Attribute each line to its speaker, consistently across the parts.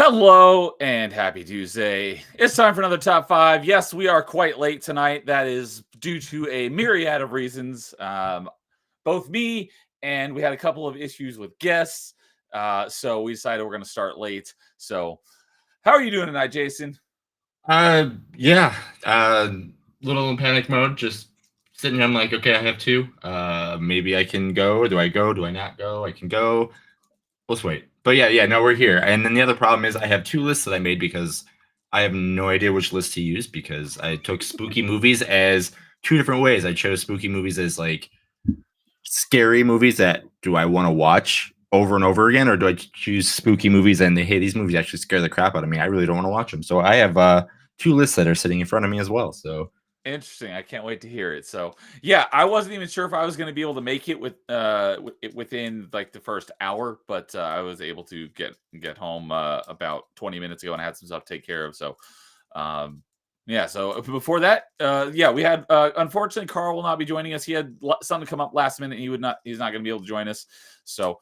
Speaker 1: Hello and happy Tuesday. It's time for another top five. Yes, we are quite late tonight. That is due to a myriad of reasons. Both me and we had a couple of issues with guests. So we decided we're going to start late. So, how are you doing tonight, Jason?
Speaker 2: Yeah. Little in panic mode, just sitting here. I'm like, okay, I have two. Maybe I can go. Do I go? Do I not go? I can go. Let's wait. But yeah, no, we're here. And then the other problem is I have two lists that I made because I have no idea which list to use because I took spooky movies as two different ways. I chose spooky movies as like scary movies that do I want to watch over and over again, or do I choose spooky movies and hey, these movies actually scare the crap out of me? I really don't want to watch them. So I have two lists that are sitting in front of me as well. So
Speaker 1: Interesting. I can't wait to hear it. So, yeah, I wasn't even sure if I was going to be able to make it within like the first hour, but I was able to get home about 20 minutes ago and I had some stuff to take care of. So, um yeah, so before that, yeah, we had unfortunately Carl will not be joining us. He had something come up last minute and he's not going to be able to join us. So,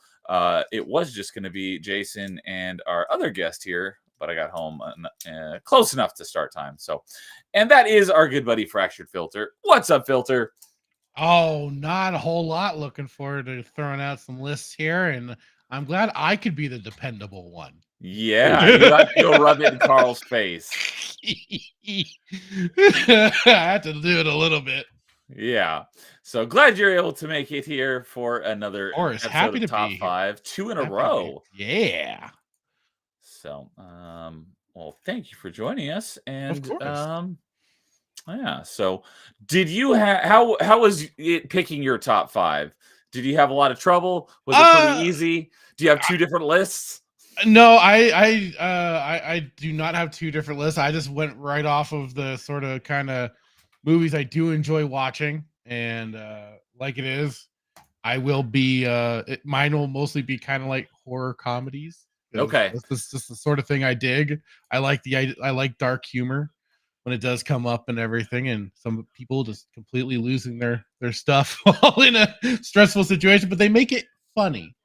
Speaker 1: it was just going to be Jason and our other guest here, but I got home close enough to start time. So, and that is our good buddy Fractured Filter. What's up, Filter?
Speaker 3: Oh, not a whole lot. Looking forward to throwing out some lists here, and I'm glad I could be the dependable one.
Speaker 1: Yeah, you got to go rub it in Carl's face.
Speaker 3: I had to do it a little bit.
Speaker 1: Yeah. So glad you're able to make it here for another
Speaker 3: Boris,
Speaker 1: episode
Speaker 3: happy
Speaker 1: of
Speaker 3: to
Speaker 1: Top
Speaker 3: be here.
Speaker 1: Five, two in a
Speaker 3: Happy to
Speaker 1: row.
Speaker 3: Yeah.
Speaker 1: So, well, thank you for joining us. And
Speaker 3: Of course.
Speaker 1: yeah. So, did you have how was it picking your top five? Did you have a lot of trouble? Was it pretty easy? Do you have two different lists?
Speaker 3: No, I do not have two different lists. I just went right off of the sort of kind of movies I do enjoy watching, and like it is, I will be. Mine will mostly be kind of like horror comedies.
Speaker 1: Okay.
Speaker 3: That's just the sort of thing I dig. I like dark humor when it does come up and everything, and some people just completely losing their stuff while in a stressful situation, but they make it funny.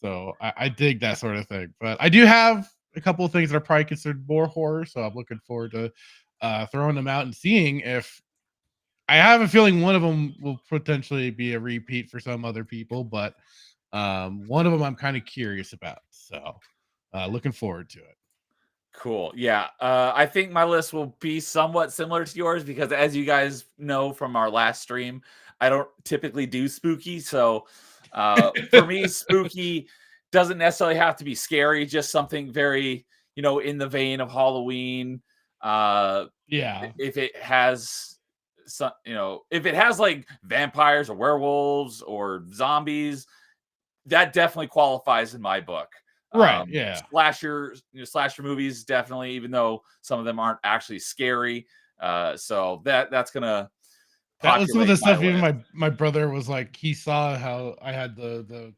Speaker 3: So I dig that sort of thing. But I do have a couple of things that are probably considered more horror, so I'm looking forward to throwing them out and seeing if I have a feeling one of them will potentially be a repeat for some other people, but one of them I'm kind of curious about. So looking forward to it.
Speaker 1: Cool. Yeah. I think my list will be somewhat similar to yours because as you guys know from our last stream, I don't typically do spooky. So for me, spooky doesn't necessarily have to be scary, just something very, in the vein of Halloween.
Speaker 3: Yeah.
Speaker 1: If it has some, if it has like vampires or werewolves or zombies, that definitely qualifies in my book.
Speaker 3: Right. Yeah.
Speaker 1: Slasher movies definitely, even though some of them aren't actually scary. So that's gonna
Speaker 3: That was some of
Speaker 1: populate
Speaker 3: the
Speaker 1: my
Speaker 3: stuff. Even
Speaker 1: list.
Speaker 3: my brother was like, he saw how I had the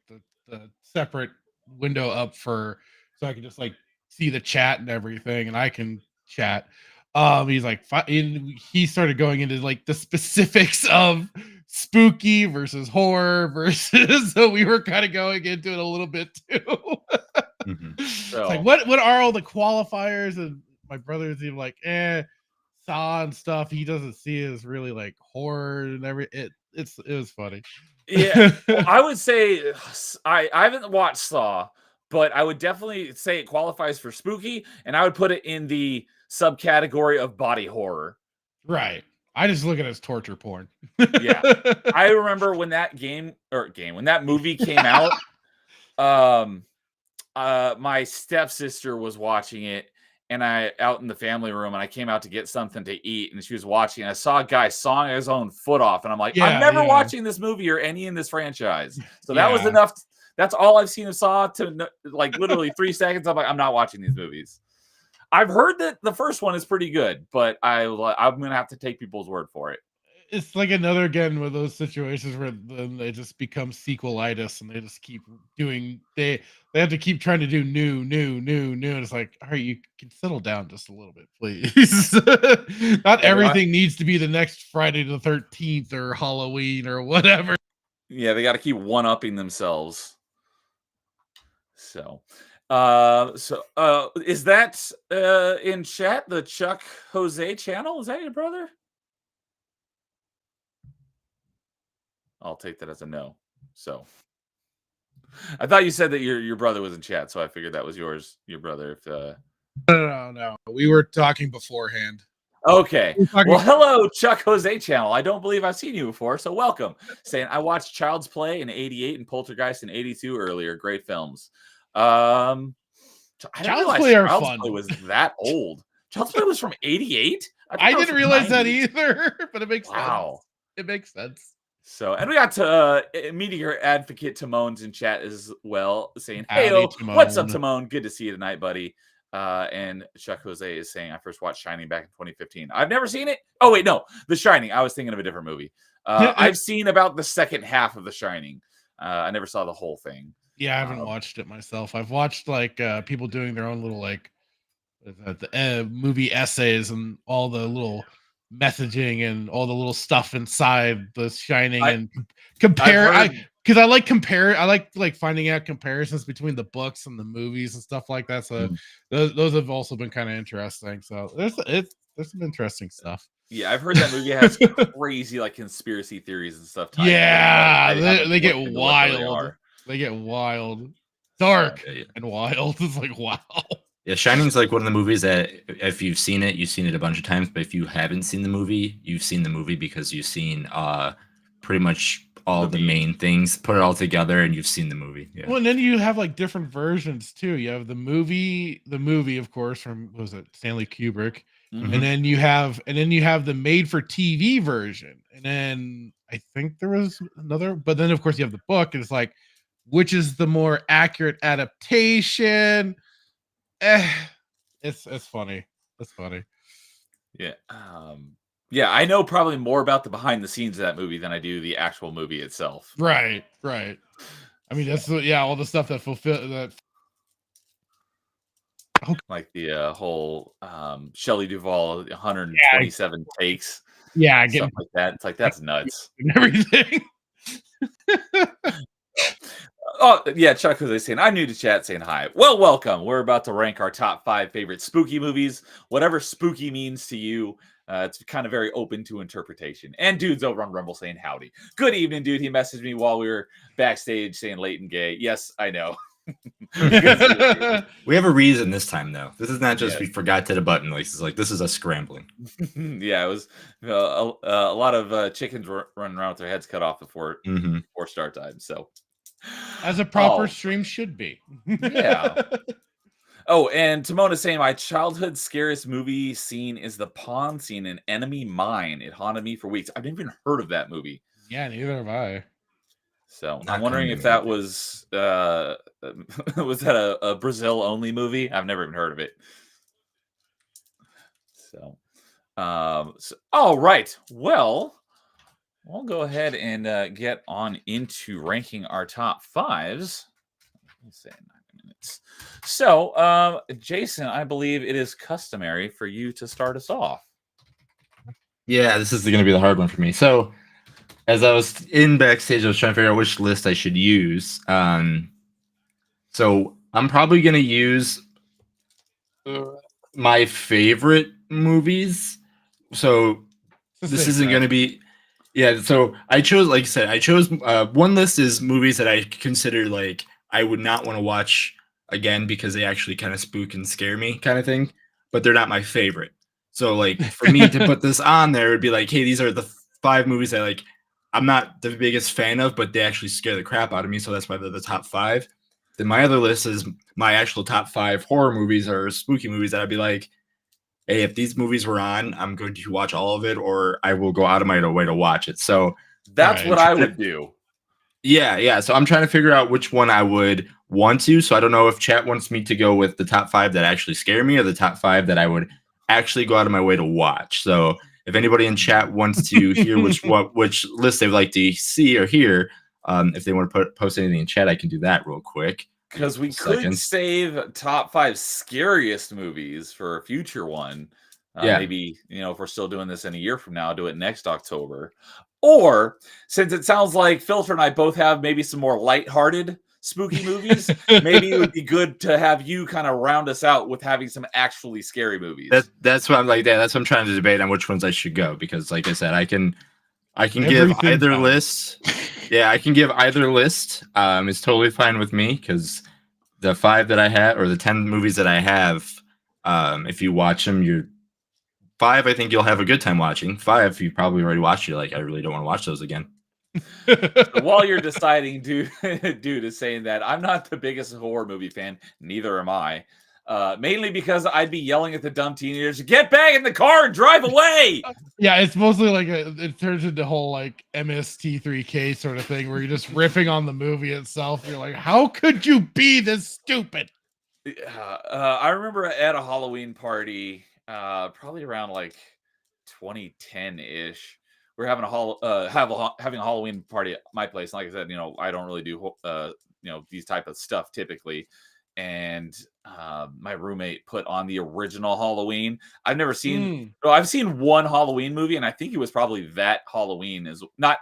Speaker 3: separate window up for, so I could just like see the chat and everything, and I can chat. He's like, he started going into like the specifics of spooky versus horror versus. So we were kind of going into it a little bit too. It's like,
Speaker 1: So
Speaker 3: what are all the qualifiers? And my brother's even like, Saw and stuff. He doesn't see it as really like horror and it was funny.
Speaker 1: yeah, well, I would say I haven't watched Saw, but I would definitely say it qualifies for spooky, and I would put it in the subcategory of body horror.
Speaker 3: Right. I just look at it as torture porn.
Speaker 1: Yeah. I remember when that when that movie came out, my stepsister was watching it and I out in the family room and I came out to get something to eat and she was watching and I saw a guy sawing his own foot off and I'm like, I'm
Speaker 3: Yeah,
Speaker 1: never
Speaker 3: yeah,
Speaker 1: watching this movie or any in this franchise. So that was
Speaker 3: yeah.
Speaker 1: enough. That's all I've seen of Saw to like literally 3 seconds. I'm like, I'm not watching these movies. I've heard that the first one is pretty good, but I'm gonna have to take people's word for it.
Speaker 3: It's like another again with those situations where then they just become sequelitis and they just keep doing they have to keep trying to do new. And it's like, all right, you can settle down just a little bit, please. Not everything needs to be the next Friday the 13th or Halloween or whatever.
Speaker 1: Yeah, they got to keep one upping themselves. So, Is that in chat, the Chuck Jose channel? Is that your brother? I'll take that as a no. So I thought you said that your brother was in chat, so I figured that was your brother. If
Speaker 3: No. We were talking beforehand.
Speaker 1: okay.
Speaker 3: We were talking-
Speaker 1: Well, hello, Chuck Jose channel. I don't believe I've seen you before, so welcome. Saying I watched Child's Play in '88 and Poltergeist in '82 earlier. Great films. I didn't
Speaker 3: Child's
Speaker 1: realize
Speaker 3: Play are
Speaker 1: Child's
Speaker 3: fun.
Speaker 1: Play was that old. Child's Play was from '88.
Speaker 3: I didn't realize that either, but it makes
Speaker 1: Wow.
Speaker 3: sense. It makes sense.
Speaker 1: So, and we got to Meteor Advocate Timon's in chat as well, saying, "Hey,
Speaker 3: Howdy,
Speaker 1: what's up,
Speaker 3: Timon.
Speaker 1: Timon? Good to see you tonight, buddy." And Chuck Jose is saying, "I first watched Shining back in 2015. I've never seen it. Oh wait, no, The Shining. I was thinking of a different movie. I've seen about the second half of The Shining. I never saw the whole thing.
Speaker 3: Yeah, I haven't watched it myself. I've watched like people doing their own little like movie essays and all the little messaging and all the little stuff inside The Shining and compare. Because I like finding out comparisons between the books and the movies and stuff like that. So those have also been kind of interesting. So there's some interesting stuff.
Speaker 1: Yeah, I've heard that movie has crazy like conspiracy theories and stuff.
Speaker 3: Yeah, they get wild. They get wild, dark, and wild. It's like, wow.
Speaker 2: Yeah, Shining's like one of the movies that if you've seen it, you've seen it a bunch of times. But if you haven't seen the movie, you've seen the movie because you've seen pretty much all the main things. Put it all together, and you've seen the movie. Yeah.
Speaker 3: Well, and then you have like different versions too. You have the movie, of course, from what was it, Stanley Kubrick, and then you have the made-for-TV version, and then I think there was another. But then, of course, you have the book, and it's like, which is the more accurate adaptation? It's funny. It's funny.
Speaker 1: Yeah. Yeah, I know probably more about the behind the scenes of that movie than I do the actual movie itself.
Speaker 3: Right. I mean, that's all the stuff that fulfill that.
Speaker 1: Like the whole Shelley Duvall 127 takes.
Speaker 3: Yeah,
Speaker 1: stuff like that. It's like that's nuts.
Speaker 3: Everything.
Speaker 1: Oh, yeah, Chuck was saying, I'm new to chat saying hi. Well, welcome. We're about to rank our top 5 favorite spooky movies. Whatever spooky means to you, it's kind of very open to interpretation. And dude's over on Rumble saying howdy. Good evening, dude. He messaged me while we were backstage saying late and gay. Yes, I know.
Speaker 2: We have a reason this time, though. This is not just we forgot to hit a button. This is us scrambling.
Speaker 1: Yeah, it was a lot of chickens running around with their heads cut off before start time. So,
Speaker 3: as a proper stream should be.
Speaker 1: Yeah. Oh, and Timon is saying my childhood scariest movie scene is the pond scene in Enemy Mine. It haunted me for weeks. I've never even heard of that movie.
Speaker 3: Yeah, neither have I.
Speaker 1: So I'm wondering if that was that a Brazil only movie? I've never even heard of it. So all right. Well, we'll go ahead and get on into ranking our top 5s. Let's say 9 minutes. So, Jason, I believe it is customary for you to start us off.
Speaker 2: Yeah, this is going to be the hard one for me. So, as I was in backstage, I was trying to figure out which list I should use. So I'm probably going to use my favorite movies. So this isn't going to be, so I chose, like I said, one list is movies that I consider like I would not want to watch again because they actually kind of spook and scare me kind of thing, but they're not my favorite. So like for me to put this on there, it'd be like, hey, these are the 5 movies that like I'm not the biggest fan of, but they actually scare the crap out of me. So that's why they're the top 5. Then my other list is my actual top 5 horror movies or spooky movies that I'd be like, hey, if these movies were on, I'm going to watch all of it, or I will go out of my way to watch it. So
Speaker 1: that's what I would do.
Speaker 2: Yeah. So I'm trying to figure out which one I would want to. So I don't know if chat wants me to go with the top 5 that actually scare me or the top 5 that I would actually go out of my way to watch. So if anybody in chat wants to hear which list they would like to see or hear, if they want to post anything in chat, I can do that real quick.
Speaker 1: Because we could save top 5 scariest movies for a future one. Maybe, if we're still doing this in a year from now, do it next October. Or, since it sounds like Filter and I both have maybe some more lighthearted spooky movies, maybe it would be good to have you kind of round us out with having some actually scary movies.
Speaker 2: That's what I'm like. That's what I'm trying to debate on which ones I should go, because, like I said, I can give
Speaker 3: Everything
Speaker 2: either
Speaker 3: fine.
Speaker 2: list. Yeah, I can give either list. It's totally fine with me, because the 5 that I have, or the 10 movies that I have, if you watch them, you're 5. I think you'll have a good time watching. 5, you probably already watched. You're like, I really don't want to watch those again.
Speaker 1: So while you're deciding, dude is saying that I'm not the biggest horror movie fan, neither am I. Mainly because I'd be yelling at the dumb teenagers, "Get back in the car and drive away!"
Speaker 3: Yeah, it's mostly like it turns into whole like MST3K sort of thing where you're just riffing on the movie itself. You're like, how could you be this stupid?
Speaker 1: I remember at a Halloween party, probably around like 2010-ish. We're having having a Halloween party at my place. And like I said, I don't really do these type of stuff typically. And my roommate put on the original Halloween. I've never seen. I've seen one Halloween movie, and I think it was probably that Halloween is not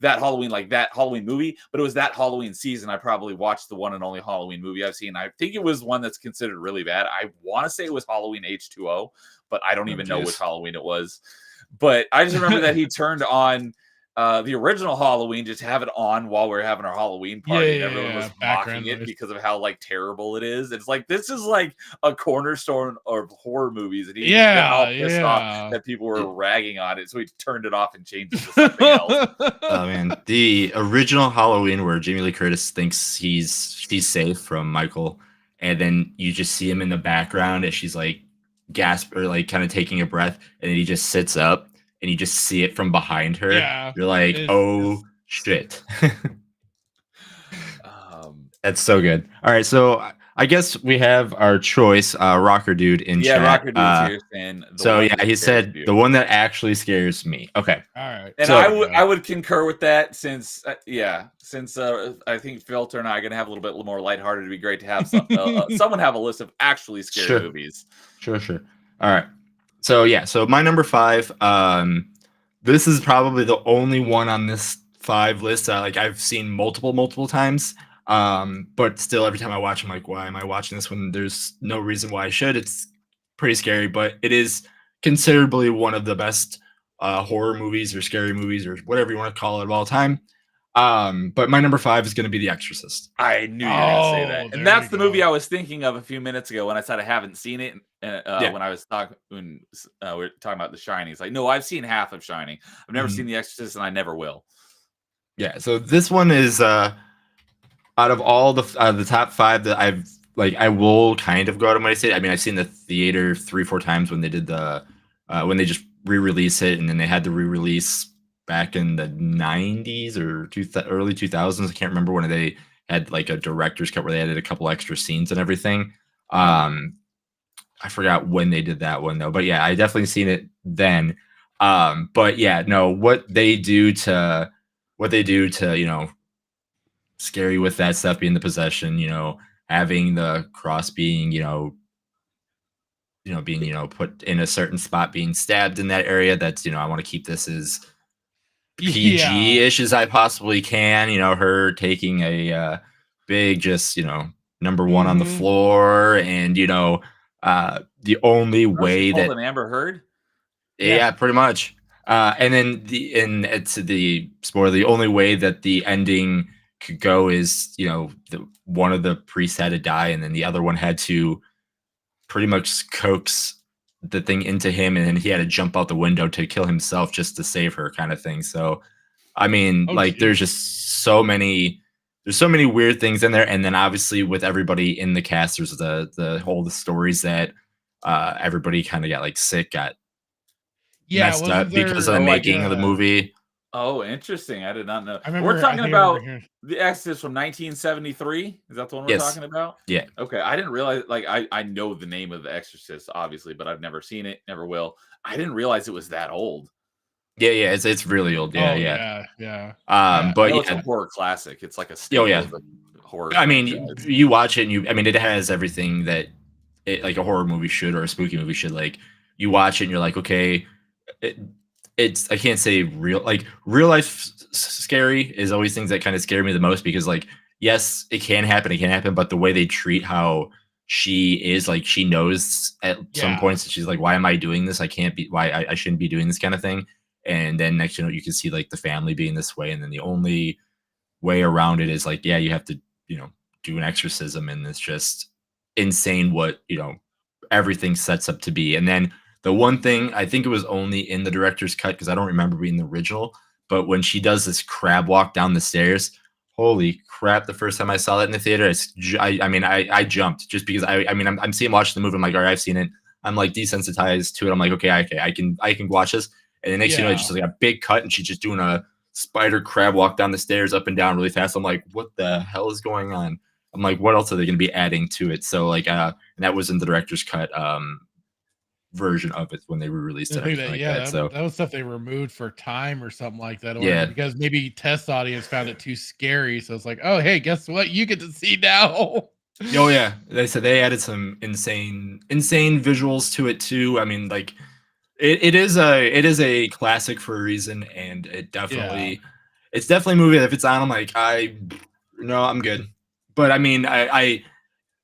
Speaker 1: that Halloween like that Halloween movie, but it was that Halloween season. I probably watched the one and only Halloween movie I've seen. I think it was one that's considered really bad. I want to say it was Halloween H2O, but I don't even know which Halloween it was. But I just remember that he turned on the original Halloween, just have it on while we are having our Halloween party.
Speaker 3: Yeah,
Speaker 1: and everyone was
Speaker 3: background
Speaker 1: mocking it
Speaker 3: noise.
Speaker 1: because of how like terrible it is. It's like this is like a cornerstone of horror movies, and he got all pissed off that people were ragging on it, so he turned it off and changed it to something else.
Speaker 2: Oh man, the original Halloween where Jamie Lee Curtis thinks she's safe from Michael, and then you just see him in the background as she's like gasp or like kind of taking a breath, and then he just sits up and you just see it from behind her.
Speaker 3: Yeah,
Speaker 2: you're like, shit. That's so good. All right, so I guess we have our choice, Rocker Dude in chat.
Speaker 1: Yeah, Rocker Dude's here saying.
Speaker 2: So yeah, he said the one that actually scares me. Okay,
Speaker 3: all right.
Speaker 1: And so, I would concur with that since I think Filter and I are gonna have a little bit more lighthearted. It'd be great to have someone have a list of actually scary movies.
Speaker 2: Sure. All right. So yeah, so my number 5. This is probably the only one on this 5 list that I've seen multiple times. But still, every time I watch, I'm like, why am I watching this when there's no reason why I should? It's pretty scary, but it is considerably one of the best horror movies or scary movies or whatever you want to call it of all time. But my number 5 is going to be The Exorcist.
Speaker 1: I knew you were going to say that, and that's the movie I was thinking of a few minutes ago when I said I haven't seen it. When I was talking, when we were talking about The Shining, it's like, no, I've seen half of Shining. I've never seen The Exorcist, and I never will. Yeah,
Speaker 2: so this one is out of all the top 5 that I will kind of go out of my state. I mean, I've seen the theater 3-4 times when they did when they just re-release it, and then they had the re-release back in the 90s or early 2000s. I can't remember when they had like a director's cut where they added a couple extra scenes and everything. I forgot when they did that one though, but yeah, I definitely seen it then. But yeah, no, what they do to scare you with that stuff, being the possession, having the cross being, being, put in a certain spot, being stabbed in that area. That's, I want to keep this as PG-ish as I possibly can. Her taking a big, just, number 1 on the floor, and, the only way that
Speaker 1: an Amber Heard.
Speaker 2: Yeah, pretty much. And then it's the spoiler. The only way that the ending could go is, one of the priests had to die, and then the other one had to pretty much coax the thing into him, and then he had to jump out the window to kill himself just to save her, kind of thing. So, I mean, there's just so many weird things in there, and then obviously with everybody in the cast, there's the stories that everybody kind of got sick, got messed up because of the making of the movie.
Speaker 1: Oh, interesting. I did not know. We're talking about The Exorcist from 1973. Is that the one we're talking about?
Speaker 2: Yeah.
Speaker 1: Okay. I didn't realize, I know the name of The Exorcist, obviously, but I've never seen it, never will. I didn't realize it was that old.
Speaker 2: Yeah, it's really old. Yeah.
Speaker 1: But it's a horror classic. It's like a horror.
Speaker 2: I mean, you watch it, and it has everything that like a horror movie should, or a spooky movie should. Like, you watch it and you're like, okay, it's I can't say real life scary is always things that kind of scare me the most, because yes, it can happen. It can happen, but the way they treat how she is, like she knows at some
Speaker 3: Yeah.
Speaker 2: points that she's like, why am I doing this? I can't be. Why I shouldn't be doing this kind of thing. And then next, you can see like the family being this way, and then the only way around it is like, yeah, you have to, do an exorcism, and it's just insane what everything sets up to be. And then the one thing, I think it was only in the director's cut because I don't remember being the original, but when she does this crab walk down the stairs, holy crap! The first time I saw that in the theater, I jumped just because I'm seeing watching the movie. I'm like, all right, I've seen it. I'm like desensitized to it. I'm like, okay, I can watch this. And the next, it's just like a big cut, and she's just doing a spider crab walk down the stairs up and down really fast. I'm like, what the hell is going on? I'm like, what else are they going to be adding to it? So like, and that was in the director's cut version of it when they re-released it.
Speaker 3: That was stuff they removed for time or something like that. Or because maybe test audience found it too scary. So it's like, oh, hey, guess what? You get to see now.
Speaker 2: Oh yeah, they said they added some insane visuals to it too. I mean, like it is a classic for a reason, and it's definitely a movie that if it's on, I'm like, I'm good. But I mean, I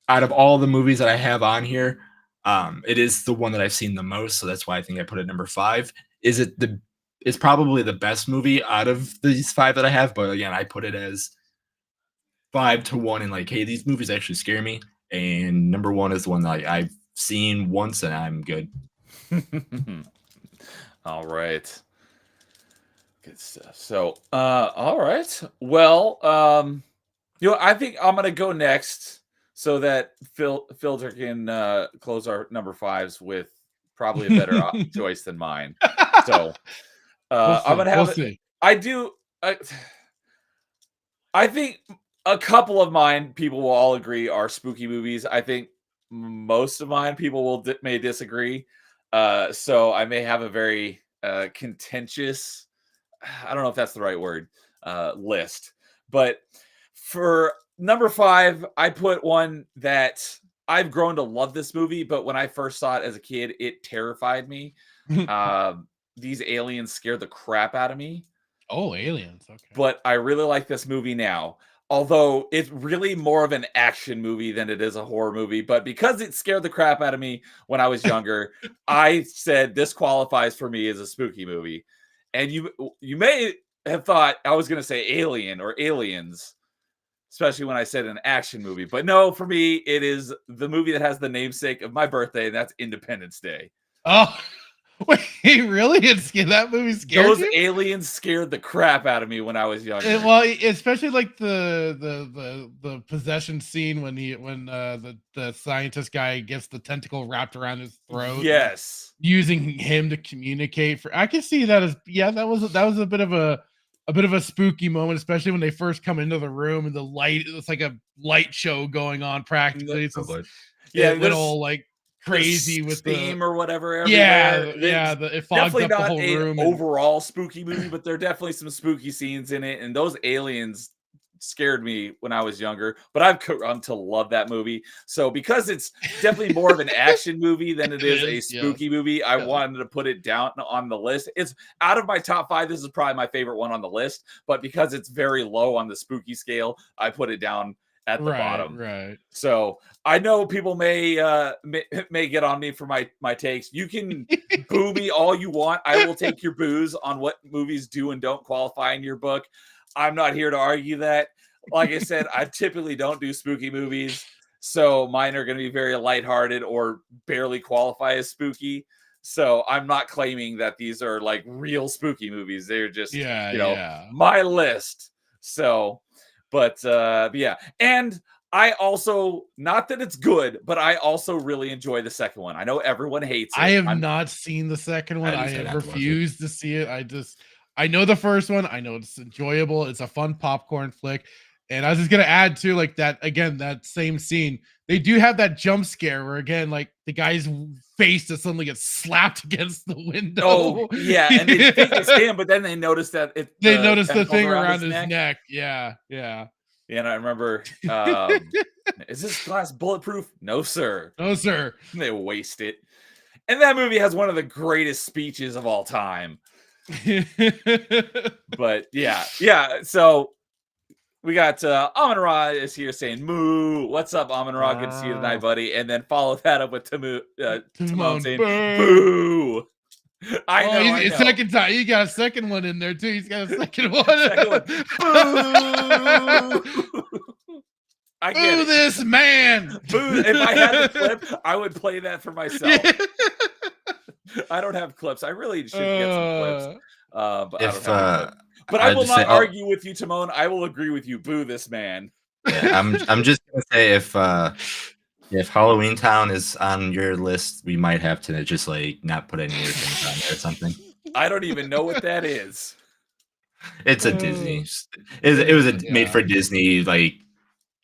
Speaker 2: out of all the movies that I have on here, it is the one that I've seen the most, so that's why I think I put it number 5. It's probably the best movie out of these 5 that I have, but again, I put it as 5-1, and like, hey, these movies actually scare me, and number 1 is the one that I've seen once and I'm good.
Speaker 1: All right, good stuff. So all right, well, I think I'm gonna go next so that Filter can close our number 5s with probably a better choice than mine. So I'm gonna have I think a couple of mine people will all agree are spooky movies. I think most of mine people may disagree. So I may have a very contentious, I don't know if that's the right word, list. But for number 5, I put one that I've grown to love this movie, but when I first saw it as a kid, it terrified me. These aliens scared the crap out of me.
Speaker 3: Oh, aliens. Okay.
Speaker 1: But I really like this movie now. Although it's really more of an action movie than it is a horror movie. But because it scared the crap out of me when I was younger, I said this qualifies for me as a spooky movie. And you may have thought I was going to say Alien or Aliens, especially when I said an action movie. But no, for me, it is the movie that has the namesake of my birthday, and that's Independence Day.
Speaker 3: Oh, wait, really? That movie scared
Speaker 1: Those
Speaker 3: you?
Speaker 1: aliens scared the crap out of me when I was younger.
Speaker 3: Well, especially like the possession scene when the scientist guy gets the tentacle wrapped around his throat.
Speaker 1: Yes,
Speaker 3: using him to communicate. I can see that as that was a bit of a spooky moment, especially when they first come into the room and the light. It's like a light show going on practically. It's
Speaker 1: yeah,
Speaker 3: it went all like crazy with
Speaker 1: steam or whatever.
Speaker 3: Everywhere. It fogged up the whole room.
Speaker 1: Overall spooky movie, but there are definitely some spooky scenes in it, and those aliens scared me when I was younger. But I've come to love that movie. So because it's definitely more of an action movie than it is a spooky movie, I wanted to put it down on the list. It's out of my top 5. This is probably my favorite one on the list, but because it's very low on the spooky scale, I put it down at the bottom.
Speaker 3: Right.
Speaker 1: So I know people may get on me for my takes. You can boo me all you want. I will take your boos on what movies do and don't qualify in your book. I'm not here to argue that. Like I said, I typically don't do spooky movies, so mine are going to be very lighthearted or barely qualify as spooky. So I'm not claiming that these are like real spooky movies. They're just my list. So. But yeah, and I also, not that it's good, but I also really enjoy the second one. I know everyone hates it.
Speaker 3: I have not seen the second one. I have refused to see it. I know the first one. I know it's enjoyable. It's a fun popcorn flick. And I was just gonna add to like that again, that same scene. They do have that jump scare where again, like the guy's face just suddenly gets slapped against the window.
Speaker 1: Oh yeah, and they think it's him, but then they notice that
Speaker 3: they notice the thing around his neck. Yeah.
Speaker 1: And I remember, is this glass bulletproof? No, sir.
Speaker 3: No, sir.
Speaker 1: They waste it. And that movie has one of the greatest speeches of all time. But yeah. So We got Amon Ra is here saying moo. What's up, Amon Ra? Good to see you tonight, buddy. And then follow that up with Timon saying boo. I know.
Speaker 3: Second time. You got a second one in there too. He's got a second one.
Speaker 1: Second one. Boo. I get
Speaker 3: Boo
Speaker 1: it.
Speaker 3: this man.
Speaker 1: Boo. If I had the clip, I would play that for myself. I don't have clips. I really should get some clips. But I don't have clips. But I will not argue with you, Timon. I will agree with you. Boo this man.
Speaker 2: Yeah, I'm just gonna say if Halloween Town is on your list, we might have to just like not put any other things on there or something.
Speaker 1: I don't even know what that is.
Speaker 2: It's a Disney. It was a made for Disney like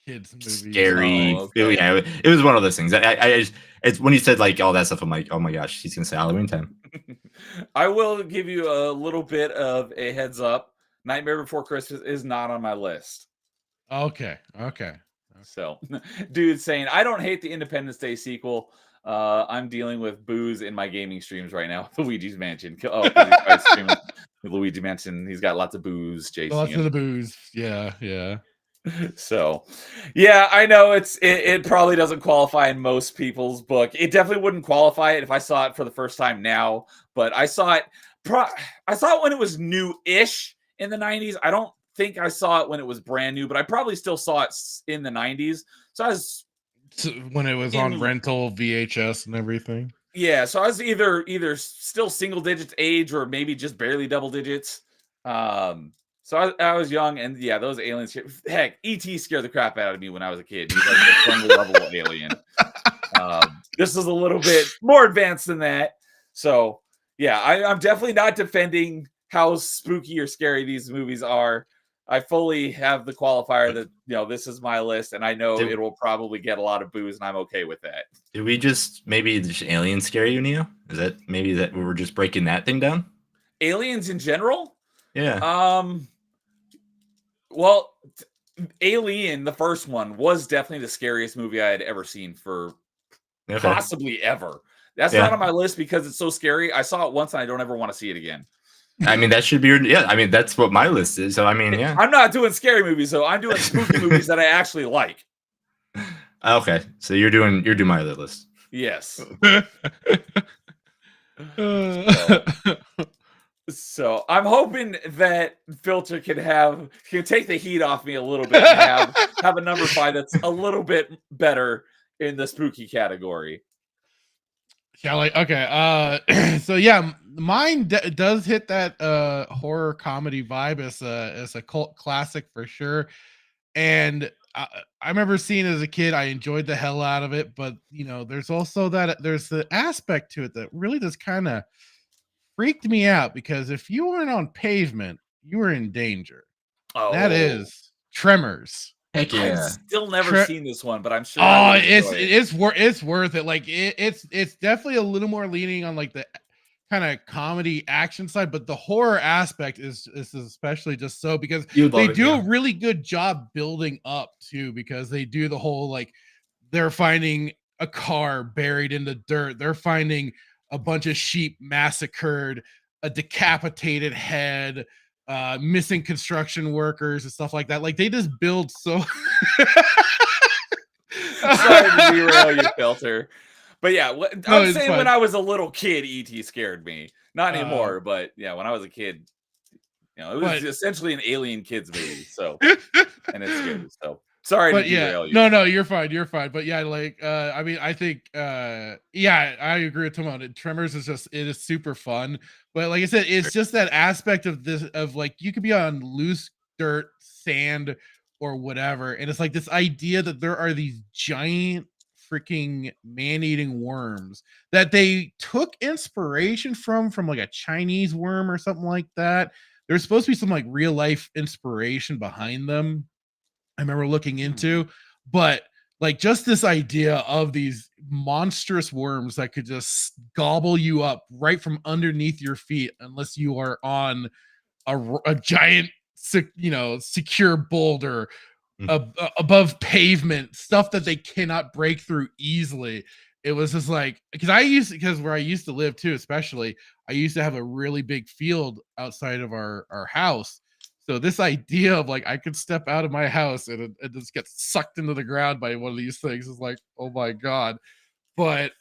Speaker 3: kids movie.
Speaker 2: Scary.
Speaker 1: Oh, okay.
Speaker 2: Yeah, it was one of those things. It's when you said like all that stuff. I'm like, oh my gosh, he's gonna say Halloween Town.
Speaker 1: I will give you a little bit of a heads up. Nightmare Before Christmas is not on my list.
Speaker 3: Okay.
Speaker 1: So, dude saying, I don't hate the Independence Day sequel. I'm dealing with booze in my gaming streams right now. Luigi's Mansion. Oh, he's streaming with Luigi Mansion. He's got lots of booze chasing
Speaker 3: Lots
Speaker 1: him.
Speaker 3: of the booze. Yeah.
Speaker 1: So, yeah, I know it probably doesn't qualify in most people's book. It definitely wouldn't qualify it if I saw it for the first time now. But I saw it when it was new-ish in the 90s. I don't think I saw it when it was brand new, but I probably still saw it in the 90s. So I was
Speaker 3: when it was on rental VHS and everything.
Speaker 1: Yeah, so I was either still single digits age or maybe just barely double digits. So I was young, and yeah, those aliens. Heck, E.T. scared the crap out of me when I was a kid. He was like a friendly level alien. This is a little bit more advanced than that. So yeah, I'm definitely not defending how spooky or scary these movies are. I fully have the qualifier that this is my list, and I know it will probably get a lot of boos, and I'm okay with that.
Speaker 2: Did we just aliens scare you, Neo? Is that maybe that we were just breaking that thing down?
Speaker 1: Aliens in general?
Speaker 2: Yeah.
Speaker 1: Well, Alien, the first one, was definitely the scariest movie I had ever seen for possibly ever. That's not on my list because it's so scary. I saw it once, and I don't ever want to see it again.
Speaker 2: I mean, that should be I mean, that's what my list is. So I mean, yeah.
Speaker 1: I'm not doing scary movies, though. I'm doing spooky movies that I actually like.
Speaker 2: Okay, so you're doing my other list.
Speaker 1: Yes. So I'm hoping that Filter can take the heat off me a little bit and have a number 5 that's a little bit better in the spooky category.
Speaker 3: Okay. So yeah, mine does hit that horror comedy vibe as a cult classic for sure. And I remember seeing it as a kid. I enjoyed the hell out of it, but there's also there's the aspect to it that really just kind of freaked me out, because if you weren't on pavement, you were in danger.
Speaker 1: Oh,
Speaker 3: that is Tremors.
Speaker 2: Heck yeah!
Speaker 1: I've still never seen this one, but I'm sure.
Speaker 3: It's worth it. Like it's definitely a little more leaning on like the kind of comedy action side, but the horror aspect is especially just so because they do a really good job building up too, because they do the whole like they're finding a car buried in the dirt, they're finding a bunch of sheep massacred, a decapitated head, missing construction workers and stuff like that. Like they just build so.
Speaker 1: Sorry to derail you, Filter. But yeah, I was saying
Speaker 3: fine.
Speaker 1: When I was a little kid, E.T. scared me. Not anymore, but yeah, when I was a kid, it was essentially an alien kids movie. So, and it's scary. So sorry to derail you.
Speaker 3: No, you're fine. But yeah, like I mean, I think I agree with Timon. Tremors it is super fun. But like I said, it's just that aspect of this of like you could be on loose dirt, sand, or whatever, and it's like this idea that there are these giant freaking man-eating worms that they took inspiration from like a Chinese worm or something like that. There's supposed to be some like real life inspiration behind them. I remember looking into, but like just this idea of these monstrous worms that could just gobble you up right from underneath your feet unless you are on a giant, secure boulder above pavement, stuff that they cannot break through easily. It was just like, because where I used to live too, especially, I used to have a really big field outside of our house. So this idea of like I could step out of my house and it just gets sucked into the ground by one of these things is like, oh my god. But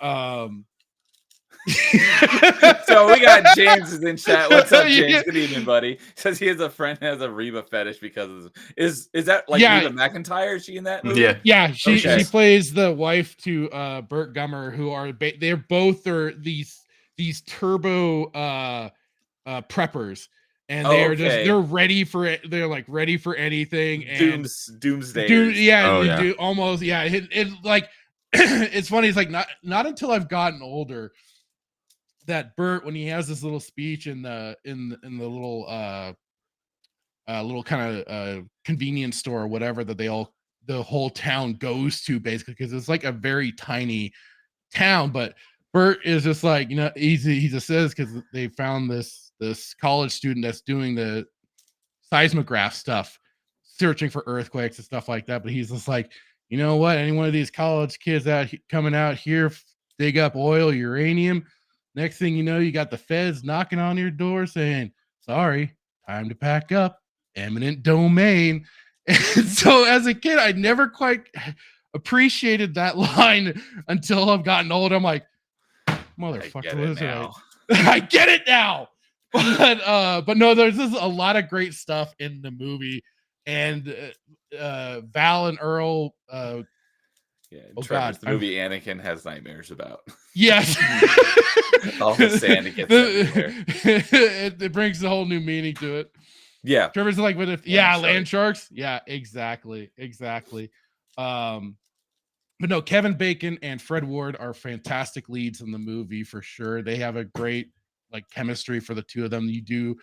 Speaker 1: So we got James is in chat. What's up, James?
Speaker 3: Yeah.
Speaker 1: Good evening, buddy. Says he has a friend who has a Reba fetish because of is that like
Speaker 3: Yeah.
Speaker 1: Reba McEntire? Is she in that movie?
Speaker 2: Yeah.
Speaker 3: Yeah, she
Speaker 1: Okay.
Speaker 3: plays the wife to Burt Gummer, who are they're both are these turbo preppers, and they are just
Speaker 1: Okay.
Speaker 3: they're ready for it. They're like ready for anything. And
Speaker 1: Doomsday.
Speaker 3: yeah,
Speaker 2: Oh,
Speaker 3: they
Speaker 2: yeah.
Speaker 3: do almost yeah. It like it's funny. It's like not until I've gotten older that Burt, when he has this little speech in the little little kind of convenience store or whatever that the whole town goes to basically, because it's like a very tiny town. But Bert is just like, you know, he just says because they found this college student that's doing the seismograph stuff, searching for earthquakes and stuff like that. But he's just like, you know what? Any one of these college kids coming out here, dig up oil, uranium. Next thing you know, you got the feds knocking on your door saying, sorry, time to pack up, eminent domain. And so as a kid, I never quite appreciated that line until I've gotten old. I'm like, motherfucker, what is it? I get it now. But no, there's just a lot of great stuff in the movie. And Val and Earl,
Speaker 1: Yeah,
Speaker 3: oh
Speaker 1: Trevor's
Speaker 3: God,
Speaker 1: the movie Anakin has nightmares about.
Speaker 3: yes.
Speaker 1: All the sand it gets everywhere.
Speaker 3: It brings a whole new meaning to it.
Speaker 1: Yeah.
Speaker 3: Trevor's like, but if land sharks. Yeah, exactly. But no, Kevin Bacon and Fred Ward are fantastic leads in the movie for sure. They have a great like chemistry for the two of them. You do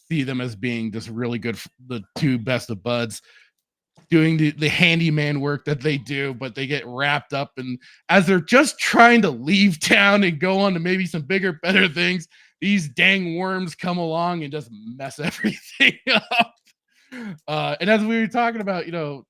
Speaker 3: see them as being just really good, the two best of buds, doing the handyman work that they do, but they get wrapped up, and as they're just trying to leave town and go on to maybe some bigger, better things, these dang worms come along and just mess everything up. And as we were talking about, you know,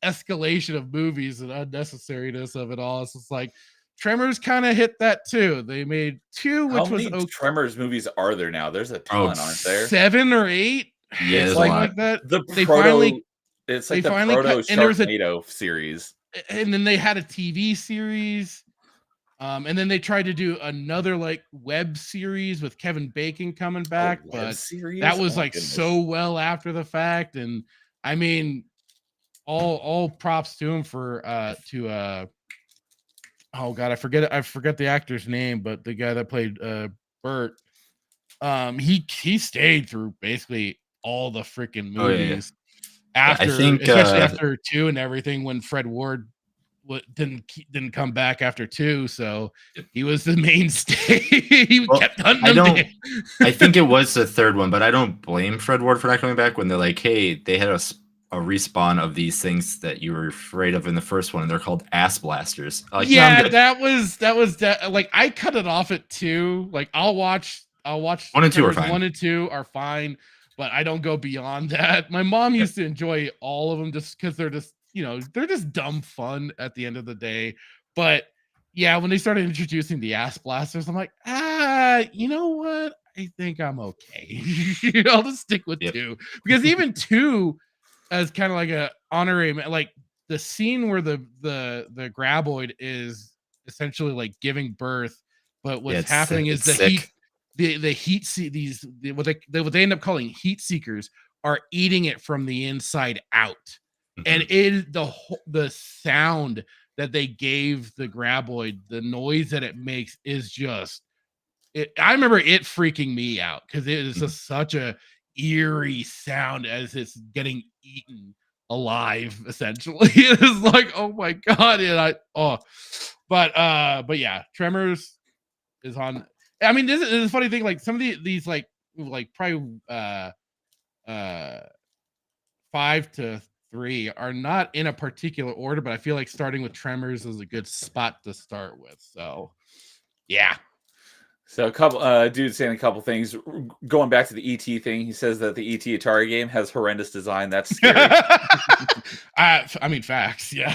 Speaker 3: escalation of movies and unnecessariness of it all, it's just like Tremors kind of hit that too. They made 2, which
Speaker 1: How many Tremors movies are there now? There's a ton, aren't there?
Speaker 3: 7 or 8.
Speaker 2: Yeah,
Speaker 3: It's like that.
Speaker 1: It's like the proto Sharknado series.
Speaker 3: And then they had a TV series. And then they tried to do another like web series with Kevin Bacon coming back, but that was like so well after the fact. And I mean, all props to him for oh god, I forget the actor's name, but the guy that played Bert, he stayed through basically all the freaking movies. After, especially after 2 and everything, when Fred Ward didn't come back after 2, so he was the mainstay. He kept hunting them.
Speaker 2: I think it was the 3rd one, but I don't blame Fred Ward for not coming back when they're like, hey, they had a respawn of these things that you were afraid of in the first one, and they're called ass blasters. Like,
Speaker 3: yeah, no, that was like I cut it off at 2. Like I'll watch
Speaker 2: 1 and 2 are fine.
Speaker 3: 1 and 2 are fine, but I don't go beyond that. My mom used to enjoy all of them just because they're just, you know, they're just dumb fun at the end of the day. But yeah, when they started introducing the ass blasters, I'm like, you know what? I think I'm okay. I'll just stick with 2, because even 2 as kind of like a honorary, like the scene where the graboid is essentially like giving birth, but what's happening is heat. The heat what they end up calling heat seekers are eating it from the inside out. And the sound that they gave the graboid, the noise that it makes is just I remember it freaking me out because it is just such a eerie sound as it's getting eaten alive, essentially. It is like, oh my god. And but yeah, Tremors is on. I mean, this is a funny thing. Like some of these like probably 5 to 3 are not in a particular order, but I feel like starting with Tremors is a good spot to start with. So yeah.
Speaker 1: So a couple dude saying a couple things. Going back to the ET thing, he says that the ET Atari game has horrendous design. That's scary.
Speaker 3: I mean, facts. Yeah,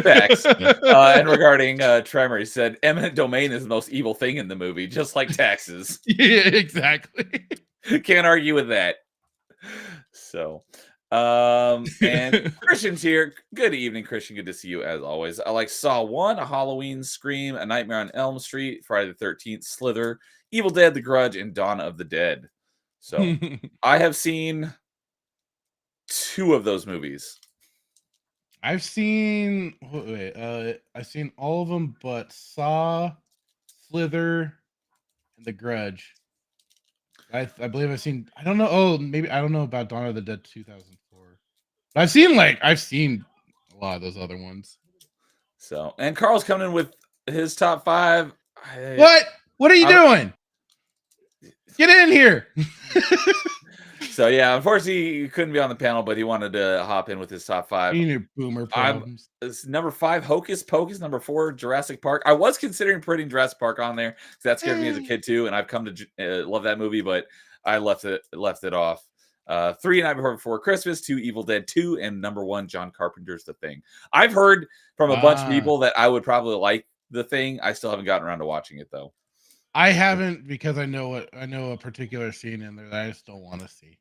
Speaker 1: facts. And regarding Tremor, he said eminent domain is the most evil thing in the movie, just like taxes.
Speaker 3: Yeah, exactly.
Speaker 1: Can't argue with that. So, and Christian's here. Good evening, Christian. Good to see you as always. I like Saw 1, A Halloween, Scream, A Nightmare on Elm Street, Friday the 13th, Slither, Evil Dead, The Grudge, and Dawn of the Dead. So, I have seen 2 of those movies.
Speaker 3: I've seen I've seen all of them but Saw, Slither, and The Grudge. I believe I've seen. I don't know. Oh, maybe I don't know about Dawn of the Dead 2004. But I've seen a lot of those other ones.
Speaker 1: So, and Carl's coming in with his top 5.
Speaker 3: What are you doing? Get in here.
Speaker 1: So yeah, unfortunately, he couldn't be on the panel, but he wanted to hop in with his top 5.
Speaker 3: You need boomer problems.
Speaker 1: It's number 5, Hocus Pocus. Number 4, Jurassic Park. I was considering putting Jurassic Park on there because that scared me as a kid too, and I've come to love that movie, but I left it off. 3, Nightmare Before Christmas. 2, Evil Dead 2, and number 1, John Carpenter's The Thing. I've heard from a bunch of people that I would probably like The Thing. I still haven't gotten around to watching it though.
Speaker 3: I haven't because I know a particular scene in there that I just don't want to see.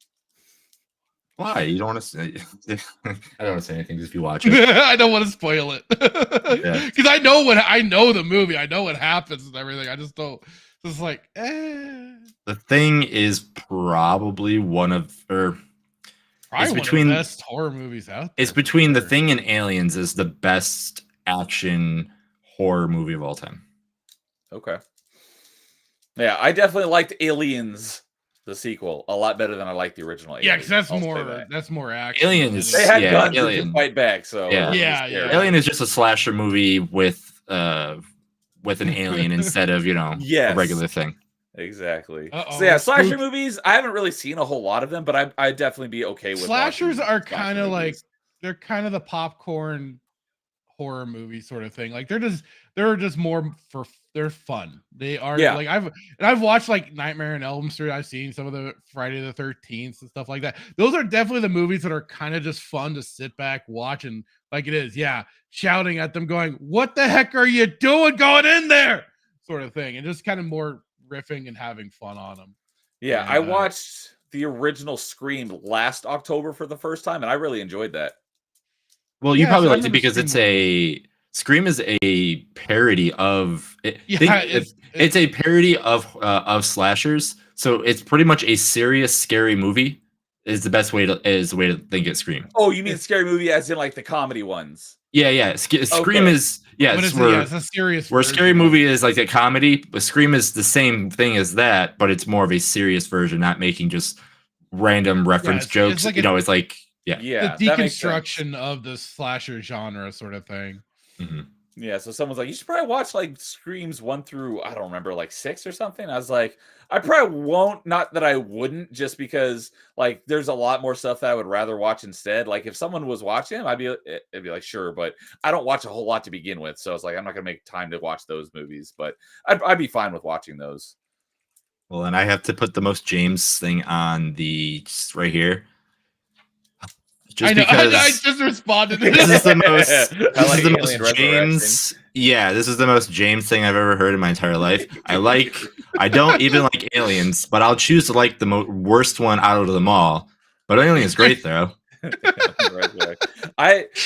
Speaker 2: Why? You don't want to say? I don't want to say anything. Just you watch it.
Speaker 3: I don't want to spoil it because I know the movie. I know what happens and everything. I just don't. It's like,
Speaker 2: The Thing is probably one of
Speaker 3: probably one of the best horror movies out there.
Speaker 2: It's between The Thing and Aliens is the best action horror movie of all time.
Speaker 1: Okay. Yeah, I definitely liked Aliens, the sequel, a lot better than I liked the original.
Speaker 3: Yeah, because that's more action.
Speaker 2: Aliens,
Speaker 1: they had guns to fight back. So
Speaker 3: yeah.
Speaker 2: Alien is just a slasher movie with an alien instead of a regular thing.
Speaker 1: Exactly. So yeah, slasher movies. I haven't really seen a whole lot of them, but I'd definitely be okay with
Speaker 3: slashers. Are kind of like they're kind of the popcorn horror movie sort of thing. Like they're just more for. They're fun. They are like I've watched like Nightmare on Elm Street. I've seen some of the Friday the 13th and stuff like that. Those are definitely the movies that are kind of just fun to sit back, watch, and like it is, shouting at them, going, "What the heck are you doing going in there?" sort of thing, and just kind of more riffing and having fun on them.
Speaker 1: Yeah, I watched the original Scream last October for the first time, and I really enjoyed that.
Speaker 2: Well, you probably liked it because Scream is a parody of it's a parody of slashers, so it's pretty much a serious scary movie is the best way to think of Scream.
Speaker 1: Oh, you mean scary movie as in like the comedy ones?
Speaker 2: Yeah. Scream is it's a serious where scary movie is like a comedy, but Scream is the same thing as that, but it's more of a serious version, not making just random reference jokes. It's like the
Speaker 3: deconstruction of the slasher genre sort of thing.
Speaker 2: Mm-hmm.
Speaker 1: Yeah, so someone's like, you should probably watch like Screams 1 through, I don't remember, like 6 or something. I was like, I probably won't. Not that I wouldn't, just because like there's a lot more stuff that I would rather watch instead. Like if someone was watching them, it'd be like, sure, but I don't watch a whole lot to begin with, so it's like I'm not gonna make time to watch those movies, but I'd be fine with watching those.
Speaker 2: Well, and I have to put the most James thing on right here.
Speaker 3: I just responded to
Speaker 2: this. Is the most James. Yeah, this is the most James thing I've ever heard in my entire life. I don't even like Aliens, but I'll choose to like the worst one out of them all. But Alien is great though.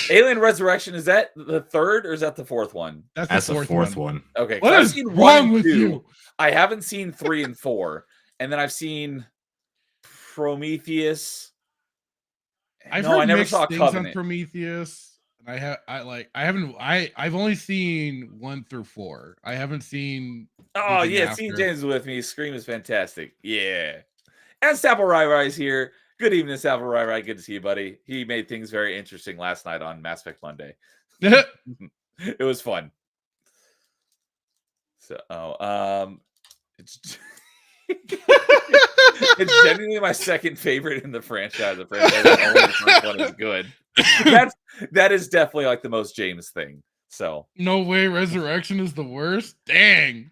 Speaker 1: Alien Resurrection, is that the third or is that the fourth one?
Speaker 2: That's the fourth one.
Speaker 1: Okay,
Speaker 3: what is wrong with you?
Speaker 1: I haven't seen 3 and 4, and then I've seen Prometheus.
Speaker 3: I never saw Covenant. On Prometheus. I've only seen 1 through 4. I haven't seen.
Speaker 1: Oh yeah, seeing James with me. Scream is fantastic. Yeah, and Sapple Rai is here. Good evening, Sapple Rai. Good to see you, buddy. He made things very interesting last night on Mass Effect Monday. It was fun. So, it's genuinely my second favorite in the franchise. The first one is good. That is definitely like the most James thing. So
Speaker 3: no way, Resurrection is the worst. Dang.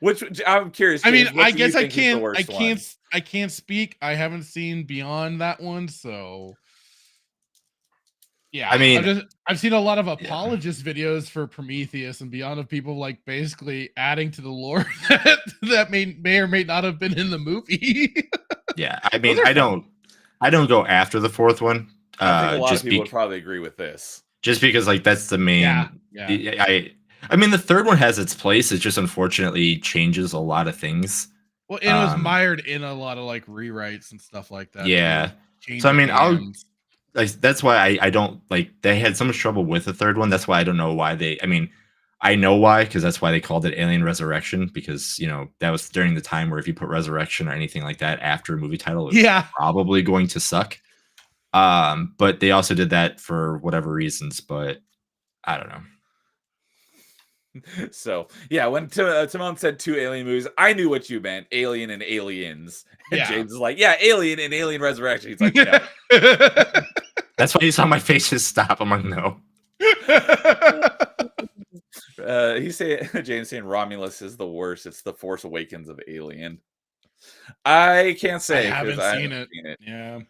Speaker 1: Which I'm curious.
Speaker 3: James, I guess I can't speak. I haven't seen beyond that one, so. Yeah, I've seen a lot of apologist videos for Prometheus and Beyond of people like basically adding to the lore that may or may not have been in the movie.
Speaker 2: Yeah, I I don't go after the fourth one.
Speaker 1: I think a lot of
Speaker 2: Just
Speaker 1: people would probably agree with this.
Speaker 2: just because like that's the main.
Speaker 3: Yeah.
Speaker 2: I mean, the third one has its place. It just unfortunately changes a lot of things.
Speaker 3: Well, and it was mired in a lot of like rewrites and stuff like that.
Speaker 2: Yeah.
Speaker 3: too.
Speaker 2: So I mean,
Speaker 3: Hands.
Speaker 2: that's why I don't like. They had so much trouble with the third one. That's why I don't know why they. I mean, I know why, because that's why they called it Alien Resurrection, because that was during the time where if you put Resurrection or anything like that after a movie title, it was probably going to suck. But they also did that for whatever reasons. But I don't know.
Speaker 1: So yeah, when Timon said 2 Alien movies, I knew what you meant: Alien and Aliens. And James is like, yeah, Alien and Alien Resurrection. He's like, no.
Speaker 2: That's why you saw my face just stop. I'm like, no.
Speaker 1: James saying Romulus is the worst. It's the Force Awakens of Alien. I can't say.
Speaker 3: I haven't seen it. Yeah.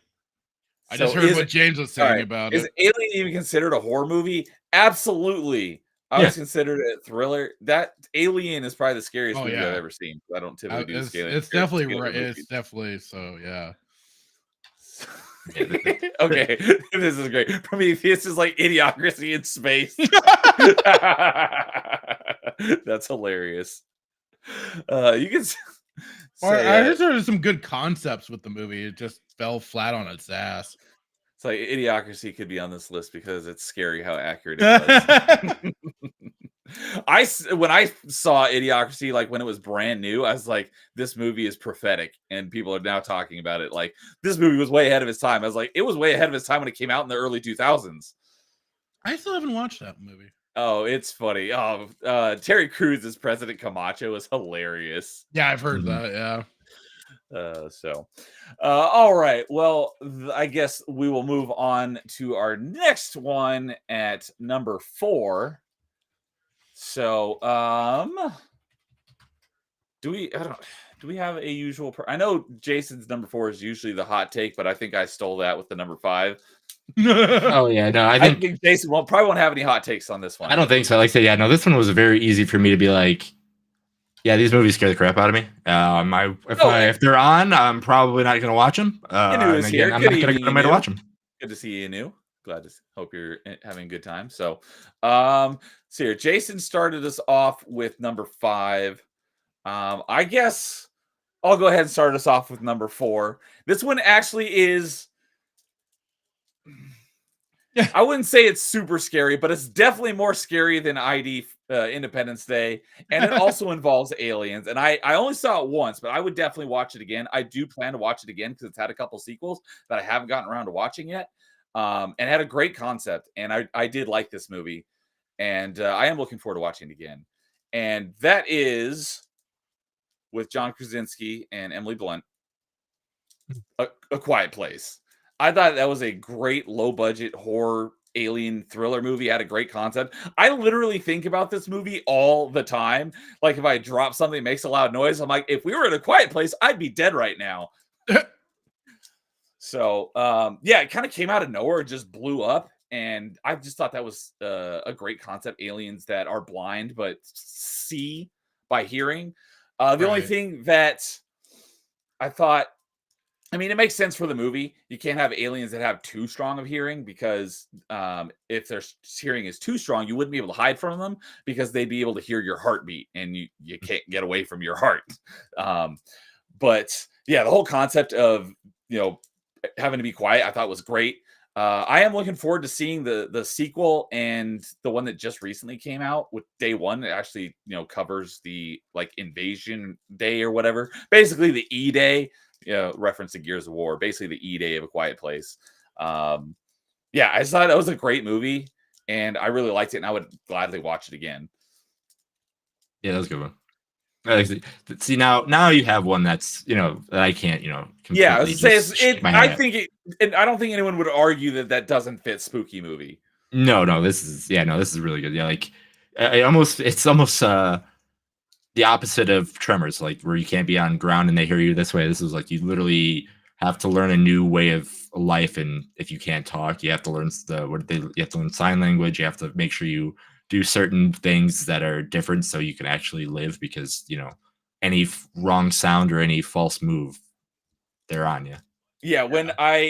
Speaker 3: I
Speaker 1: So
Speaker 3: just heard what James was saying about
Speaker 1: it. Is Alien even considered a horror movie? Absolutely. I was considered a thriller. That Alien is probably the scariest movie I've ever seen. I don't typically do scary.
Speaker 3: It's definitely right. It's definitely so. Yeah.
Speaker 1: Okay, this is great. Prometheus is like Idiocracy in space. That's hilarious. You can.
Speaker 3: I heard there was some good concepts with the movie. It just fell flat on its ass.
Speaker 1: It's like Idiocracy could be on this list because it's scary how accurate it was. When I saw Idiocracy, like when it was brand new, I was like, this movie is prophetic, and people are now talking about it like this movie was way ahead of its time. I was like, it was way ahead of its time when it came out in the early 2000s.
Speaker 3: I still haven't watched that movie.
Speaker 1: Oh, it's funny. Oh, Terry Crews as President Camacho is hilarious.
Speaker 3: Yeah, I've heard that. Yeah.
Speaker 1: All right. Well, I guess we will move on to our next one at number 4. So, do we have a usual? I know Jason's number 4 is usually the hot take, but I think I stole that with the number 5.
Speaker 2: Oh yeah, no, I think
Speaker 1: Jason probably won't have any hot takes on this one.
Speaker 2: I don't think so. Like I said, yeah, no, this one was very easy for me to be like, yeah, these movies scare the crap out of me. If they're on, I'm probably not going to watch them. And again, I'm not going to go to watch them.
Speaker 1: Good to see you, Inu. Glad to hope you're having a good time. So here, Jason started us off with number 5. I guess I'll go ahead and start us off with number 4. This one actually is. I wouldn't say it's super scary, but it's definitely more scary than ID Independence Day, and it also involves aliens. And I only saw it once, but I would definitely watch it again. I do plan to watch it again because it's had a couple sequels that I haven't gotten around to watching yet, and had a great concept. And I did like this movie, and I am looking forward to watching it again. And that is with John Krasinski and Emily Blunt, A Quiet Place. I thought that was a great low-budget horror alien thriller movie. It had a great concept. I literally think about this movie all the time. Like if I drop something that makes a loud noise, I'm like, if we were in A Quiet Place, I'd be dead right now. So, it kind of came out of nowhere. It just blew up. And I just thought that was a great concept. Aliens that are blind but see by hearing. The only thing that I thought, I mean, it makes sense for the movie. You can't have aliens that have too strong of hearing because if their hearing is too strong, you wouldn't be able to hide from them because they'd be able to hear your heartbeat and you can't get away from your heart. But yeah, the whole concept of, having to be quiet, I thought was great. I am looking forward to seeing the sequel and the one that just recently came out with Day One. It actually, covers the like Invasion Day or whatever. Basically the E-Day. Reference to Gears of War, basically the E-Day of A Quiet Place. I just thought that was a great movie, and I really liked it, and I would gladly watch it again.
Speaker 2: Yeah, that was a good one. See, now you have one that's that I can't
Speaker 1: I was say I think and I don't think anyone would argue that doesn't fit spooky movie.
Speaker 2: No, this is really good. Yeah, like it's almost the opposite of Tremors, like where you can't be on ground and they hear you this way. This is like you literally have to learn a new way of life, and if you can't talk, you have to learn you have to learn sign language. You have to make sure you do certain things that are different so you can actually live, because any wrong sound or any false move, they're on you.
Speaker 1: Yeah,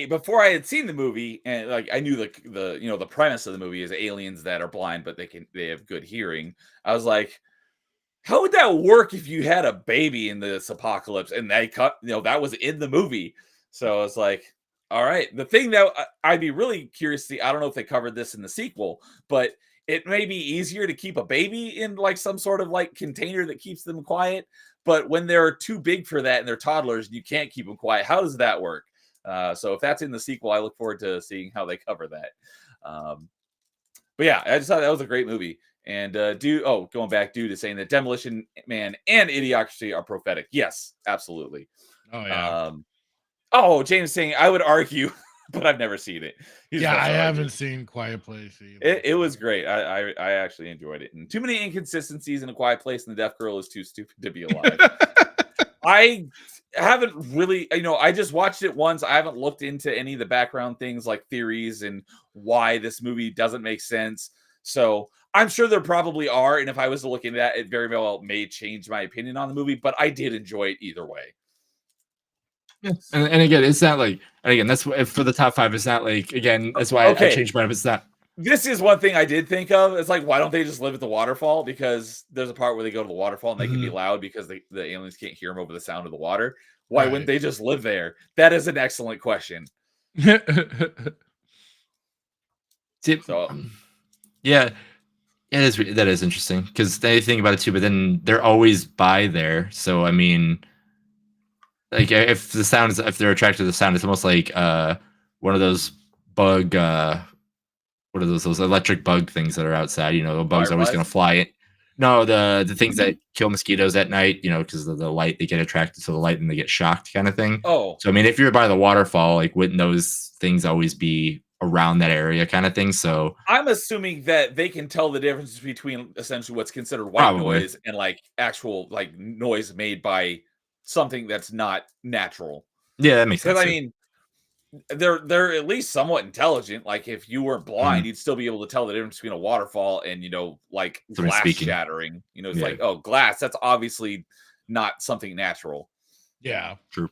Speaker 1: before I had seen the movie and like I knew the premise of the movie is aliens that are blind but they have good hearing. I was like, how would that work if you had a baby in this apocalypse and they cut that was in the movie? So I was like, all right. The thing that I'd be really curious to see, I don't know if they covered this in the sequel, but it may be easier to keep a baby in like some sort of like container that keeps them quiet. But when they're too big for that and they're toddlers, you can't keep them quiet. How does that work? So if that's in the sequel, I look forward to seeing how they cover that. But yeah, I just thought that was a great movie. And going back, dude is saying that Demolition Man and Idiocracy are prophetic. Yes, absolutely.
Speaker 3: Oh yeah.
Speaker 1: James saying I would argue, but I've never seen it.
Speaker 3: I haven't seen Quiet Place either.
Speaker 1: It was great. I actually enjoyed it. And too many inconsistencies in A Quiet Place, and the deaf girl is too stupid to be alive. I haven't really, I just watched it once. I haven't looked into any of the background things like theories and why this movie doesn't make sense. So I'm sure there probably are. And if I was to look into that, it very well may change my opinion on the movie, but I did enjoy it either way.
Speaker 2: And again, it's not like, and again, that's for the top 5. It's not like, again, that's why I changed my mind. It's not.
Speaker 1: This is one thing I did think of. It's like, why don't they just live at the waterfall? Because there's a part where they go to the waterfall and they can be loud because the aliens can't hear them over the sound of the water. Why wouldn't they just live there? That is an excellent question.
Speaker 2: Yeah, that is interesting because they think about it too. But then they're always by there. So I mean, like if they're attracted to the sound, it's almost like one of those bug. What are those electric bug things that are outside? The bug's always going to fly in. No, the things that kill mosquitoes at night, because of the light, they get attracted to the light and they get shocked kind of thing.
Speaker 1: Oh.
Speaker 2: So, I mean, if you're by the waterfall, like, wouldn't those things always be around that area kind of thing? So
Speaker 1: I'm assuming that they can tell the difference between essentially what's considered white noise and like actual like noise made by something that's not natural.
Speaker 2: Yeah, that makes sense.
Speaker 1: Because I mean, they're at least somewhat intelligent. Like if you were blind, you'd still be able to tell the difference between a waterfall and like glass shattering. It's like, oh, glass. That's obviously not something natural.
Speaker 3: Yeah,
Speaker 2: true.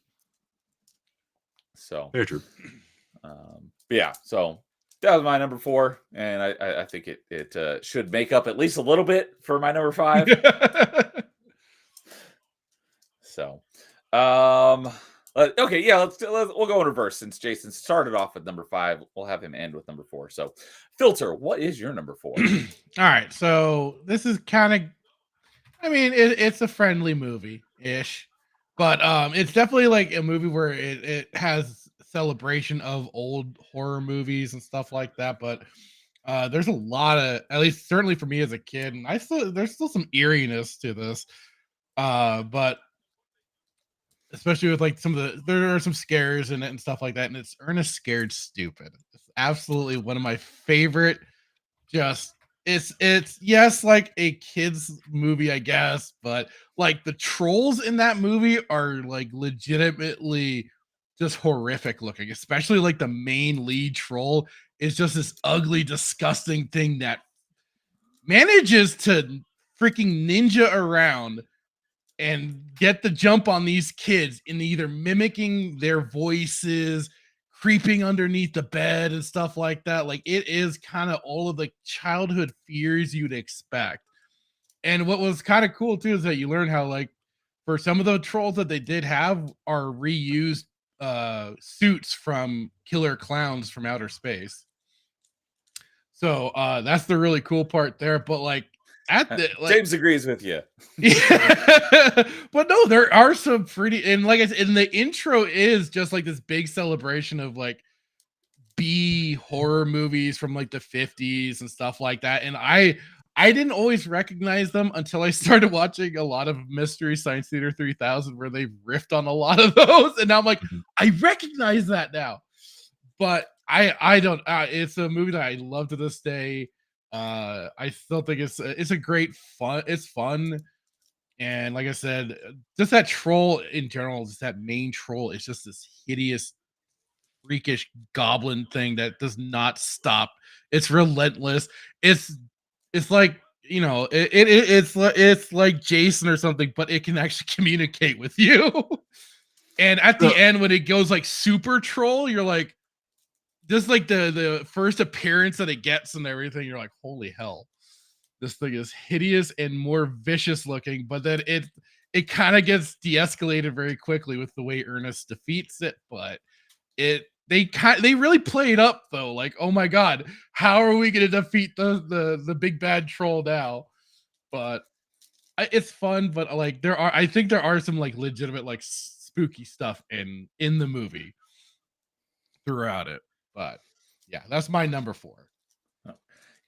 Speaker 1: So
Speaker 2: very true.
Speaker 1: Yeah, so that was my number 4, and I think it should make up at least a little bit for my number 5. So, okay, yeah, we'll go in reverse since Jason started off with number 5. We'll have him end with number 4. So, Filter, what is your number 4?
Speaker 3: All right, so this is kind of, I mean, it's a friendly movie ish, but it's definitely like a movie where it has celebration of old horror movies and stuff like that. But there's a lot of, at least certainly for me as a kid, and there's still some eeriness to this, but especially with like there are some scares in it and stuff like that, and it's Ernest Scared Stupid. It's absolutely one of my favorite. Just it's yes, like a kids movie, I guess, but like the trolls in that movie are like legitimately just horrific looking, especially like the main lead troll is just this ugly, disgusting thing that manages to freaking ninja around and get the jump on these kids in either mimicking their voices, creeping underneath the bed and stuff like that. Like it is kind of all of the childhood fears you'd expect. And what was kind of cool too is that you learn how like for some of the trolls that they did have are reused suits from killer clowns from outer space. So that's the really cool part there. But like
Speaker 1: James agrees with you.
Speaker 3: Yeah. But no, there are some pretty, and like I said, and the intro is just like this big celebration of like B horror movies from like the 50s and stuff like that. And I didn't always recognize them until I started watching a lot of Mystery Science Theater 3000 where they riffed on a lot of those. And now I'm like, I recognize that now. But I don't, it's a movie that I love to this day. I still think it's a great fun. It's fun, and like I said, just that troll in general, just that main troll is just this hideous, freakish goblin thing that does not stop. It's relentless. It's like it's like Jason or something, but it can actually communicate with you. And at the end, when it goes like super troll, you're like, this is like the first appearance that it gets and everything. You're like, holy hell, this thing is hideous and more vicious looking. But then it kind of gets de-escalated very quickly with the way Ernest defeats it. But they really play it up though. Like, oh my god, how are we going to defeat the big bad troll now? But it's fun. But like, I think there are some like legitimate like spooky stuff in the movie throughout it. But yeah, that's my number 4.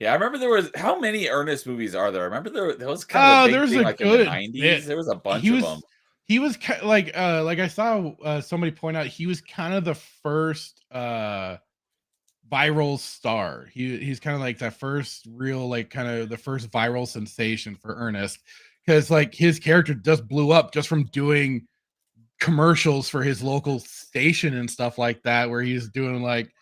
Speaker 1: Yeah, I remember there was how many Ernest movies are there? I remember there was kind of a big thing, like in the 90s. There was a bunch of them.
Speaker 3: He was like I saw somebody point out he was kind of the first viral star. He's kind of like that first real like kind of the first viral sensation for Ernest, because like his character just blew up just from doing commercials for his local station and stuff like that, where he's doing like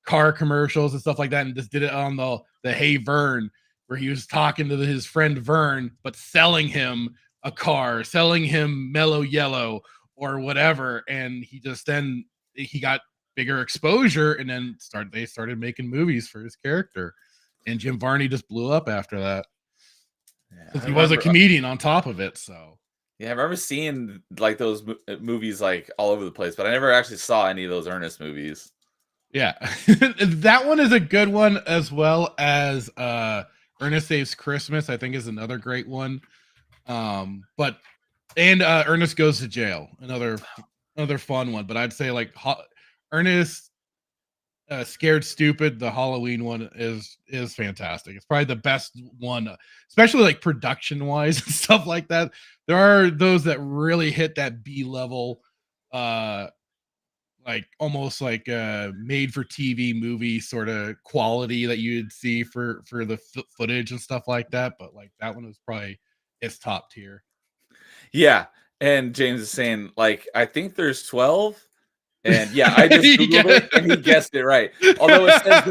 Speaker 3: car commercials and stuff like that, and just did it on the Hey Vern, where he was talking to his friend Vern, but selling him a car, selling him Mellow Yellow or whatever, and he got bigger exposure, and then they started making movies for his character, and Jim Varney just blew up after that. Yeah, he was a comedian on top of it, so.
Speaker 1: Yeah, I remember seeing like those movies like all over the place, but I never actually saw any of those Ernest movies.
Speaker 3: Yeah, that one is a good one, as well as Ernest Saves Christmas, I think, is another great one. But Ernest Goes to Jail, another fun one. But I'd say like Ernest Scared Stupid, the Halloween one is fantastic. It's probably the best one, especially like production wise and stuff like that. There are those that really hit that B level, like almost like made for TV movie sort of quality that you'd see for the footage and stuff like that. But like that one was probably its top tier.
Speaker 1: Yeah, and James is saying like I think there's 12. And yeah, I just Googled it and he guessed it right. Although it says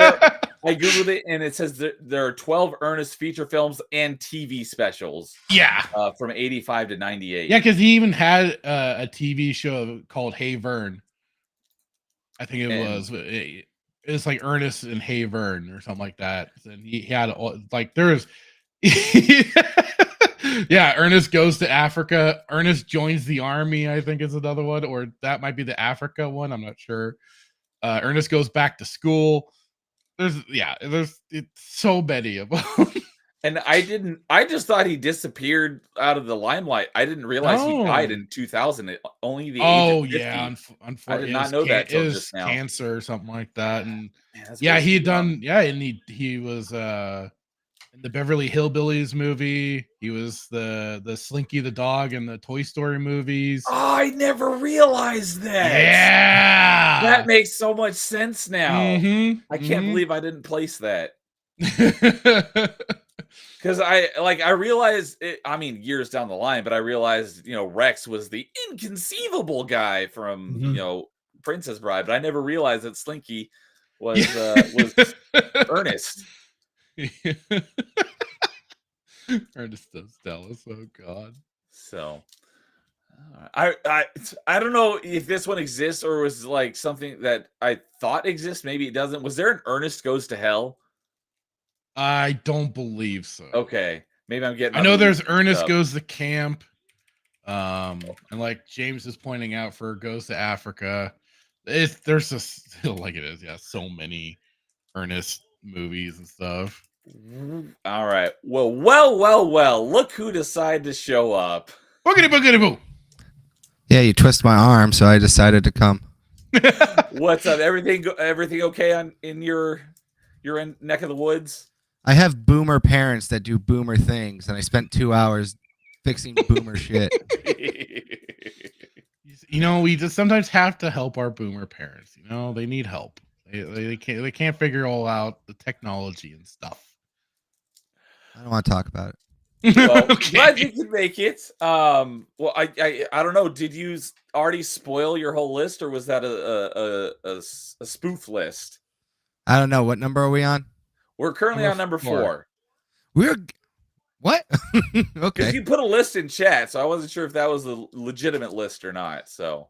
Speaker 1: I Googled it and it says there are 12 Ernest feature films and TV specials.
Speaker 3: Yeah.
Speaker 1: From 85 to 98.
Speaker 3: Yeah, because he even had a TV show called Hey Vern. I think it's like Ernest and Hey Vern or something like that. And he had like there's yeah, Ernest Goes to Africa. Ernest Joins the Army, I think, is another one, or that might be the Africa one. I'm not sure. Ernest Goes Back to School. There's it's so many of them.
Speaker 1: And I just thought he disappeared out of the limelight. I didn't realize he died in 2000. Only the age of 50.
Speaker 3: Yeah,
Speaker 1: I did not know that till just now.
Speaker 3: Cancer or something like that. And man, he had done and he was in the Beverly Hillbillies movie. He was the Slinky the dog in the Toy Story movies.
Speaker 1: Oh, I never realized that.
Speaker 3: Yeah,
Speaker 1: that makes so much sense now. I can't believe I didn't place that. Because I realized it, I mean, years down the line, but I realized, Rex was the inconceivable guy from, Princess Bride, but I never realized that Slinky was Ernest.
Speaker 3: Ernest does Dallas. Oh God.
Speaker 1: So I don't know if this one exists or was like something that I thought exists. Maybe it doesn't. Was there an Ernest Goes to Hell?
Speaker 3: I don't believe so.
Speaker 1: Okay, maybe I'm getting.
Speaker 3: I know there's Ernest Goes to Camp, and like James is pointing out for Goes to Africa. There's just like it is, yeah, so many Ernest movies and stuff.
Speaker 1: All right, well. Look who decided to show up.
Speaker 3: Boogity boo.
Speaker 4: Yeah, you twist my arm, so I decided to come.
Speaker 1: What's up? Everything okay in your neck of the woods?
Speaker 4: I have boomer parents that do boomer things, and I spent 2 hours fixing boomer shit.
Speaker 3: We just sometimes have to help our boomer parents. They need help. They can't figure all out the technology and stuff.
Speaker 4: I don't want to talk about it.
Speaker 1: Well, okay. Glad you can make it. Well, I don't know. Did you already spoil your whole list, or was that a spoof list?
Speaker 4: I don't know. What number are we on?
Speaker 1: We're currently on number 4.
Speaker 4: We're what? Okay.
Speaker 1: You put a list in chat, so I wasn't sure if that was a legitimate list or not. So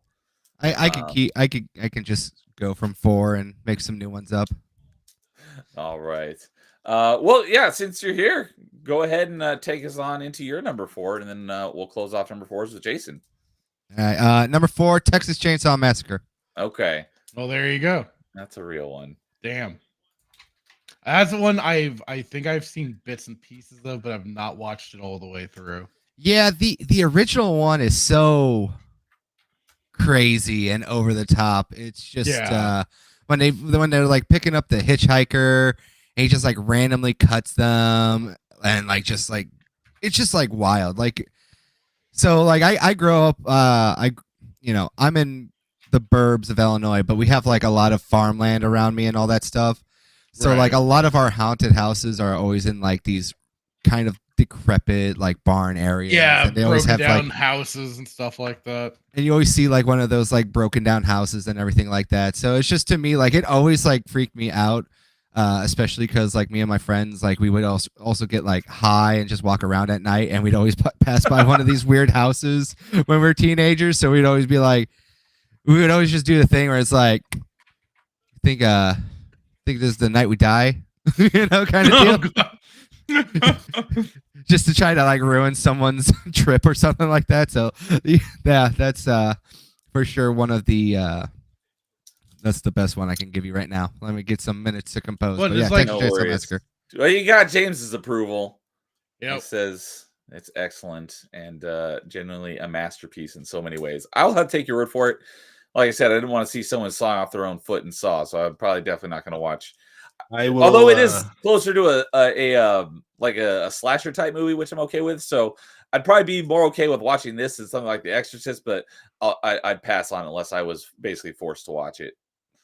Speaker 4: I can keep. I can just go from 4 and make some new ones up.
Speaker 1: All right. Well, yeah. Since you're here, go ahead and take us on into your number 4, and then we'll close off number 4s with Jason.
Speaker 4: All right. Number 4, Texas Chainsaw Massacre.
Speaker 1: Okay,
Speaker 3: Well, there you go.
Speaker 1: that's a real one.
Speaker 3: Damn. That's the one I think I've seen bits and pieces of, but I've not watched it all the way through.
Speaker 4: Yeah, the original one is so crazy and over the top. It's just
Speaker 3: Yeah.
Speaker 4: when they're like picking up the hitchhiker and he just like randomly cuts them and like just like it's just like wild. Like so like I grow up I'm in the burbs of Illinois, but we have like a lot of farmland around me and all that stuff. So like
Speaker 3: Right.
Speaker 4: a lot of our haunted houses are always in like these kind of decrepit like barn areas.
Speaker 3: Yeah,
Speaker 4: and they always
Speaker 3: broken
Speaker 4: have
Speaker 3: down
Speaker 4: like
Speaker 3: houses and stuff like that.
Speaker 4: and you always see like one of those like broken down houses and everything like that. So it's just to me like it always like freaked me out, especially because like me and my friends like we would also get like high and just walk around at night, and we'd always pass by one of these weird houses when we were teenagers. So we'd always be like, we would always just do the thing where it's like, think this is the night we die, kind of deal. Just to try to like ruin someone's trip or something like that. So yeah, that's for sure one of the that's the best one I can give you right now. Let me get some minutes to compose.
Speaker 3: Well,
Speaker 4: But yeah,
Speaker 3: it's like-
Speaker 4: Texas
Speaker 1: No
Speaker 4: Chainsaw
Speaker 1: worries.
Speaker 4: Massacre.
Speaker 1: Well, you got James's approval. He
Speaker 3: Yep.
Speaker 1: says it's excellent and genuinely a masterpiece in so many ways. I'll have to take your word for it. Like I said, I didn't want to see someone sawing off their own foot in Saw, so I'm probably definitely not going to watch.
Speaker 2: I will.
Speaker 1: Although it is closer to a slasher type movie, which I'm okay with. So I'd probably be more okay with watching this than something like The Exorcist, but I'd pass on it unless I was basically forced to watch it.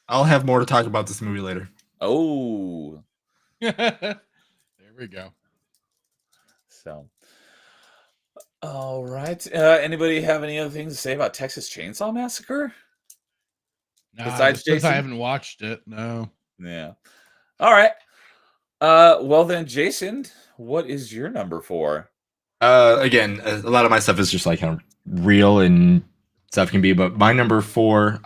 Speaker 2: I'll have more to talk about this movie later.
Speaker 1: Oh,
Speaker 3: There we go.
Speaker 1: so. All right. Anybody have any other things to say about Texas Chainsaw Massacre?
Speaker 3: Nah,
Speaker 1: Besides
Speaker 3: just 'cause
Speaker 1: Jason?
Speaker 3: I haven't watched it. No.
Speaker 1: Yeah. All right. Well then, Jason, what is your number 4?
Speaker 2: Again, a lot of my stuff is just like how real and stuff can be, but my number 4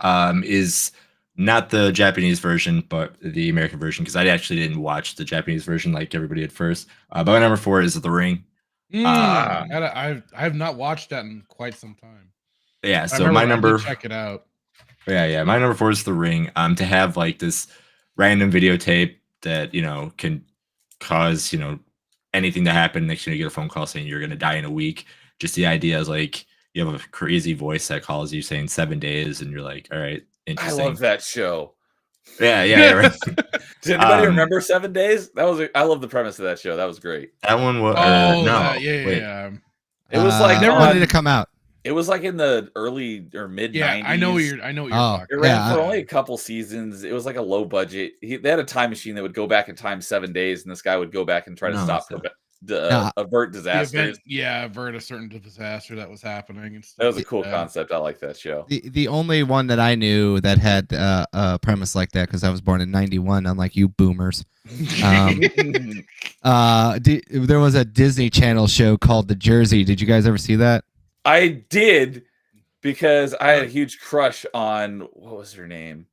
Speaker 2: is not the Japanese version, but the American version, because I actually didn't watch the Japanese version like everybody at first. But my number 4 is The Ring.
Speaker 1: Ah.
Speaker 3: I have not watched that in quite some time.
Speaker 2: Yeah,
Speaker 3: I
Speaker 2: so
Speaker 3: remember
Speaker 2: my
Speaker 3: I did
Speaker 2: number
Speaker 3: check it out.
Speaker 2: Yeah, my number 4 is The Ring. To have like this random videotape that can cause anything to happen. Next thing you get a phone call saying you're gonna die in a week. Just the idea is like you have a crazy voice that calls you saying 7 days, and you're like, all right,
Speaker 1: I
Speaker 2: interesting.
Speaker 1: love that show.
Speaker 2: Yeah, right.
Speaker 1: Does anybody
Speaker 2: Um,
Speaker 1: remember 7 Days? I love the premise of that show. That was great.
Speaker 2: That one was
Speaker 3: Oh,
Speaker 2: no.
Speaker 3: that, yeah,
Speaker 2: wait.
Speaker 3: yeah.
Speaker 1: It was like
Speaker 3: never
Speaker 4: when
Speaker 1: on-
Speaker 4: did it come out?
Speaker 1: It was like in the early or mid 90s.
Speaker 3: Yeah, I know what you're
Speaker 4: Oh.
Speaker 3: talking
Speaker 1: It
Speaker 3: about.
Speaker 1: ran for
Speaker 4: Yeah,
Speaker 1: only a couple seasons. It was like a low budget. They had a time machine that would go back in time 7 days, and this guy would go back and try to
Speaker 2: No,
Speaker 1: stop
Speaker 2: so-
Speaker 1: avert
Speaker 3: The
Speaker 1: disasters.
Speaker 3: event, yeah, avert a certain disaster that was happening. And
Speaker 1: That was a
Speaker 3: stuff
Speaker 1: cool
Speaker 3: like that.
Speaker 1: concept. I like that show.
Speaker 4: The only one that I knew that had a premise like that, because I was born in '91, unlike you boomers. There was a Disney Channel show called The Jersey. Did you guys ever see that?
Speaker 1: I did, because I had a huge crush on, what was her name?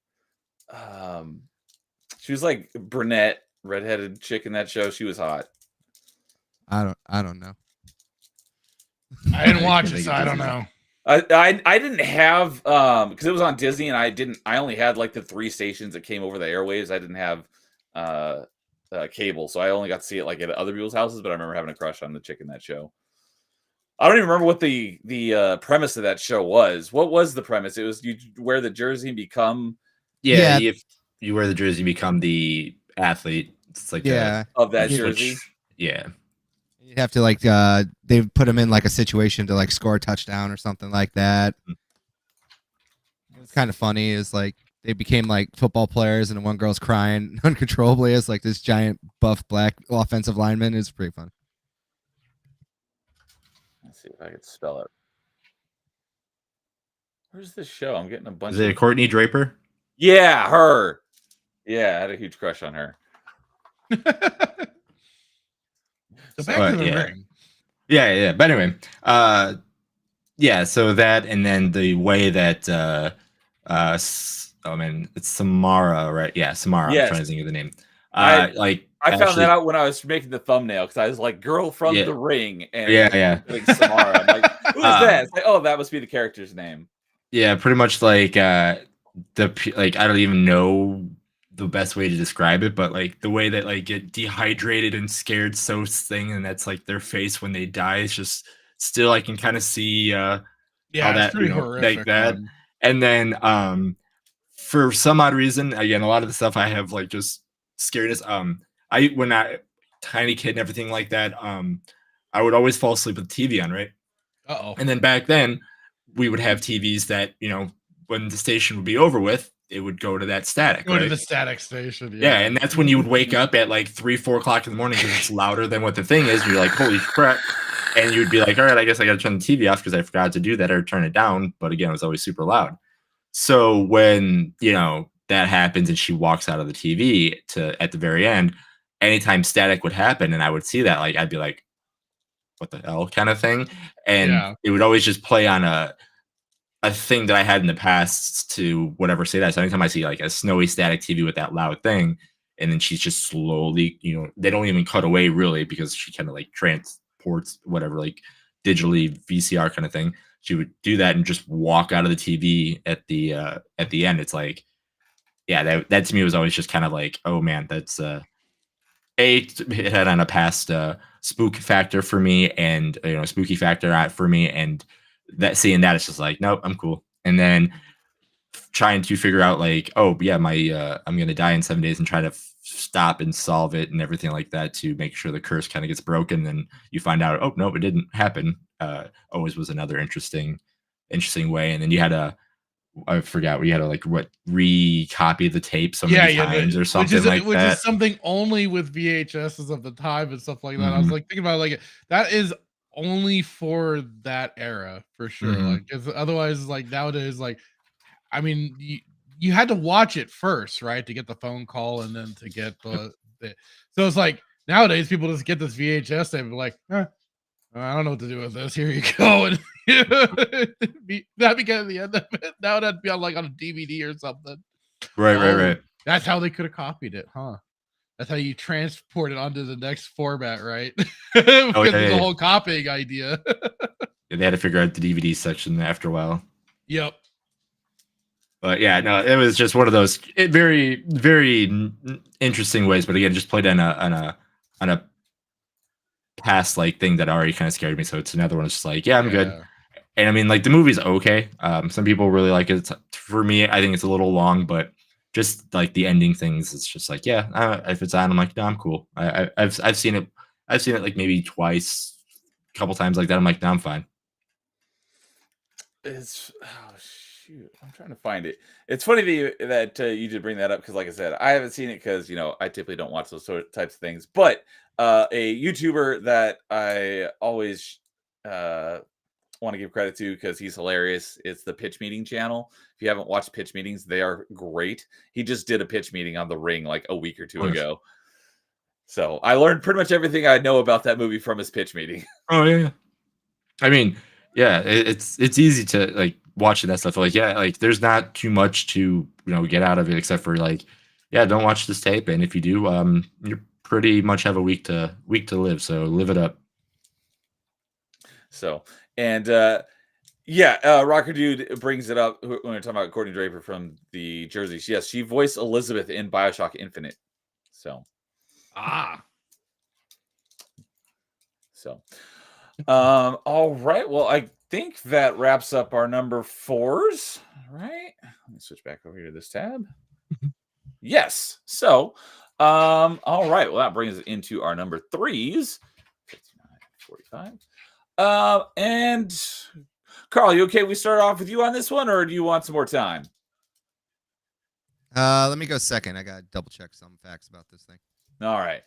Speaker 1: She was like brunette, redheaded chick in that show. She was hot.
Speaker 4: I don't know.
Speaker 3: I didn't
Speaker 2: I
Speaker 3: watch
Speaker 2: can't
Speaker 3: it,
Speaker 2: think
Speaker 3: so
Speaker 2: of
Speaker 3: I don't
Speaker 2: Disney.
Speaker 3: know.
Speaker 1: I didn't have because it was on Disney, and I only had like the 3 stations that came over the airwaves. I didn't have cable, so I only got to see it like at other people's houses. But I remember having a crush on the chick in that show. I don't even remember what the premise of that show was. What was the premise? It was you wear the jersey and become
Speaker 2: Yeah,
Speaker 4: Yeah.
Speaker 2: if you wear the jersey, you become the athlete. It's like
Speaker 4: Yeah,
Speaker 1: of that
Speaker 4: Yeah.
Speaker 1: jersey.
Speaker 2: Yeah.
Speaker 4: you have to like they put him in like a situation to like score a touchdown or something like that. It's kind of funny. Is like they became like football players, and one girl's crying uncontrollably as like this giant buff black offensive lineman. It's pretty fun.
Speaker 1: Let's see if I could spell it. Where's this show? I'm getting a bunch
Speaker 2: Is it
Speaker 1: of
Speaker 2: Courtney Draper?
Speaker 1: Yeah, her. Yeah, I had a huge crush on her.
Speaker 3: So back to the
Speaker 2: yeah.
Speaker 3: ring.
Speaker 2: Yeah. But anyway, yeah. So that, and then the way that Oh man, it's Samara, right? Yeah, Samara. I'm trying
Speaker 1: Yes.
Speaker 2: to think of the name.
Speaker 1: I
Speaker 2: Like
Speaker 1: I found
Speaker 2: Ashley.
Speaker 1: that out when I was making the thumbnail because I was like, "Girl from
Speaker 2: Yeah,
Speaker 1: The Ring,"
Speaker 2: yeah,
Speaker 1: and
Speaker 2: yeah.
Speaker 1: putting Samara. I'm like, "Who is that?" It's like, "Oh, that must be the character's name."
Speaker 2: Yeah, pretty much like like I don't even know the best way to describe it, but like the way that like get dehydrated and scared so thing, and that's like their face when they die. It's just still I can kind of see how
Speaker 3: Yeah, it's
Speaker 2: that
Speaker 3: pretty
Speaker 2: like
Speaker 3: horrific.
Speaker 2: that. And then for some odd reason, again, a lot of the stuff I have like just scaredness. I when I tiny kid and everything like that, I would always fall asleep with the TV on, right?
Speaker 3: Uh-oh.
Speaker 2: And then back then, we would have TVs that, when the station would be over with, it would go to that static.
Speaker 3: Go to
Speaker 2: right?
Speaker 3: the static station.
Speaker 2: Yeah, and that's when you would wake up at like 3-4 o'clock in the morning because it's louder than what the thing is. And you're like, holy crap. And you would be like, all right, I guess I got to turn the TV off because I forgot to do that or turn it down. But again, it was always super loud. So when, that happens and she walks out of the TV at the very end, anytime static would happen and I would see that, like, I'd be like, what the hell kind of thing. And
Speaker 3: Yeah.
Speaker 2: it would always just play on a thing that I had in the past to whatever say that. So anytime I see like a snowy static TV with that loud thing, and then she's just slowly, they don't even cut away really because she kind of like transports whatever, like digitally VCR kind of thing. She would do that and just walk out of the TV at the end. It's like, yeah, that to me was always just kind of like, oh man, that's it had on a past spook factor for me and spooky factor for me, and that seeing that it's just like, nope, I'm cool. And then trying to figure out like, oh yeah, my I'm gonna die in 7 days and try to stop and solve it and everything like that to make sure the curse kind of gets broken. Then you find out, oh no, it didn't happen. Always was another interesting way. And then you had I forgot, we had to like recopy the tape so many times or something like
Speaker 3: which
Speaker 2: that.
Speaker 3: is something only with VHSs of the time and stuff like that. I was like thinking about like that is only for that era for sure. Like, because otherwise, like nowadays, like I mean, you had to watch it first, right, to get the phone call and then to get the so it's like nowadays people just get this VHS and be like, I don't know what to do with this. Here you go. And that became the end of it. Now that'd be on like on a DVD or something.
Speaker 2: Right.
Speaker 3: That's how they could have copied it, huh? That's how you transport it onto the next format, right? Because of the whole copying idea.
Speaker 2: Yeah, they had to figure out the DVD section after a while.
Speaker 3: Yep.
Speaker 2: But yeah, no, it was just one of those very, very interesting ways. But again, just played on a past like thing that already kind of scared me. So it's another one. It's just like, yeah, I'm good. And I mean, like the movie's okay. Some people really like it. For me, I think it's a little long, but just like the ending things, it's just like, yeah, if it's on, I'm like, no, I'm cool. I've seen it. I've seen it like maybe twice, a couple times like that. I'm like, no, I'm fine.
Speaker 1: It's shoot, I'm trying to find it. It's funny that you did bring that up because, like I said, I haven't seen it because I typically don't watch those sort of types of things. But a YouTuber that I always want to give credit to because he's hilarious. It's the Pitch Meeting channel. If you haven't watched Pitch Meetings, they are great. He just did a pitch meeting on The Ring like a week or two ago. So I learned pretty much everything I know about that movie from his pitch meeting.
Speaker 2: Oh yeah. I mean, yeah, it's easy to like watching that stuff. Like, yeah, like there's not too much to get out of it except for like, yeah, don't watch this tape, and if you do, you pretty much have a week to live. So live it up.
Speaker 1: So and Rocker Dude brings it up when we're talking about Courtney Draper from the Jerseys. Yes, she voiced Elizabeth in BioShock Infinite. So all right. Well, I think that wraps up our number 4s. All right. Let me switch back over here to this tab. Yes. So, all right. Well, that brings us into our number 3s. 59, 45. And Carl, you okay? We start off with you on this one, or do you want some more time?
Speaker 4: Let me go second. I got to double check some facts about this thing.
Speaker 1: All right.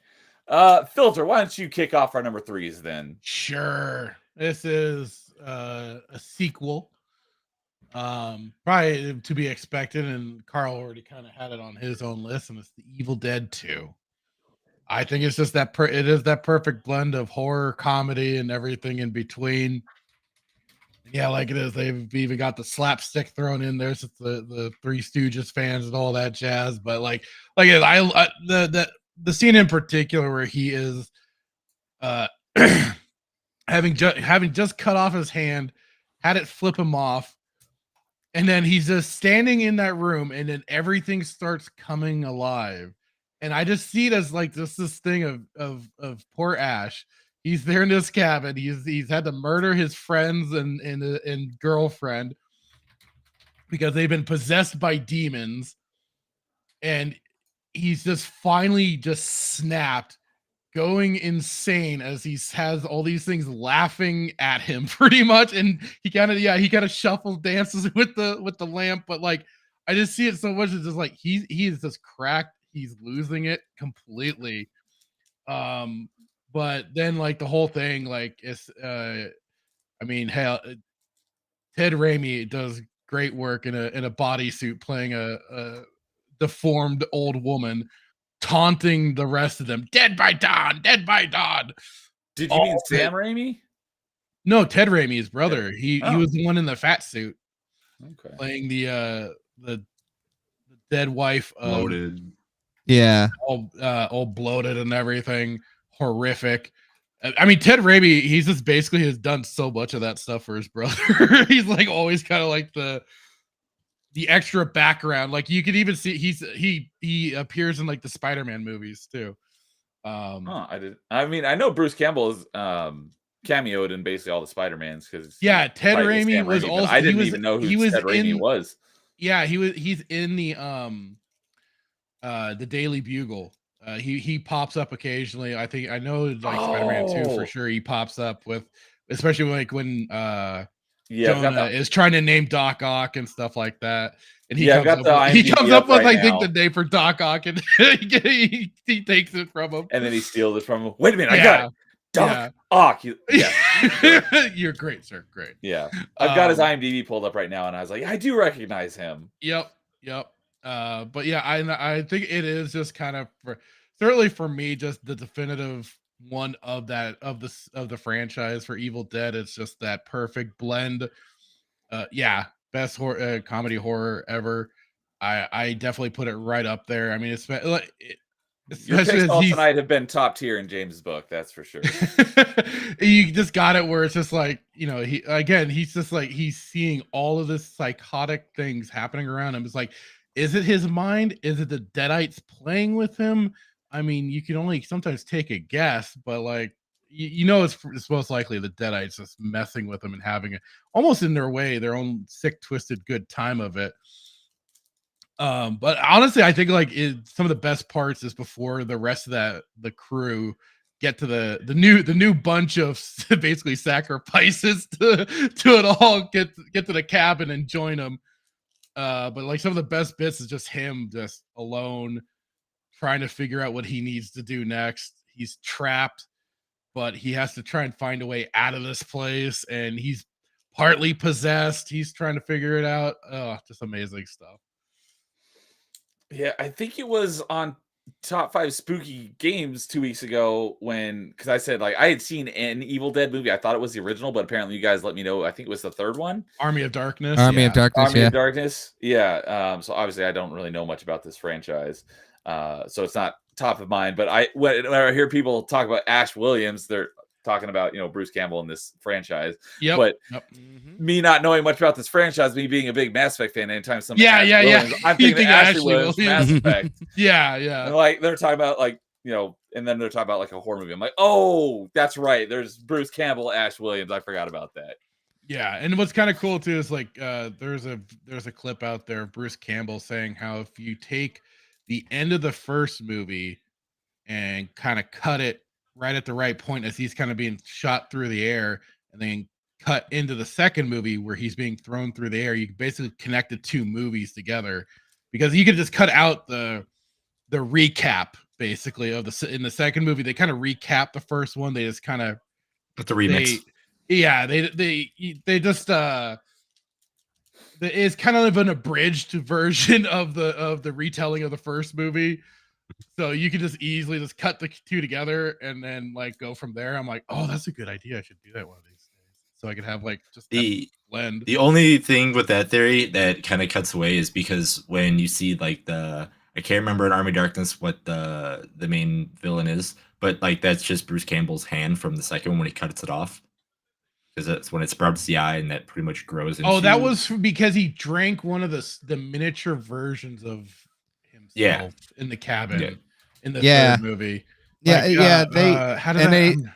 Speaker 1: Filter, why don't you kick off our number 3s then?
Speaker 3: Sure. This is a sequel. Probably to be expected, and Carl already kind of had it on his own list, and it's The Evil Dead 2. I think it's just that it is that perfect blend of horror, comedy, and everything in between. Yeah, like it is. They've even got the slapstick thrown in there, since the Three Stooges fans and all that jazz. But the scene in particular where he is uh having just cut off his hand, had it flip him off, and then he's just standing in that room, and then everything starts coming alive. And I just see it as like just this thing of poor Ash. He's there in this cabin. He's had to murder his friends and girlfriend because they've been possessed by demons, and he's just finally just snapped, going insane as he has all these things laughing at him pretty much. And he kind of shuffle dances with the lamp. But like, I just see it so much. It's just like he is just cracked. He's losing it completely. But then like the whole thing, like it's I mean, hell, Ted Raimi does great work in a bodysuit playing a deformed old woman, taunting the rest of them. Dead by dawn, dead by dawn.
Speaker 1: Did you mean Sam Raimi?
Speaker 3: No, Ted Raimi, his brother. He was the one in the fat suit, playing the dead wife of
Speaker 2: Bloated.
Speaker 4: Yeah.
Speaker 3: all bloated and everything. Horrific. I mean, Ted Raimi, he's just basically has done so much of that stuff for his brother. He's like always kind of like the extra background. Like you could even see he appears in like the Spider-Man movies too.
Speaker 1: I mean, I know Bruce Campbell is cameoed in basically all the Spider-Mans because
Speaker 3: Ted Raimi was also.
Speaker 1: I didn't even know who Ted Raimi was.
Speaker 3: Yeah, he's in the Daily Bugle. He pops up occasionally. I know like Spider-Man 2 for sure. He pops up with, especially like when Jonah is trying to name Doc Ock and stuff like that. And he comes up with I think the name for Doc Ock, and he takes it from him.
Speaker 1: And then he steals it from him. Wait a minute, I got it. Doc Ock.
Speaker 3: You're great, sir. Great.
Speaker 1: Yeah. I've got his IMDb pulled up right now, and I was like, I do recognize him.
Speaker 3: Yep. But yeah, I think it is just kind of certainly for me, just the definitive one of the franchise for Evil Dead. It's just that perfect blend. Best comedy horror ever. I definitely put it right up there. I mean, it's like
Speaker 1: your picks all tonight have been top tier in James' book, that's for sure.
Speaker 3: You just got it where it's just like, he's just like he's seeing all of this psychotic things happening around him. It's like, is it his mind? Is it the Deadites playing with him? I mean, you can only sometimes take a guess, but like it's most likely the Deadites just messing with him and having it almost in their way, their own sick, twisted, good time of it. But honestly, I think like some of the best parts is before the rest of the crew get to the new bunch of basically sacrifices to it all, get to the cabin and join them. But like some of the best bits is just him just alone trying to figure out what he needs to do next. He's trapped, but he has to try and find a way out of this place, and he's partly possessed. He's trying to figure it out. Oh, just amazing stuff.
Speaker 1: Yeah, I think it was on Top 5 Spooky Games 2 weeks ago because I said like I had seen an Evil Dead movie. I thought it was the original, but apparently you guys let me know. I think it was the third one.
Speaker 3: Army of Darkness.
Speaker 4: Army of Darkness.
Speaker 1: Yeah. So obviously I don't really know much about this franchise. So it's not top of mind. But when I hear people talk about Ash Williams, they're talking about Bruce Campbell in this franchise.
Speaker 3: Yep.
Speaker 1: But me not knowing much about this franchise, me being a big Mass Effect fan, anytime somebody Williams, I'm thinking Ashley Williams, Mass Effect.
Speaker 3: Yeah.
Speaker 1: And like they're talking about like and then they're talking about like a horror movie. I'm like, oh, that's right. There's Bruce Campbell, Ash Williams. I forgot about that.
Speaker 3: Yeah, and what's kind of cool too is like there's a clip out there of Bruce Campbell saying how if you take the end of the first movie and kind of cut it right at the right point as he's kind of being shot through the air, and then cut into the second movie where he's being thrown through the air, you basically connect the two movies together, because you could just cut out the recap basically of in the second movie. They kind of recap the first one. They just kind of
Speaker 2: the remix.
Speaker 3: They just it's kind of an abridged version of the retelling of the first movie. So you can just easily just cut the two together and then like go from there. I'm like, oh, that's a good idea. I should do that one of these days. so I could have like just that
Speaker 2: The
Speaker 3: blend.
Speaker 2: the only thing with that theory that kind of cuts away is because when you see like I can't remember in Army of Darkness what the main villain is, but like that's just Bruce Campbell's hand from the second one when he cuts it off. Because it's when it sprouts the eye and that pretty much grows into.
Speaker 3: Oh, that was because he drank one of the miniature versions of himself
Speaker 2: Yeah.
Speaker 3: in the cabin
Speaker 2: Yeah.
Speaker 3: in the
Speaker 4: Yeah.
Speaker 3: third movie.
Speaker 4: Yeah,
Speaker 3: Like,
Speaker 4: yeah. They
Speaker 3: how did
Speaker 4: and
Speaker 3: that,
Speaker 4: they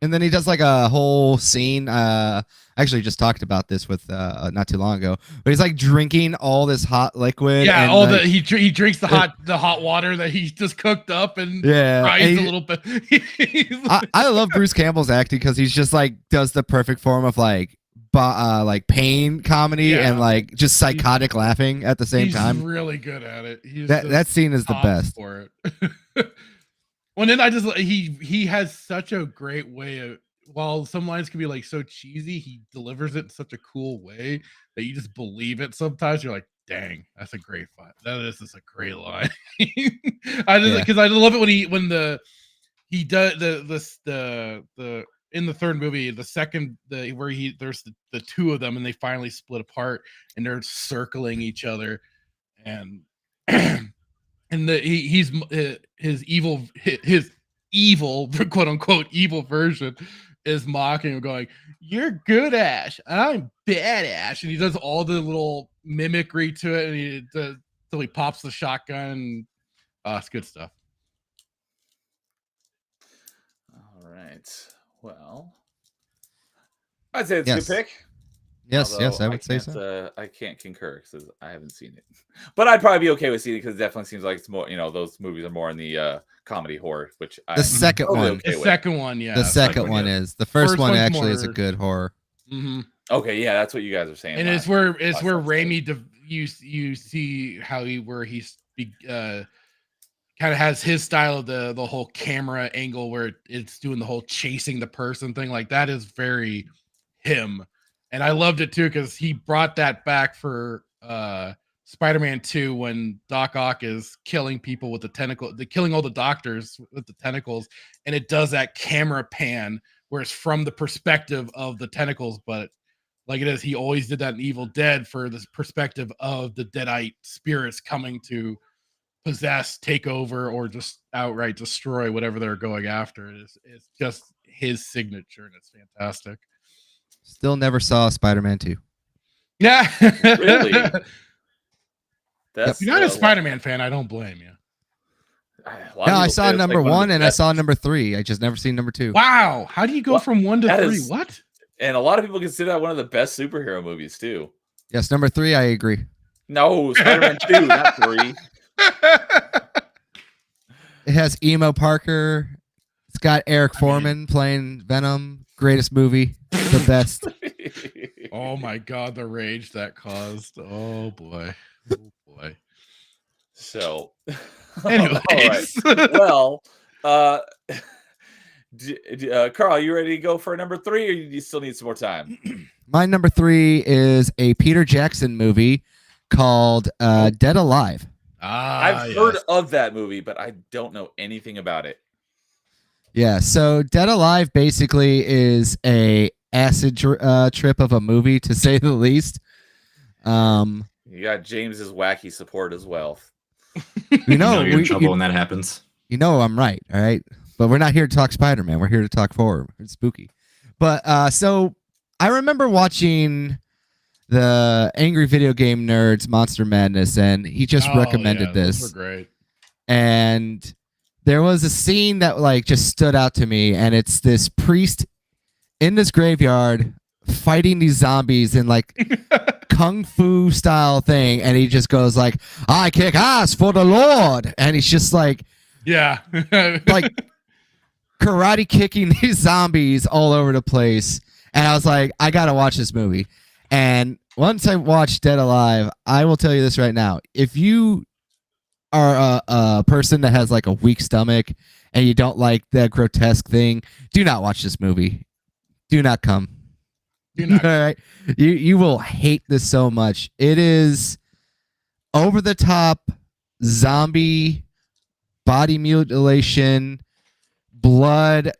Speaker 4: and then he does like a whole scene. I actually just talked about this with not too long ago. But he's like drinking all this hot liquid.
Speaker 3: yeah,
Speaker 4: and
Speaker 3: all
Speaker 4: like,
Speaker 3: the he drinks the hot water that he just cooked up and
Speaker 4: yeah.
Speaker 3: fries
Speaker 4: and
Speaker 3: a
Speaker 4: he-
Speaker 3: little bit.
Speaker 4: I love Bruce Campbell's acting because he's just like does the perfect form of like pain comedy
Speaker 3: Yeah.
Speaker 4: and like just psychotic laughing at the same
Speaker 3: He's
Speaker 4: time.
Speaker 3: really good at it. He's
Speaker 4: That
Speaker 3: just
Speaker 4: scene is the
Speaker 3: top
Speaker 4: best.
Speaker 3: for it. Well, then I just he has such a great way of, while some lines can be like so cheesy, he delivers it in such a cool way that you just believe it. Sometimes you're like, dang, that's a great fight. That is just a great line. I just
Speaker 4: Yeah.
Speaker 3: because I love it when he does the in the third movie, the second where there's the two of them and they finally split apart and they're circling each other and and he's his evil quote unquote evil version is mocking him, going, "You're good, Ash. I'm bad, Ash," and he does all the little mimicry to it, and he does till he pops the shotgun. It's good stuff.
Speaker 1: All right. Well, I'd say it's
Speaker 4: Yes.
Speaker 1: a good pick.
Speaker 4: Yes, yes, I
Speaker 1: Although
Speaker 4: would say
Speaker 1: can't,
Speaker 4: so.
Speaker 1: I can't concur because I haven't seen it, but I'd probably be okay with seeing it because it definitely seems like it's more. Those movies are more in the comedy horror, which
Speaker 4: The second
Speaker 1: totally
Speaker 4: one.
Speaker 1: okay
Speaker 3: The
Speaker 1: with.
Speaker 3: second one, yeah.
Speaker 4: The second
Speaker 2: one,
Speaker 4: one
Speaker 2: yeah.
Speaker 4: is. The first one
Speaker 3: one's
Speaker 4: actually is a
Speaker 3: more-
Speaker 4: good horror.
Speaker 3: Mhm.
Speaker 1: Okay, yeah, that's what you guys are saying.
Speaker 3: And
Speaker 1: last-
Speaker 3: it's where
Speaker 1: last episode.
Speaker 3: Raimi you see how he's kind of has his style of the whole camera angle where it's doing the whole chasing the person thing. Like that is very him, and I loved it too because he brought that back for Spider-Man 2 when Doc Ock is killing people with killing all the doctors with the tentacles, and it does that camera pan where it's from the perspective of the tentacles, but like it is, he always did that in Evil Dead for this perspective of the Deadite spirits coming to possess, take over, or just outright destroy whatever they're going after. It's just his signature, and it's fantastic.
Speaker 4: Still never saw Spider-Man 2.
Speaker 3: Yeah,
Speaker 1: Really?
Speaker 3: If you're not a Spider-Man fan, I don't blame you.
Speaker 4: No, I saw number 1 and I saw number 3. I just never seen number 2.
Speaker 3: Wow, how do you go
Speaker 1: What?
Speaker 3: from 1 to
Speaker 1: That
Speaker 3: 3?
Speaker 1: is-
Speaker 3: What?
Speaker 1: and a lot of people consider that one of the best superhero movies too.
Speaker 4: Yes, number 3, I agree.
Speaker 1: No, Spider-Man 2, not 3.
Speaker 4: It has Emo Parker. It's got Eric Foreman playing Venom. Greatest movie. The best.
Speaker 3: Oh my god, the rage that caused. Oh boy. Oh boy.
Speaker 1: So,
Speaker 3: Anyways.
Speaker 1: all right. Well, Carl, you ready to go for number 3, or you still need some more time?
Speaker 4: My number 3 is a Peter Jackson movie called Dead Alive.
Speaker 1: I've heard of that movie, but I don't know anything about it.
Speaker 4: Yeah, so Dead Alive basically is a acid trip of a movie, to say the least.
Speaker 1: You got James's wacky support as well.
Speaker 4: You know,
Speaker 2: you're in trouble when that happens.
Speaker 4: you know I'm right, all right? But we're not here to talk Spider-Man. We're here to talk horror. It's spooky. But so I remember watching the Angry Video Game Nerds Monster Madness, and he just recommended
Speaker 3: Those
Speaker 4: this.
Speaker 3: were great.
Speaker 4: And there was a scene that like just stood out to me, and it's this priest in this graveyard fighting these zombies in like kung fu style thing, and he just goes like, "I kick ass for the Lord," and he's just like
Speaker 3: Yeah.
Speaker 4: like karate kicking these zombies all over the place. And I was like, I gotta watch this movie. And once I watched Dead Alive, I will tell you this right now: if you are a person that has like a weak stomach and you don't like that grotesque thing, do not watch this movie. Do not come.
Speaker 3: You're not-
Speaker 4: All right, you will hate this so much. It is over the top zombie body mutilation, blood,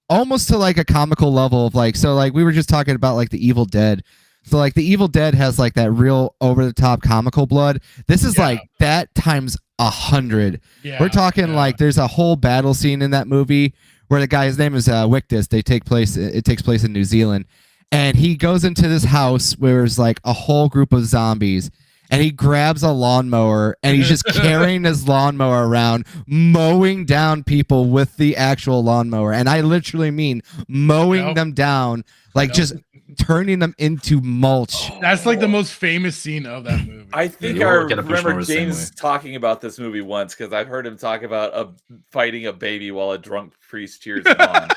Speaker 4: almost to like a comical level of like, so like we were just talking about like the Evil Dead. So like the Evil Dead has like that real over the top comical blood. This is
Speaker 3: Yeah.
Speaker 4: like that times 100.
Speaker 3: Yeah,
Speaker 4: We're talking
Speaker 3: yeah.
Speaker 4: like there's a whole battle scene in that movie where the guy's name is Wictus. It takes place in New Zealand, and he goes into this house where there's like a whole group of zombies, and he grabs a lawnmower and he's just carrying his lawnmower around, mowing down people with the actual lawnmower, and I literally mean mowing
Speaker 3: Yep.
Speaker 4: them down, like
Speaker 3: Yep.
Speaker 4: just turning them into mulch.
Speaker 3: That's like the most famous scene of that movie.
Speaker 1: I think
Speaker 2: you
Speaker 1: I
Speaker 2: won't get a push
Speaker 1: remember
Speaker 2: mower the same
Speaker 1: James talking about this movie once because I've heard him talk about fighting a baby while a drunk priest cheers him on.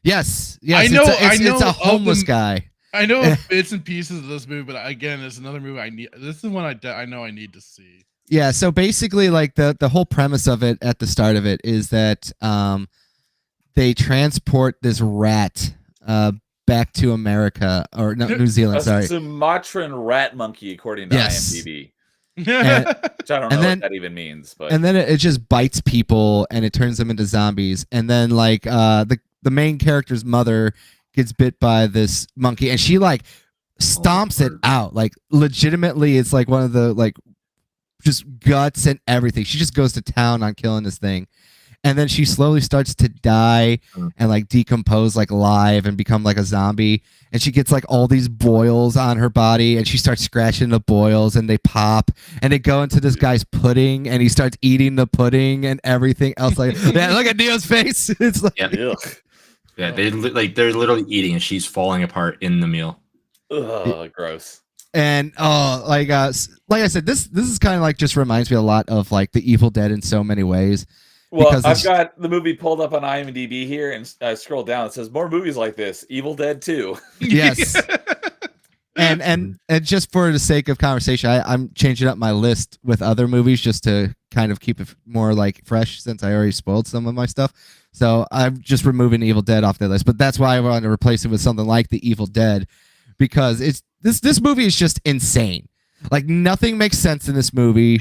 Speaker 4: Yes,
Speaker 3: I know- I know
Speaker 4: it's a
Speaker 3: of
Speaker 4: homeless
Speaker 3: them-
Speaker 4: guy.
Speaker 3: I know bits and pieces of this movie, but again, it's another movie I need. This is one I know I need to see.
Speaker 4: Yeah, so basically like the whole premise of it at the start of it is that they transport this rat back to America, or no, New Zealand,
Speaker 1: A
Speaker 4: sorry.
Speaker 1: Sumatran rat monkey, according to
Speaker 4: Yes.
Speaker 1: IMDb.
Speaker 4: And-
Speaker 1: Which I don't know
Speaker 4: And then-
Speaker 1: what that even means, but
Speaker 4: And then it just bites people and it turns them into zombies. And then like the main character's mother gets bit by this monkey and she like stomps it
Speaker 2: word.
Speaker 4: out. Like legitimately it's like one of the like just guts and everything. She just goes to town on killing this thing. And then she slowly starts to die and like decompose like live and become like a zombie. And she gets like all these boils on her body and she starts scratching the boils and they pop and they go into this guy's pudding and he starts eating the pudding and everything else. Like, yeah, look at Neo's face. It's like,
Speaker 2: Yeah,
Speaker 1: ugh,
Speaker 2: yeah. They're literally eating, and she's falling apart in the meal.
Speaker 1: ugh, gross.
Speaker 4: and like I said, this is kind of like just reminds me a lot of like the Evil Dead in so many ways.
Speaker 1: Well,
Speaker 4: Because
Speaker 1: I've
Speaker 4: it's-
Speaker 1: got the movie pulled up on IMDb here, and I scroll down. It says more movies like this: Evil Dead 2.
Speaker 4: Yes. And just for the sake of conversation, I'm changing up my list with other movies just to kind of keep it more like fresh since I already spoiled some of my stuff. So I'm just removing Evil Dead off the list. But that's why I wanted to replace it with something like the Evil Dead, because it's this movie is just insane. Like nothing makes sense in this movie.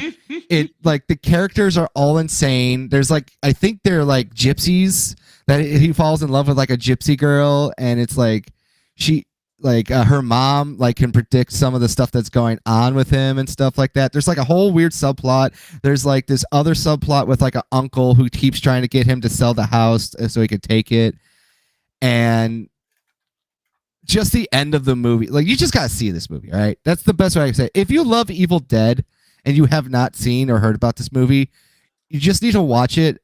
Speaker 4: It like the characters are all insane. There's like I think they're like gypsies that he falls in love with like a gypsy girl, and it's like she like her mom like can predict some of the stuff that's going on with him and stuff like that. There's like a whole weird subplot. There's like this other subplot with like an uncle who keeps trying to get him to sell the house so he could take it, and just the end of the movie, like you just gotta see this movie, all right? That's the best way I can say it. If you love Evil Dead and you have not seen or heard about this movie, you just need to watch it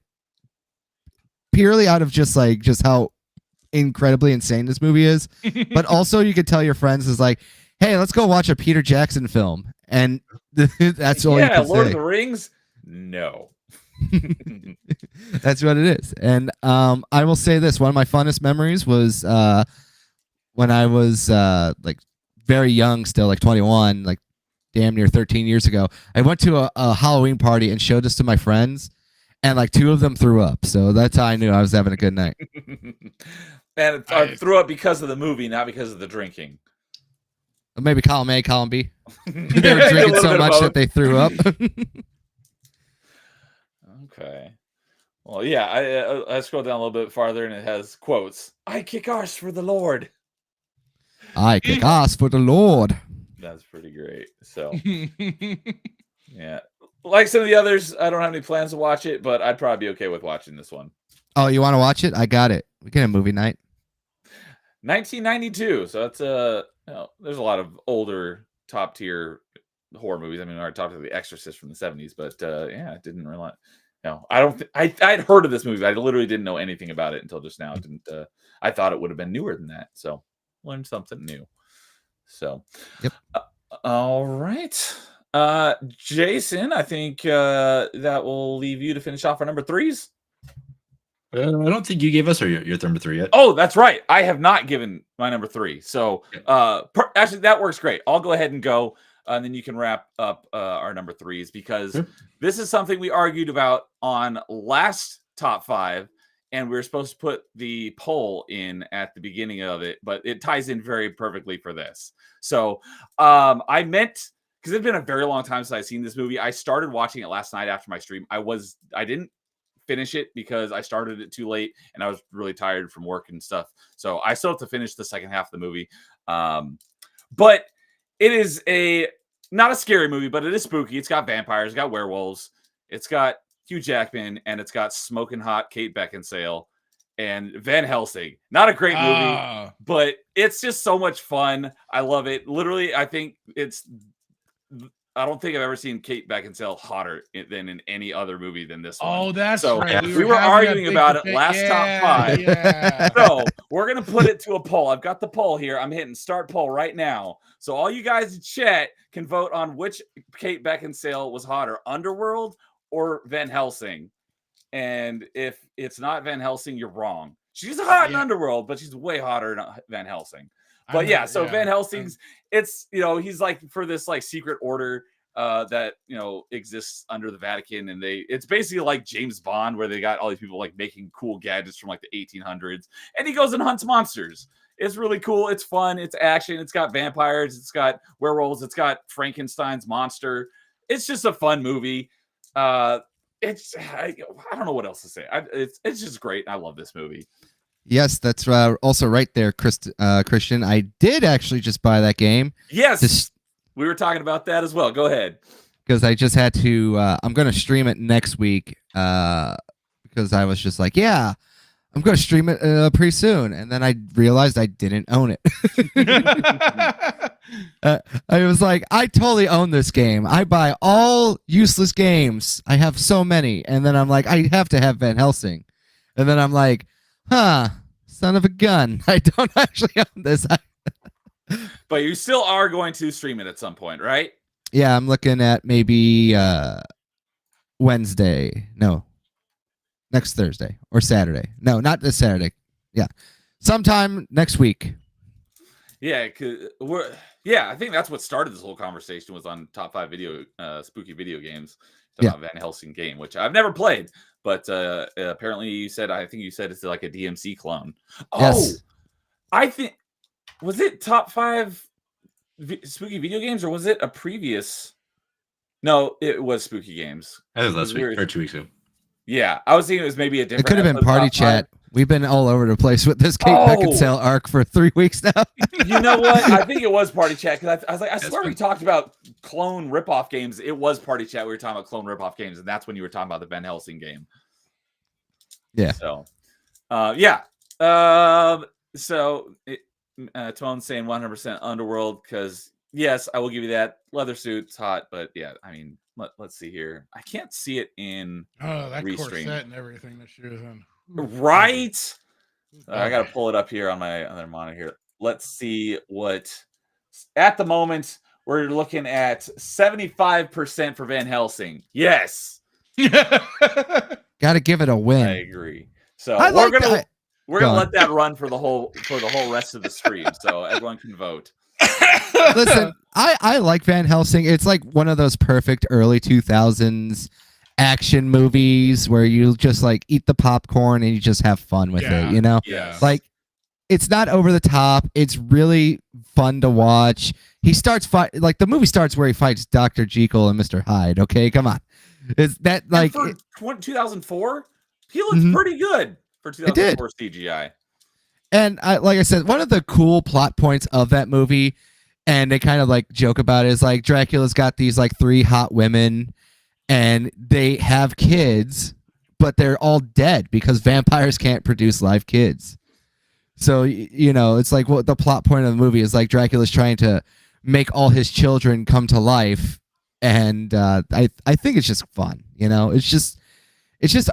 Speaker 4: purely out of just how incredibly insane this movie is. But also you could tell your friends is like, hey, let's go watch a Peter Jackson film, and that's all you
Speaker 1: Yeah,
Speaker 4: can
Speaker 1: Lord of
Speaker 4: say.
Speaker 1: the Rings. No.
Speaker 4: That's what it is. And I will say this: one of my funnest memories was when I was like very young, still like 21, like damn near 13 years ago. I went to a Halloween party and showed this to my friends, and like 2 of them threw up. So that's how I knew I was having a good night.
Speaker 1: And I threw up because of the movie, not because of the drinking.
Speaker 4: Or maybe column A, column B. They were
Speaker 1: A
Speaker 4: drinking
Speaker 1: little
Speaker 4: so
Speaker 1: bit of
Speaker 4: much
Speaker 1: both.
Speaker 4: that they threw up.
Speaker 1: Okay. Well, yeah, I scrolled down a little bit farther, and it has quotes. I kick arse for the Lord.
Speaker 4: I kick ass for the Lord.
Speaker 1: That's pretty great. So, yeah. Like some of the others, I don't have any plans to watch it, but I'd probably be okay with watching this one.
Speaker 4: Oh, you want to watch it? I got it. We can have movie night.
Speaker 1: 1992. So that's there's a lot of older top tier horror movies. I mean, our top tier The Exorcist from the 70s, but yeah, I didn't realize. No, I don't. I'd heard of this movie. I literally didn't know anything about it until just now. It didn't. I thought it would have been newer than that. So learned something new. So,
Speaker 4: Yep.
Speaker 1: All right, Jason. I think that will leave you to finish off our number 3s.
Speaker 2: I don't think you gave us your number 3 yet.
Speaker 1: Oh, that's right. I have not given my number 3. So, actually, that works great. I'll go ahead and go, and then you can wrap up our number 3s, because
Speaker 2: Sure.
Speaker 1: this is something we argued about on last top 5, and we were supposed to put the poll in at the beginning of it, but it ties in very perfectly for this. So, I meant, because it's been a very long time since I've seen this movie. I started watching it last night after my stream. I didn't finish it because I started it too late and I was really tired from work and stuff. So I still have to finish the second half of the movie. But it is not a scary movie, but it is spooky. It's got vampires, it's got werewolves, it's got Hugh Jackman, and it's got smoking hot Kate Beckinsale and Van Helsing. Not a great movie, but it's just so much fun. I love it. Literally, I don't think I've ever seen Kate Beckinsale hotter than in any other movie than this one.
Speaker 3: Oh, that's
Speaker 1: so
Speaker 3: right.
Speaker 1: We were arguing about it last top 5.
Speaker 3: Yeah.
Speaker 1: So we're going to put it to a poll. I've got the poll here. I'm hitting start poll right now. So all you guys in chat can vote on which Kate Beckinsale was hotter, Underworld or Van Helsing. And if it's not Van Helsing, you're wrong. She's hot in Underworld, but she's way hotter in Van Helsing. But Van Helsing's, it's, he's like for this like secret order that, exists under the Vatican. And it's basically like James Bond, where they got all these people like making cool gadgets from like the 1800s. And he goes and hunts monsters. It's really cool. It's fun. It's action. It's got vampires. It's got werewolves. It's got Frankenstein's monster. It's just a fun movie. I don't know what else to say. It's just great. I love this movie.
Speaker 4: Yes, that's also right there, Christian. I did actually just buy that game.
Speaker 1: Yes, we were talking about that as well. Go ahead.
Speaker 4: Because I just had to. I'm going to stream it next week. Because I was just like, yeah, I'm going to stream it pretty soon, and then I realized I didn't own it. I was like, I totally own this game. I buy all useless games. I have so many, and then I'm like, I have to have Van Helsing, and then I'm like, son of a gun. I don't actually own this.
Speaker 1: But you still are going to stream it at some point, right?
Speaker 4: Yeah, I'm looking at maybe Wednesday. No, next Thursday or Saturday. No, not this Saturday. Yeah, sometime next week.
Speaker 1: Yeah, I think that's what started this whole conversation, was on top 5 spooky video games. About Van Helsing game, which I've never played, but apparently I think you said it's like a DMC clone.
Speaker 4: Yes.
Speaker 1: I think, was it top 5 spooky video games, or was it a previous? No, it was spooky games.
Speaker 2: That was last week or 2 weeks ago.
Speaker 1: Yeah, I was thinking it was maybe a different.
Speaker 4: It could have been Party Chat. We've been all over the place with this Kate Beckinsale arc for 3 weeks now.
Speaker 1: You know what? I think it was Party Chat, because I was like, I swear we talked about clone ripoff games. It was Party Chat. We were talking about clone ripoff games, and that's when you were talking about the Van Helsing game.
Speaker 4: Yeah.
Speaker 1: So, Timon's saying 100% Underworld, because yes, I will give you that. Leather suit's hot, but yeah, I mean, let's see here. I can't see it in
Speaker 3: that
Speaker 1: Restream.
Speaker 3: corset and everything that she was in.
Speaker 1: Right? I got to pull it up here on my other monitor here. Let's see what, at the moment, we're looking at 75% for Van Helsing. Yes.
Speaker 4: Got to give it a win.
Speaker 1: I agree. So we're gonna let that run for the whole rest of the stream, so everyone can vote.
Speaker 4: Listen, I like Van Helsing. It's like one of those perfect early 2000s action movies where you just like eat the popcorn and you just have fun with it, you know?
Speaker 1: Yeah.
Speaker 4: Like, it's not over the top. It's really fun to watch. He starts the movie starts where he fights Dr. Jekyll and Mr. Hyde. Okay, come on. Is that like
Speaker 1: for 2004? He looked pretty good for 2004 CGI.
Speaker 4: And like I said, one of the cool plot points of that movie, and they kind of like joke about it, is like Dracula's got these like 3 hot women, and they have kids, but they're all dead because vampires can't produce live kids. So, it's like what the plot point of the movie is, like Dracula's trying to make all his children come to life. And I think it's just fun. It's just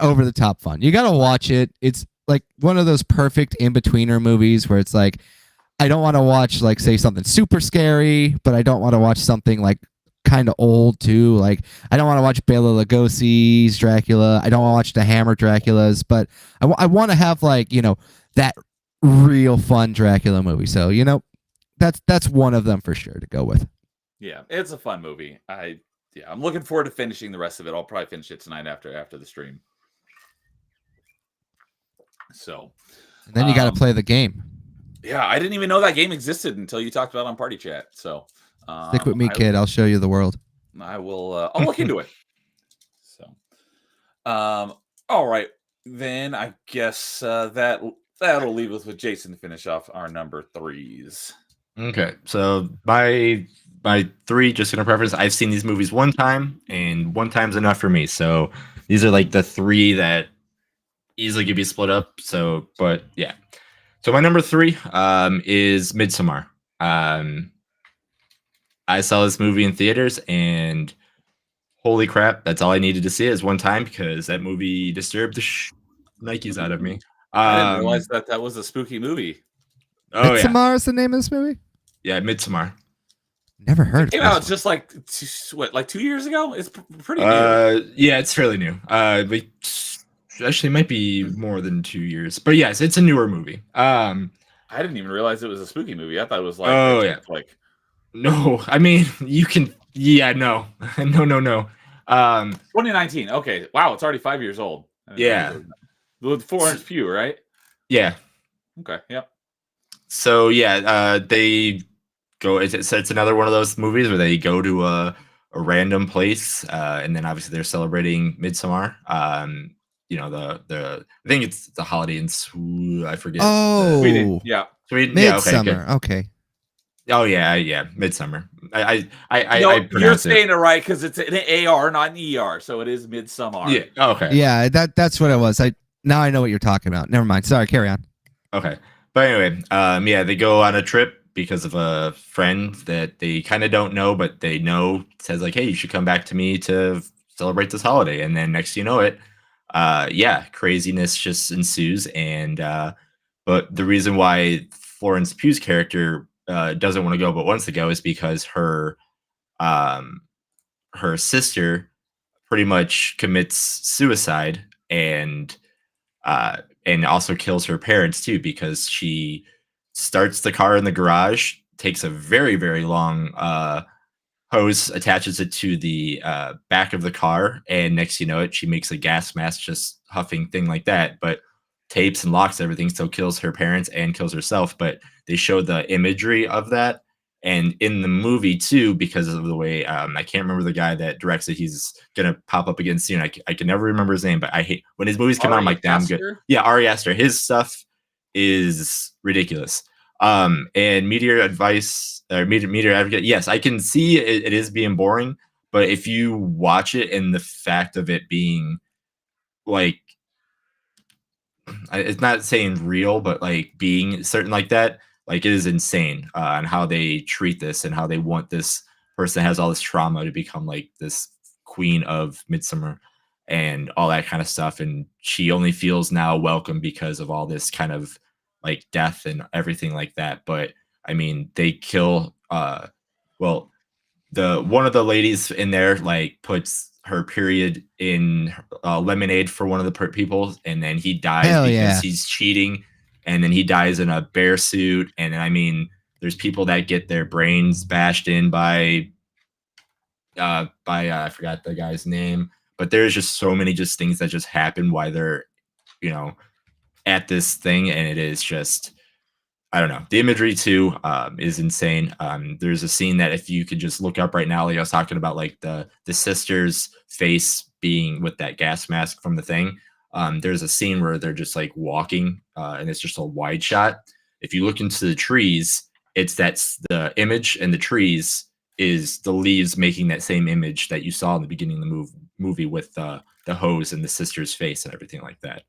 Speaker 4: over the top fun. You got to watch it. It's like one of those perfect in-betweener movies where it's like, I don't want to watch like, say, something super scary, but I don't want to watch something like kind of old too. Like, I don't want to watch Bela Lugosi's Dracula. I don't want to watch the Hammer Draculas, but I want to have like, that real fun Dracula movie. So, that's one of them for sure to go with.
Speaker 1: Yeah, it's a fun movie. I'm looking forward to finishing the rest of it. I'll probably finish it tonight after the stream. So,
Speaker 4: and then you got to play the game.
Speaker 1: Yeah, I didn't even know that game existed until you talked about it on Party Chat. So,
Speaker 4: stick with me, kid. I'll show you the world.
Speaker 1: I will. I'll look into it. So, All right, then I guess that'll leave us with Jason to finish off our number threes.
Speaker 2: Okay, so my three, just in a preference, I've seen these movies one time, and one time's enough for me. So these are like the three that easily could be split up. So, but yeah. So my number three is Midsommar. I saw this movie in theaters, and holy crap, that's all I needed to see is one time because that movie disturbed the Nikes out of me.
Speaker 1: I didn't realize that was a spooky movie.
Speaker 2: Oh yeah,
Speaker 4: Midsommar is the name of this movie?
Speaker 2: yeah, Midsommar.
Speaker 4: Never heard
Speaker 1: It came
Speaker 4: of
Speaker 1: out
Speaker 4: this
Speaker 1: just like like 2 years ago. It's pretty new.
Speaker 2: Yeah, it's fairly new. But actually, it might be more than 2 years. But yes, it's a newer movie.
Speaker 1: I didn't even realize it was a spooky movie. I thought it was like,
Speaker 2: Oh, yeah.
Speaker 1: like
Speaker 2: No, I mean you can. Yeah, no, no.
Speaker 1: 2019. Okay, wow, it's already 5 years old. I didn't
Speaker 2: Yeah.
Speaker 1: realize that. With Florence Pugh, right?
Speaker 2: Yeah.
Speaker 1: Okay, yep.
Speaker 2: So yeah, they go. It's another one of those movies where they go to a random place, and then obviously they're celebrating Midsommar. You know the I think it's the holiday in I forget.
Speaker 4: Oh,
Speaker 1: Sweden, yeah.
Speaker 2: Sweden. Yeah, okay, good.
Speaker 4: Midsummer. Okay.
Speaker 2: Oh yeah, Midsummer. I
Speaker 1: No, you're
Speaker 2: pronounce it.
Speaker 1: saying it right because it's an AR, not an ER, so it is Midsummer.
Speaker 2: Yeah. Oh, okay.
Speaker 4: Yeah, that's what it was. Now I know what you're talking about. Never mind. Sorry, carry on.
Speaker 2: Okay. But anyway, yeah, they go on a trip because of a friend that they kind of don't know, but they know says like, hey, you should come back to me to celebrate this holiday. And then next you know it, yeah, craziness just ensues. And but the reason why Florence Pugh's character doesn't want to go but wants to go is because her sister pretty much commits suicide and also kills her parents too because she starts the car in the garage, takes a very, very long hose, attaches it to the back of the car, and next you know it, she makes a gas mask just huffing thing like that, but tapes and locks everything, so kills her parents and kills herself. But they show the imagery of that. And in the movie too, because of the way I can't remember the guy that directs it. He's gonna pop up again soon. I can never remember his name, but I hate when his movies come out. I'm like, damn good. Yeah, Ari Aster. His stuff is ridiculous. And Meteor Advocate. Yes, I can see it is being boring, but if you watch it and the fact of it being like, it's not saying real, but like being certain like that. Like it is insane on how they treat this and how they want this person that has all this trauma to become like this queen of Midsommar and all that kind of stuff. And she only feels now welcome because of all this kind of like death and everything like that. But I mean, they kill. Well, one of the ladies in there like puts her period in lemonade for one of the people, and then he dies because he's cheating. And then he dies in a bear suit. And I mean, there's people that get their brains bashed in by I forgot the guy's name, but there's just so many just things that just happen while they're, you know, at this thing. And it is just, I don't know. The imagery too is insane. There's a scene that if you could just look up right now, like I was talking about, like the sister's face being with that gas mask from the thing. There's a scene where they're just like walking and it's just a wide shot. If you look into the trees, that's the image, and the trees is the leaves making that same image that you saw in the beginning of the movie with the hose and the sister's face and everything like that.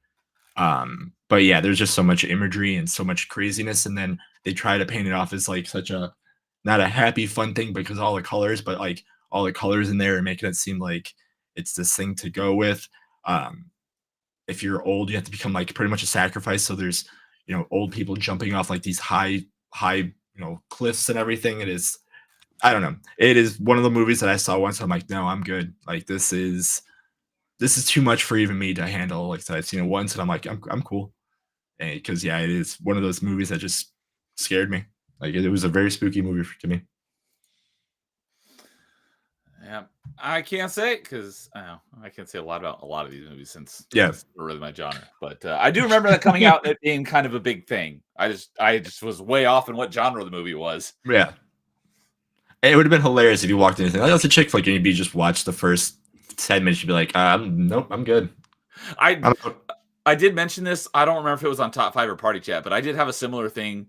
Speaker 2: But yeah, there's just so much imagery and so much craziness. And then they try to paint it off as like such a, not a happy, fun thing because all the colors, but like all the colors in there are making it seem like it's this thing to go with. If you're old, you have to become like pretty much a sacrifice. So there's, you know, old people jumping off like these high, you know, cliffs and everything. It is, I don't know. It is one of the movies that I saw once. I'm like, no, I'm good. Like this is too much for even me to handle. Like I've seen it once and I'm like, I'm cool. And because yeah, it is one of those movies that just scared me. Like it was a very spooky movie to me.
Speaker 1: Yeah, I can't say it because I can't say a lot about a lot of these movies since
Speaker 2: it's
Speaker 1: not really my genre. But I do remember that coming out and it being kind of a big thing. I just was way off in what genre the movie was.
Speaker 2: Yeah, it would have been hilarious if you walked in and like, that's a chick flick, and you'd just watch the first 10 minutes. You'd be like, nope, I'm good.
Speaker 1: I
Speaker 2: I'm-
Speaker 1: I did mention this. I don't remember if it was on Top 5 or Party Chat, but I did have a similar thing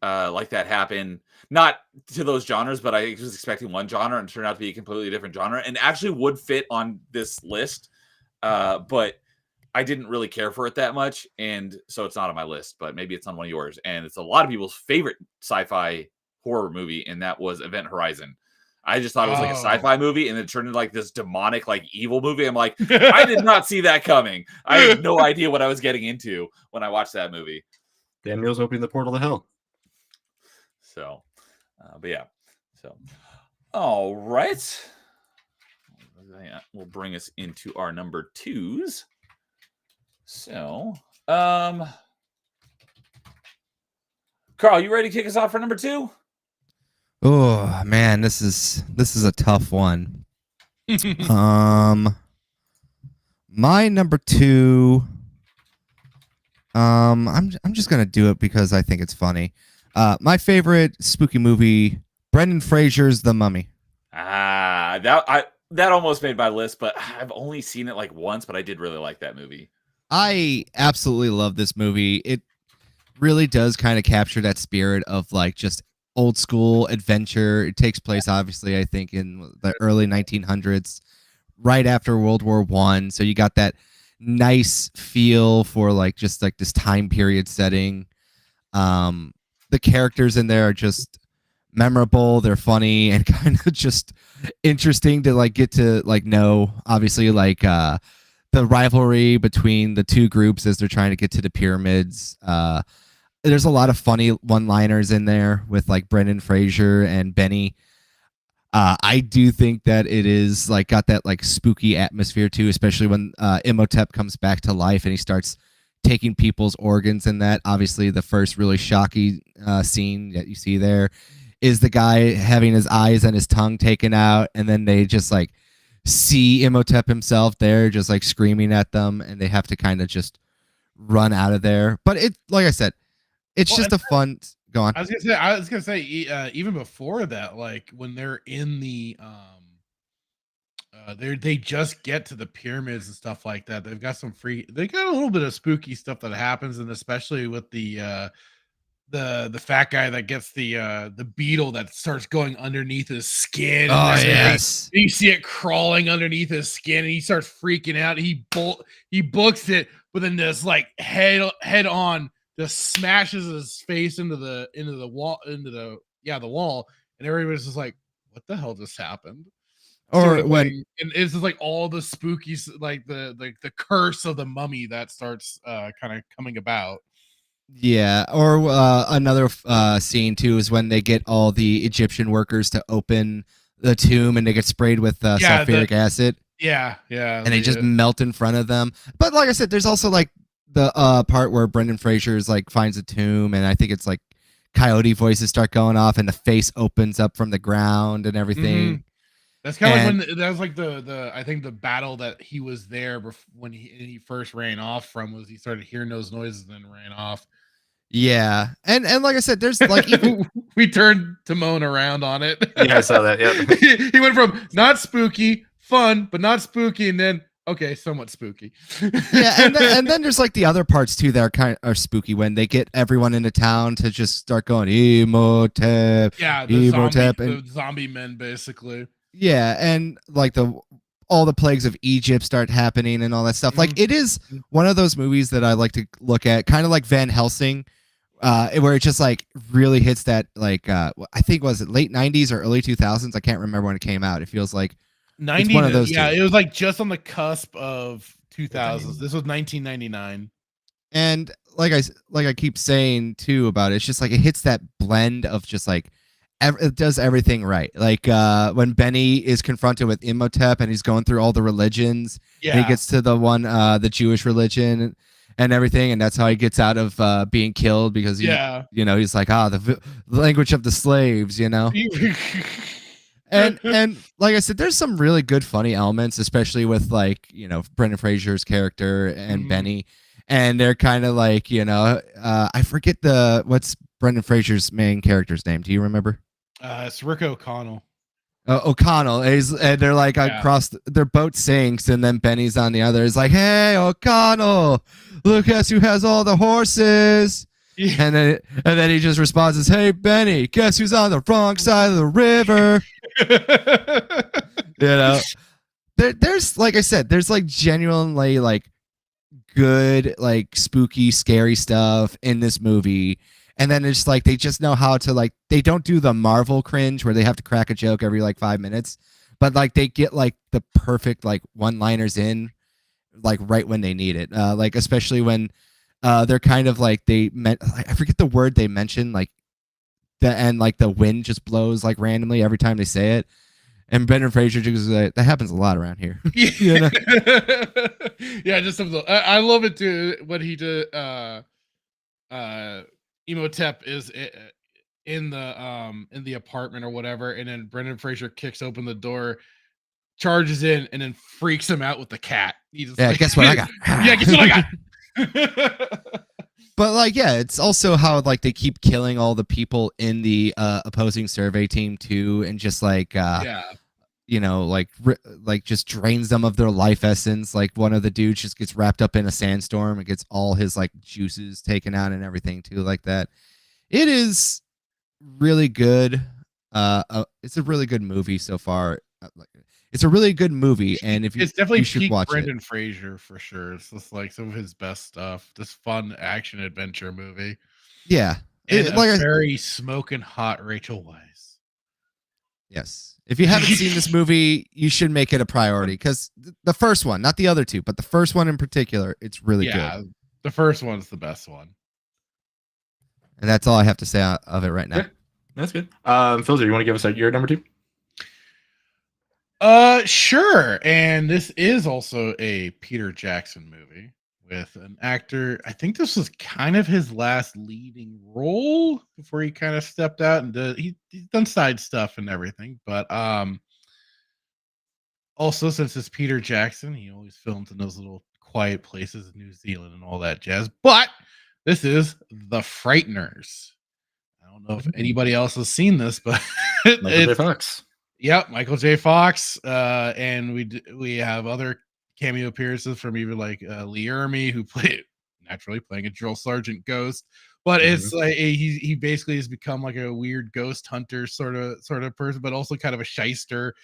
Speaker 1: like that happen. Not to those genres, but I was expecting one genre and it turned out to be a completely different genre and actually would fit on this list. But I didn't really care for it that much, and so it's not on my list, but maybe it's on one of yours. And it's a lot of people's favorite sci-fi horror movie, and that was Event Horizon. I just thought it was like a sci-fi movie, and it turned into like this demonic, like evil movie. I'm like, I did not see that coming. I had no idea what I was getting into when I watched that movie.
Speaker 2: Daniel's opening the portal to hell.
Speaker 1: So, but yeah. So, all right. That will bring us into our number 2s. So, Carl, you ready to kick us off for number 2?
Speaker 4: Oh man, this is a tough one. My number 2. I'm just gonna do it because I think it's funny. My favorite spooky movie, Brendan Fraser's The Mummy.
Speaker 1: That almost made my list, but I've only seen it like once, but I did really like that movie.
Speaker 4: I absolutely love this movie. It really does kind of capture that spirit of like just old school adventure. It takes place, obviously, I think in the early 1900s, right after World War I. So you got that nice feel for like just like this time period setting. The characters in there are just memorable. They're funny and kind of just interesting to like get to like know. Obviously, like the rivalry between the two groups as they're trying to get to the pyramids. There's a lot of funny one-liners in there with like Brendan Fraser and Benny. I do think that it is like got that like spooky atmosphere too, especially when Imhotep comes back to life and he starts taking people's organs. And that obviously the first really shocking scene that you see there is the guy having his eyes and his tongue taken out, and then they just like see Imhotep himself there just like screaming at them, and they have to kind of just run out of there. But it, like I said, it's just a fun. Go on.
Speaker 3: I was gonna say, even before that, like when they're in the they just get to the pyramids and stuff like that. They got a little bit of spooky stuff that happens, and especially with the fat guy that gets the beetle that starts going underneath his skin.
Speaker 4: Oh
Speaker 3: and
Speaker 4: yes.
Speaker 3: you see it crawling underneath his skin, and he starts freaking out. He books it, but then this like head on just smashes his face into the wall, the wall, and everybody's just like, "What the hell just happened?"
Speaker 4: Or when
Speaker 3: and it's just like all the spooky, like the curse of the mummy that starts kind of coming about.
Speaker 4: Yeah, or another scene too is when they get all the Egyptian workers to open the tomb and they get sprayed with sulfuric acid.
Speaker 3: Yeah,
Speaker 4: and they just melt in front of them. But like I said, there's also like the part where Brendan Fraser is like finds a tomb, and I think it's like coyote voices start going off, and the face opens up from the ground and everything.
Speaker 3: Mm-hmm. That's kind of like when that was like the I think the battle that he was there when he first ran off from was he started hearing those noises and then ran off.
Speaker 4: Yeah, and like I said, there's like even
Speaker 3: we turned Timon around on it.
Speaker 2: Yeah, I saw that. Yeah,
Speaker 3: he went from not spooky, fun, but not spooky, and then okay, somewhat spooky.
Speaker 4: Yeah, and then there's like the other parts too that are spooky when they get everyone into town to just start going Imhotep.
Speaker 3: Yeah,
Speaker 4: the
Speaker 3: zombie men basically.
Speaker 4: Yeah, and like all the plagues of Egypt start happening and all that stuff. Like it is one of those movies that I like to look at, kind of like Van Helsing, where it just like really hits that like I think was it late 90s or early 2000s. I can't remember when it came out. It feels like
Speaker 3: 90s.
Speaker 4: One of those
Speaker 3: yeah,
Speaker 4: two.
Speaker 3: it was like just on the cusp of 2000s. This was 1999.
Speaker 4: And like I keep saying too about it, it's just like it hits that blend of just like it does everything right. Like when Benny is confronted with Imhotep and he's going through all the religions, and he gets to the one, the Jewish religion and everything, and that's how he gets out of being killed because he's like the language of the slaves, and like I said, there's some really good funny elements, especially with like Brendan Fraser's character and Benny, and they're kind of like I forget what's Brendan Fraser's main character's name. Do you remember?
Speaker 3: It's Rick O'Connell.
Speaker 4: O'Connell. And they're like
Speaker 3: Yeah.
Speaker 4: across. Their boat sinks, and then Benny's on the other. It's like, hey, O'Connell, look, guess who has all the horses? And then he just responds as, hey, Benny, guess who's on the wrong side of the river? You know, there's like I said, there's like genuinely like good, like spooky, scary stuff in this movie. And then it's like they just know how to like they don't do the Marvel cringe where they have to crack a joke every like 5 minutes, but like they get like the perfect like one-liners in like right when they need it. Like especially when they're kind of like they meant I forget the word they mentioned like and like the wind just blows like randomly every time they say it. And Brendan Fraser just like, that happens a lot around here. You know?
Speaker 3: Yeah, just some. I love it too when he did. Emotep is in the apartment or whatever, and then Brendan Fraser kicks open the door, charges in, and then freaks him out with the cat. He's just
Speaker 4: Yeah,
Speaker 3: like,
Speaker 4: guess what I got?
Speaker 3: Yeah, guess what I got?
Speaker 4: But like, yeah, it's also how like they keep killing all the people in the opposing survey team too, and just like
Speaker 3: Yeah.
Speaker 4: you know, like just drains them of their life essence. Like one of the dudes just gets wrapped up in a sandstorm and gets all his like juices taken out and everything too, like that. It is really good. It's a really good movie so far. It's a really good movie, and if you,
Speaker 3: It's definitely
Speaker 4: you should
Speaker 3: peak
Speaker 4: watch
Speaker 3: Brendan
Speaker 4: it.
Speaker 3: Fraser for sure. It's just like some of his best stuff. This fun action adventure movie.
Speaker 4: Yeah,
Speaker 3: And
Speaker 4: like
Speaker 3: a very smoking hot Rachel Weisz.
Speaker 4: yes. If you haven't seen this movie, you should make it a priority because the first one, not the other two, but the first one in particular, it's really good.
Speaker 3: The first one's the best one.
Speaker 4: And that's all I have to say of it right now.
Speaker 2: Okay. That's good. Filter, you want to give us your number 2?
Speaker 3: Sure. And this is also a Peter Jackson movie with an actor. I think this was kind of his last leading role before he kind of stepped out and he's done side stuff and everything. But also since it's Peter Jackson, he always films in those little quiet places in New Zealand and all that jazz. But this is The Frighteners. I don't know if anybody else has seen this, but
Speaker 2: Michael J. Fox.
Speaker 3: Yep, Michael J. Fox, and we have other cameo appearances from even like Lee Ermey, who naturally playing a drill sergeant ghost. But it's like he basically has become like a weird ghost hunter sort of person, but also kind of a shyster,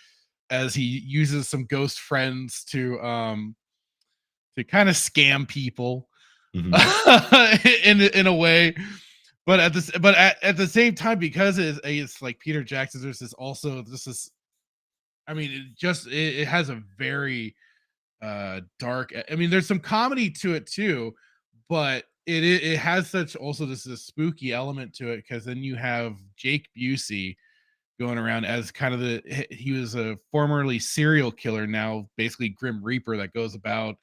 Speaker 3: as he uses some ghost friends to kind of scam people in a way. But at the same time, because it's like Peter Jackson, there's this is, I mean, it has a very dark. I mean, there's some comedy to it too, but it has such also this spooky element to it, because then you have Jake Busey going around as kind of he was a formerly serial killer, now basically Grim Reaper, that goes about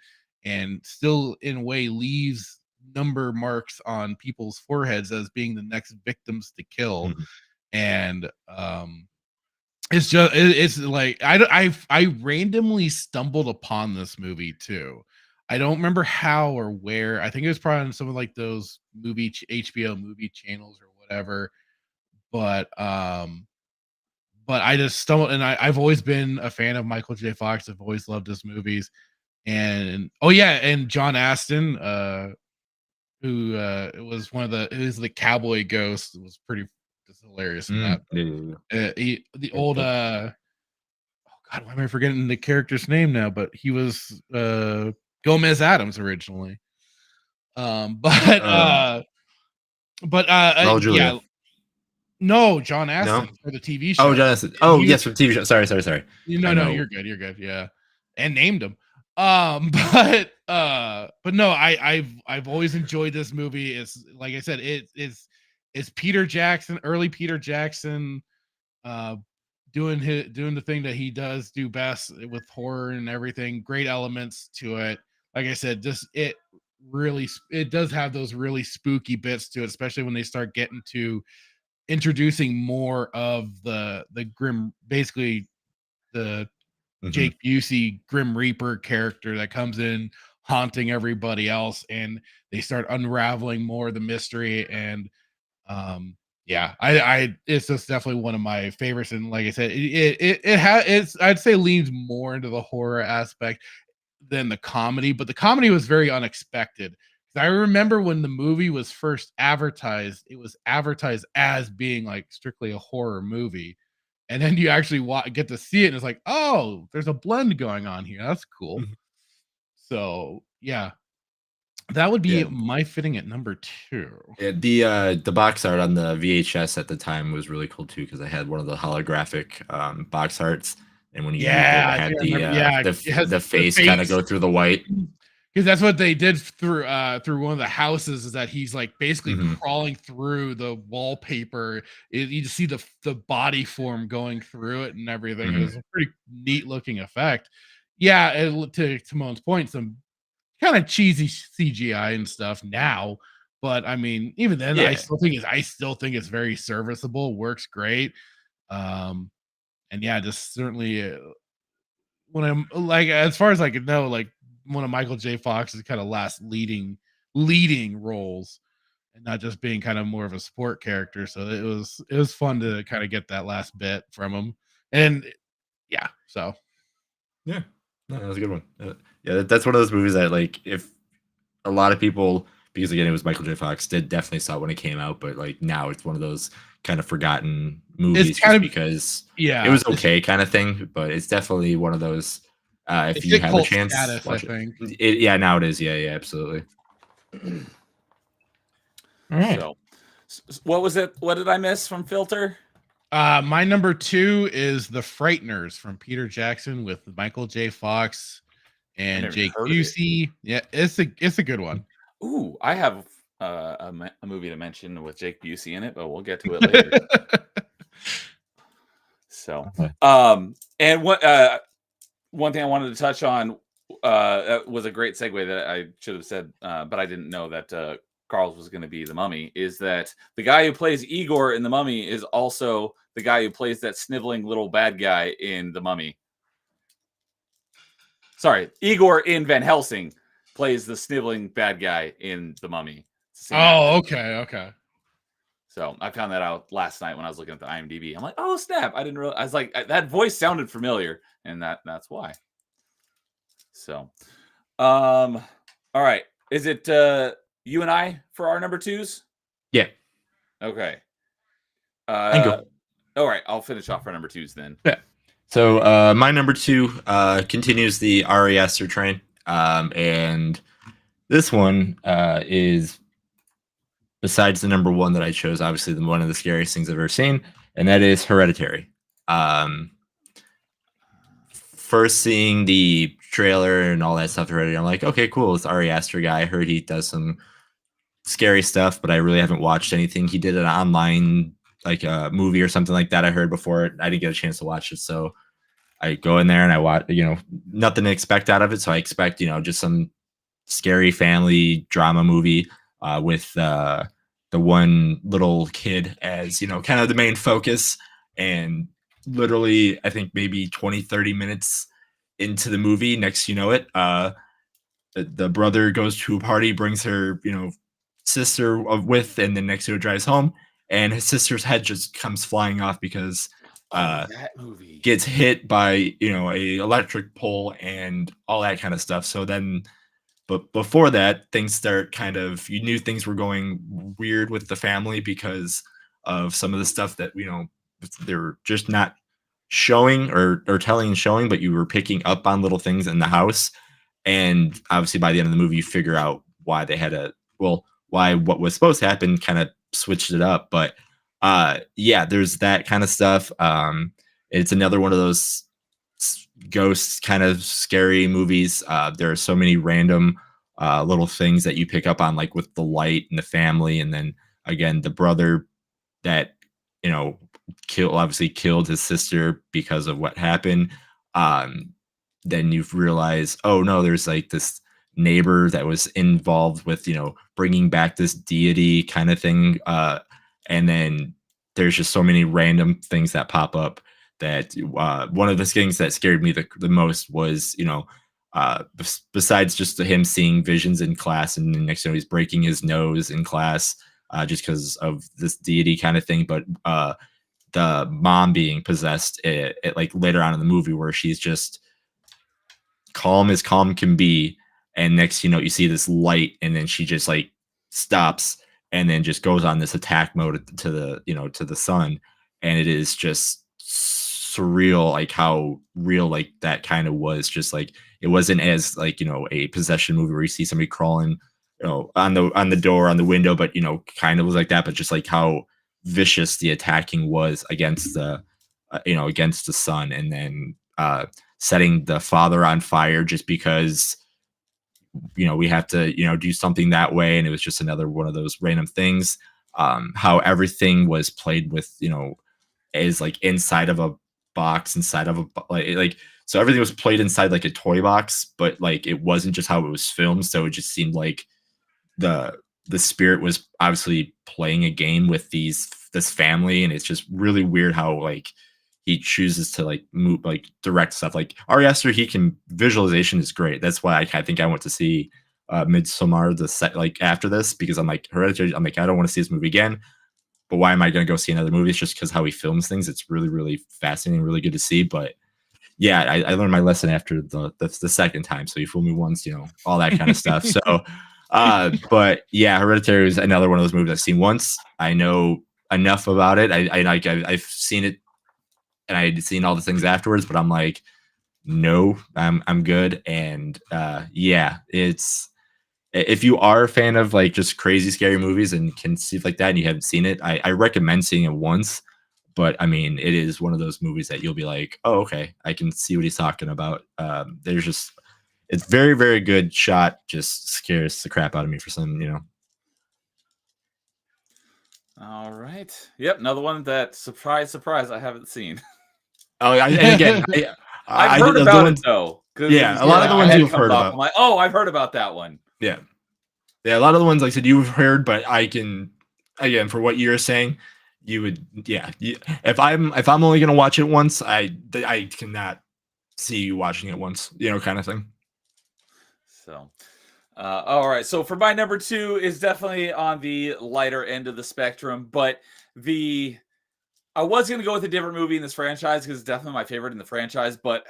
Speaker 3: and still in a way leaves number marks on people's foreheads as being the next victims to kill. And it's like I randomly stumbled upon this movie too. I don't remember how or where. I think it was probably on some of like those HBO movie channels or whatever. But I just stumbled, and I've always been a fan of Michael J. Fox. I've always loved his movies. And and John Aston, who was the cowboy ghost, was pretty hilarious in that. The old oh god, why am I forgetting the character's name now? But he was Gomez Adams originally. Yeah. No, John Aston for the TV show.
Speaker 2: Oh, John Aston. Oh, yes, for the TV show. Sorry.
Speaker 3: No, you're good. Yeah, and named him. But no, I've always enjoyed this movie. It's like I said, it's Peter Jackson, early Peter Jackson, doing the thing that he does do best with horror and everything. Great elements to it. Like I said, it does have those really spooky bits to it, especially when they start getting to introducing more of the grim, basically the Jake Busey Grim Reaper character that comes in haunting everybody else, and they start unraveling more of the mystery. And Yeah, I it's just definitely one of my favorites, and like I said, it's I'd say leans more into the horror aspect than the comedy, but the comedy was very unexpected. 'Cause I remember when the movie was first advertised, it was advertised as being like strictly a horror movie, and then you actually get to see it, and it's like, oh, there's a blend going on here. That's cool.
Speaker 2: Mhm.
Speaker 3: So yeah, that would be
Speaker 2: Yeah.
Speaker 3: my fitting at number 2.
Speaker 2: Yeah, the box art on the VHS at the time was really cool too because I had one of the holographic box arts, and when you use it,
Speaker 3: Yeah,
Speaker 2: it
Speaker 3: I
Speaker 2: had
Speaker 3: think I remember. Yeah, it has
Speaker 2: the face kind of go through the white.
Speaker 3: because that's what they did through one of the houses, is that he's like basically
Speaker 2: Mhm.
Speaker 3: crawling through the wallpaper. You just see the body form going through it and everything. It
Speaker 2: Mhm.
Speaker 3: was a pretty neat looking effect. Yeah, to Timone's point, some kind of cheesy CGI and stuff now, but I mean, even then,
Speaker 2: Yeah.
Speaker 3: I still think it's very serviceable. Works great. Um, and yeah, just certainly when I'm like, as far as I could know, like one of Michael J. Fox's kind of last leading roles, and not just being kind of more of a sport character. So it was fun to kind of get that last bit from him, and yeah, so
Speaker 2: Yeah, no, that was a good one. Yeah, that's one of those movies that like if a lot of people, because again it was Michael J. Fox, did definitely saw it when it came out, but like now it's one of those kind of forgotten movies
Speaker 3: it's
Speaker 2: just
Speaker 3: kind of
Speaker 2: because
Speaker 3: yeah,
Speaker 2: it was okay kind of thing. But it's definitely one of those. If
Speaker 3: it's
Speaker 2: you
Speaker 3: hit
Speaker 2: have a
Speaker 3: cult
Speaker 2: chance,
Speaker 3: status, I
Speaker 2: watch it.
Speaker 3: think.
Speaker 2: Yeah, now it is. Yeah, yeah, absolutely. All right.
Speaker 1: So, what was it? What did I miss from Filter?
Speaker 3: My number 2 is The Frighteners from Peter Jackson with Michael J. Fox and
Speaker 1: never
Speaker 3: Jake
Speaker 1: heard of it.
Speaker 3: Busey. Yeah, it's a good one.
Speaker 1: Ooh, I have a movie to mention with Jake Busey in it, but we'll get to it later. So,
Speaker 2: Okay.
Speaker 1: and one thing I wanted to touch on was a great segue that I should have said, but I didn't know that Carl's was going to be the Mummy. Is that the guy who plays Igor in the Mummy is also the guy who plays that sniveling little bad guy in the Mummy. Sorry, Igor in Van Helsing plays the sniveling bad guy in the Mummy. It's the same actor.
Speaker 3: Okay.
Speaker 1: So I found that out last night when I was looking at the IMDb. I'm like, oh snap! I didn't realize. I was like, that voice sounded familiar, and that's why. So, all right. Is it you and I for our number 2s?
Speaker 2: Yeah.
Speaker 1: Okay.
Speaker 2: I can go.
Speaker 1: All right. I'll finish off our number 2s then.
Speaker 2: Yeah. So my number 2 continues the Ari Aster train, and this one is, besides the number 1 that I chose, obviously one of the scariest things I've ever seen, and that is Hereditary. First seeing the trailer and all that stuff already, I'm like, okay, cool. It's Ari Aster guy. I heard he does some scary stuff, but I really haven't watched anything. He did an online like a movie or something like that. I heard before it. I didn't get a chance to watch it, so I go in there and I watch. Nothing to expect out of it. So I expect just some scary family drama movie with the one little kid as kind of the main focus. And literally, I think maybe 20-30 minutes into the movie, next you know it, the brother goes to a party, brings her sister with, and then next to it drives home, and his sister's head just comes flying off because
Speaker 1: that movie
Speaker 2: gets hit by a electric pole and all that kind of stuff. So then, but before that, things start kind of, you knew things were going weird with the family because of some of the stuff that they're just not showing or telling and showing, but you were picking up on little things in the house. And obviously by the end of the movie, you figure out why they had why what was supposed to happen kind of switched it up. But yeah, there's that kind of stuff. It's another one of those ghosts kind of scary movies. There are so many random little things that you pick up on, like with the light and the family, and then again the brother that obviously killed his sister because of what happened. Then you've realized, oh no, there's like this neighbor that was involved with bringing back this deity kind of thing, and then there's just so many random things that pop up that one of the things that scared me the most was besides just him seeing visions in class, and then next he's breaking his nose in class, just because of this deity kind of thing. But the mom being possessed, it like later on in the movie where she's just calm as calm can be, and next you see this light, and then she just like stops and then just goes on this attack mode to the sun, and it is just surreal like how real like that kind of was. Just like it wasn't as like a possession movie where you see somebody crawling on the door, on the window, but kind of was like that, but just like how vicious the attacking was against the against the son, and then setting the father on fire just because we have to do something that way, and it was just another one of those random things. How everything was played with is like inside of a box, inside of a like so everything was played inside like a toy box, but like it wasn't just how it was filmed, so it just seemed like the spirit was obviously playing a game with this family, and it's just really weird how like he chooses to like move like direct stuff. Like Ari Aster, he can visualization is great. That's why I think I went to see Midsommar the set like after this, because I'm like Hereditary. I'm like, I don't want to see this movie again. But why am I going to go see another movie? It's just because how he films things. It's really, really fascinating, really good to see. But yeah, I learned my lesson after the second time. So you fool me once, all that kind of stuff. So, but yeah, Hereditary is another one of those movies I've seen once. I know enough about it. I've seen it, and I had seen all the things afterwards. But I'm like, no, I'm good. And yeah, it's. If you are a fan of like just crazy scary movies and can see like that and you haven't seen it, I recommend seeing it once. But I mean, it is one of those movies that you'll be like, oh, okay, I can see what he's talking about. It's very, very good shot. Just scares the crap out of me for some.
Speaker 1: All right. Yep. Another one that surprise, I haven't seen.
Speaker 2: Oh, and again,
Speaker 1: I've heard about it though.
Speaker 2: Yeah, a lot of the ones you've heard about.
Speaker 1: I'm like, oh, I've heard about that one.
Speaker 2: Yeah. A lot of the ones like I said you've heard, but I can again for what you're saying, you would if I'm only gonna watch it once, I cannot see you watching it once, kind of thing.
Speaker 1: So, all right. So for my number 2 is definitely on the lighter end of the spectrum, but I was gonna go with a different movie in this franchise because it's definitely my favorite in the franchise, but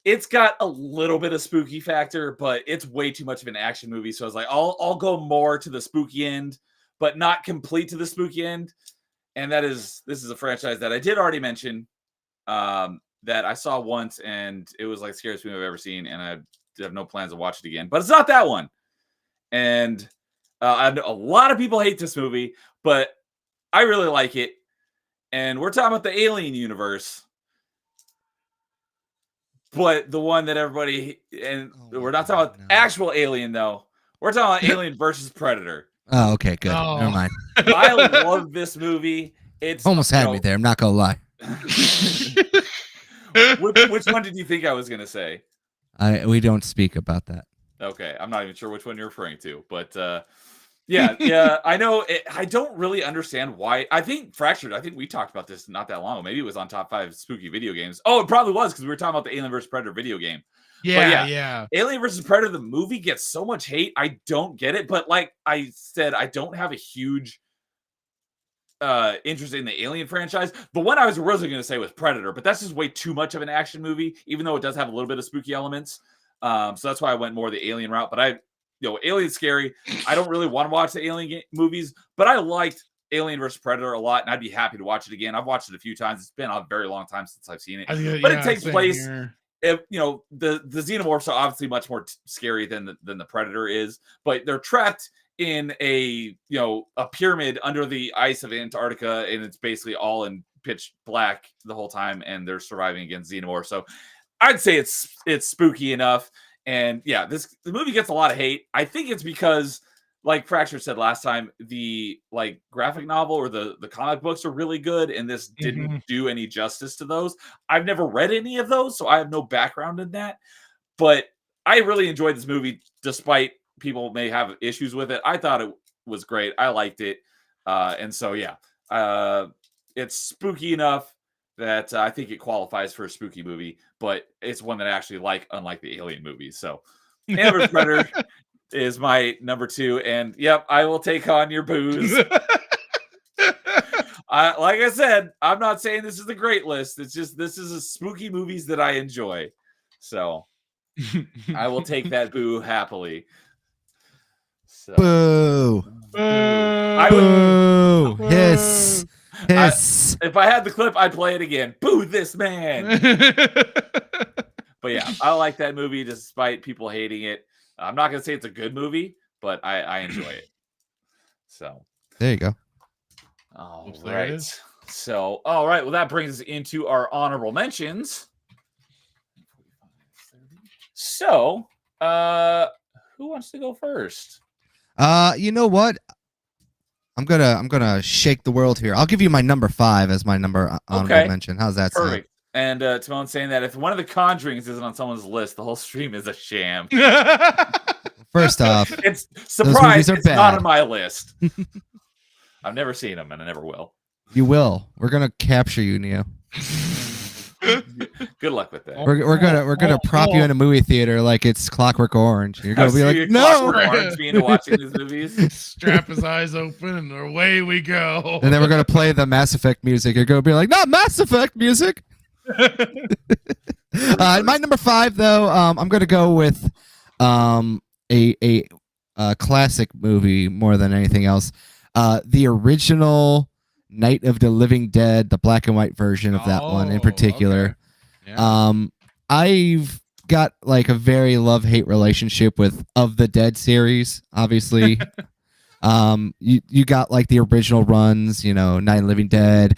Speaker 1: it's got a little bit of spooky factor, but it's way too much of an action movie. So I was like, I'll go more to the spooky end, but not complete to the spooky end. And this is a franchise that I did already mention, that I saw once, and it was like the scariest movie I've ever seen, and I have no plans to watch it again. But it's not that one. And I know a lot of people hate this movie, but I really like it. And we're talking about the Alien universe. But the one that everybody, and we're not talking about actual Alien though. We're talking about Alien versus Predator.
Speaker 4: Oh, okay, good. Never mind.
Speaker 1: I love this movie. It's
Speaker 4: almost had me there. I'm not gonna lie.
Speaker 1: Which one did you think I was gonna say?
Speaker 4: We don't speak about that.
Speaker 1: Okay, I'm not even sure which one you're referring to, but yeah, I know. I don't really understand why. I think Fractured. I think we talked about this not that long ago. Maybe it was on top 5 spooky video games. Oh, it probably was because we were talking about the Alien vs Predator video game.
Speaker 3: Yeah.
Speaker 1: Alien vs Predator, the movie gets so much hate. I don't get it, but like I said, I don't have a huge interest in the Alien franchise. The one I was originally going to say was Predator, but that's just way too much of an action movie, even though it does have a little bit of spooky elements. So that's why I went more the Alien route. But Alien's scary. I don't really want to watch the Alien movies, but I liked Alien vs Predator a lot, and I'd be happy to watch it again. I've watched it a few times. It's been a very long time since I've seen it, but it takes place. If the xenomorphs are obviously much more scary than the Predator is, but they're trapped in a pyramid under the ice of Antarctica, and it's basically all in pitch black the whole time, and they're surviving against xenomorphs. So I'd say it's spooky enough. And yeah, the movie gets a lot of hate. I think it's because, like Fracture said last time, the like graphic novel or the comic books are really good, and this didn't do any justice to those. I've never read any of those, so I have no background in that. But I really enjoyed this movie, despite people may have issues with it. I thought it was great. I liked it, and so yeah, it's spooky enough that I think it qualifies for a spooky movie, but it's one that I actually like, unlike the Alien movies. So, Alien vs Predator, is my number 2, and yep, I will take on your booze. Like I said, I'm not saying this is a great list. It's just this is a spooky movies that I enjoy. So I will take that boo happily. So
Speaker 4: Boo.
Speaker 1: I would,
Speaker 4: Boo. Hiss. Hiss.
Speaker 1: if I had the clip, I'd play it again. Boo this man. But yeah, I like that movie despite people hating it. I'm not gonna say it's a good movie, but I enjoy it. So
Speaker 4: There you go.
Speaker 1: all
Speaker 3: Oops, there it
Speaker 1: right.
Speaker 3: is.
Speaker 1: So all right, well that brings us into our honorable mentions. So who wants to go first?
Speaker 4: You know what? I'm gonna shake the world here. I'll give you my number 5 as my number honorable
Speaker 1: Okay.
Speaker 4: mention. How's that sound?
Speaker 1: Perfect. And Timon's saying that if one of the Conjurings isn't on someone's list, the whole stream is a sham.
Speaker 4: First off,
Speaker 1: It's
Speaker 4: movies
Speaker 1: surprise
Speaker 4: are
Speaker 1: it's not
Speaker 4: bad.
Speaker 1: on my list. I've never seen them and I never will.
Speaker 4: you will. We're gonna capture you, Neo.
Speaker 1: Good luck with that.
Speaker 4: We're gonna prop you in a movie theater like it's Clockwork Orange. You're gonna
Speaker 1: I've
Speaker 4: be
Speaker 1: seen
Speaker 4: like,
Speaker 1: your
Speaker 4: no.
Speaker 1: Clockwork Orange me into watching these movies.
Speaker 3: Strap his eyes open and away we go.
Speaker 4: And then we're gonna play the Mass Effect music. You're gonna be like, not Mass Effect music. My number 5, though, I'm gonna go with a classic movie more than anything else. The original Night of the Living Dead, the black and white version of that one in
Speaker 3: Oh,
Speaker 4: particular.
Speaker 3: okay. Yeah.
Speaker 4: I've got like a very love-hate relationship with Of the Dead series, obviously. You got like the original runs, you know, Night of the Living Dead,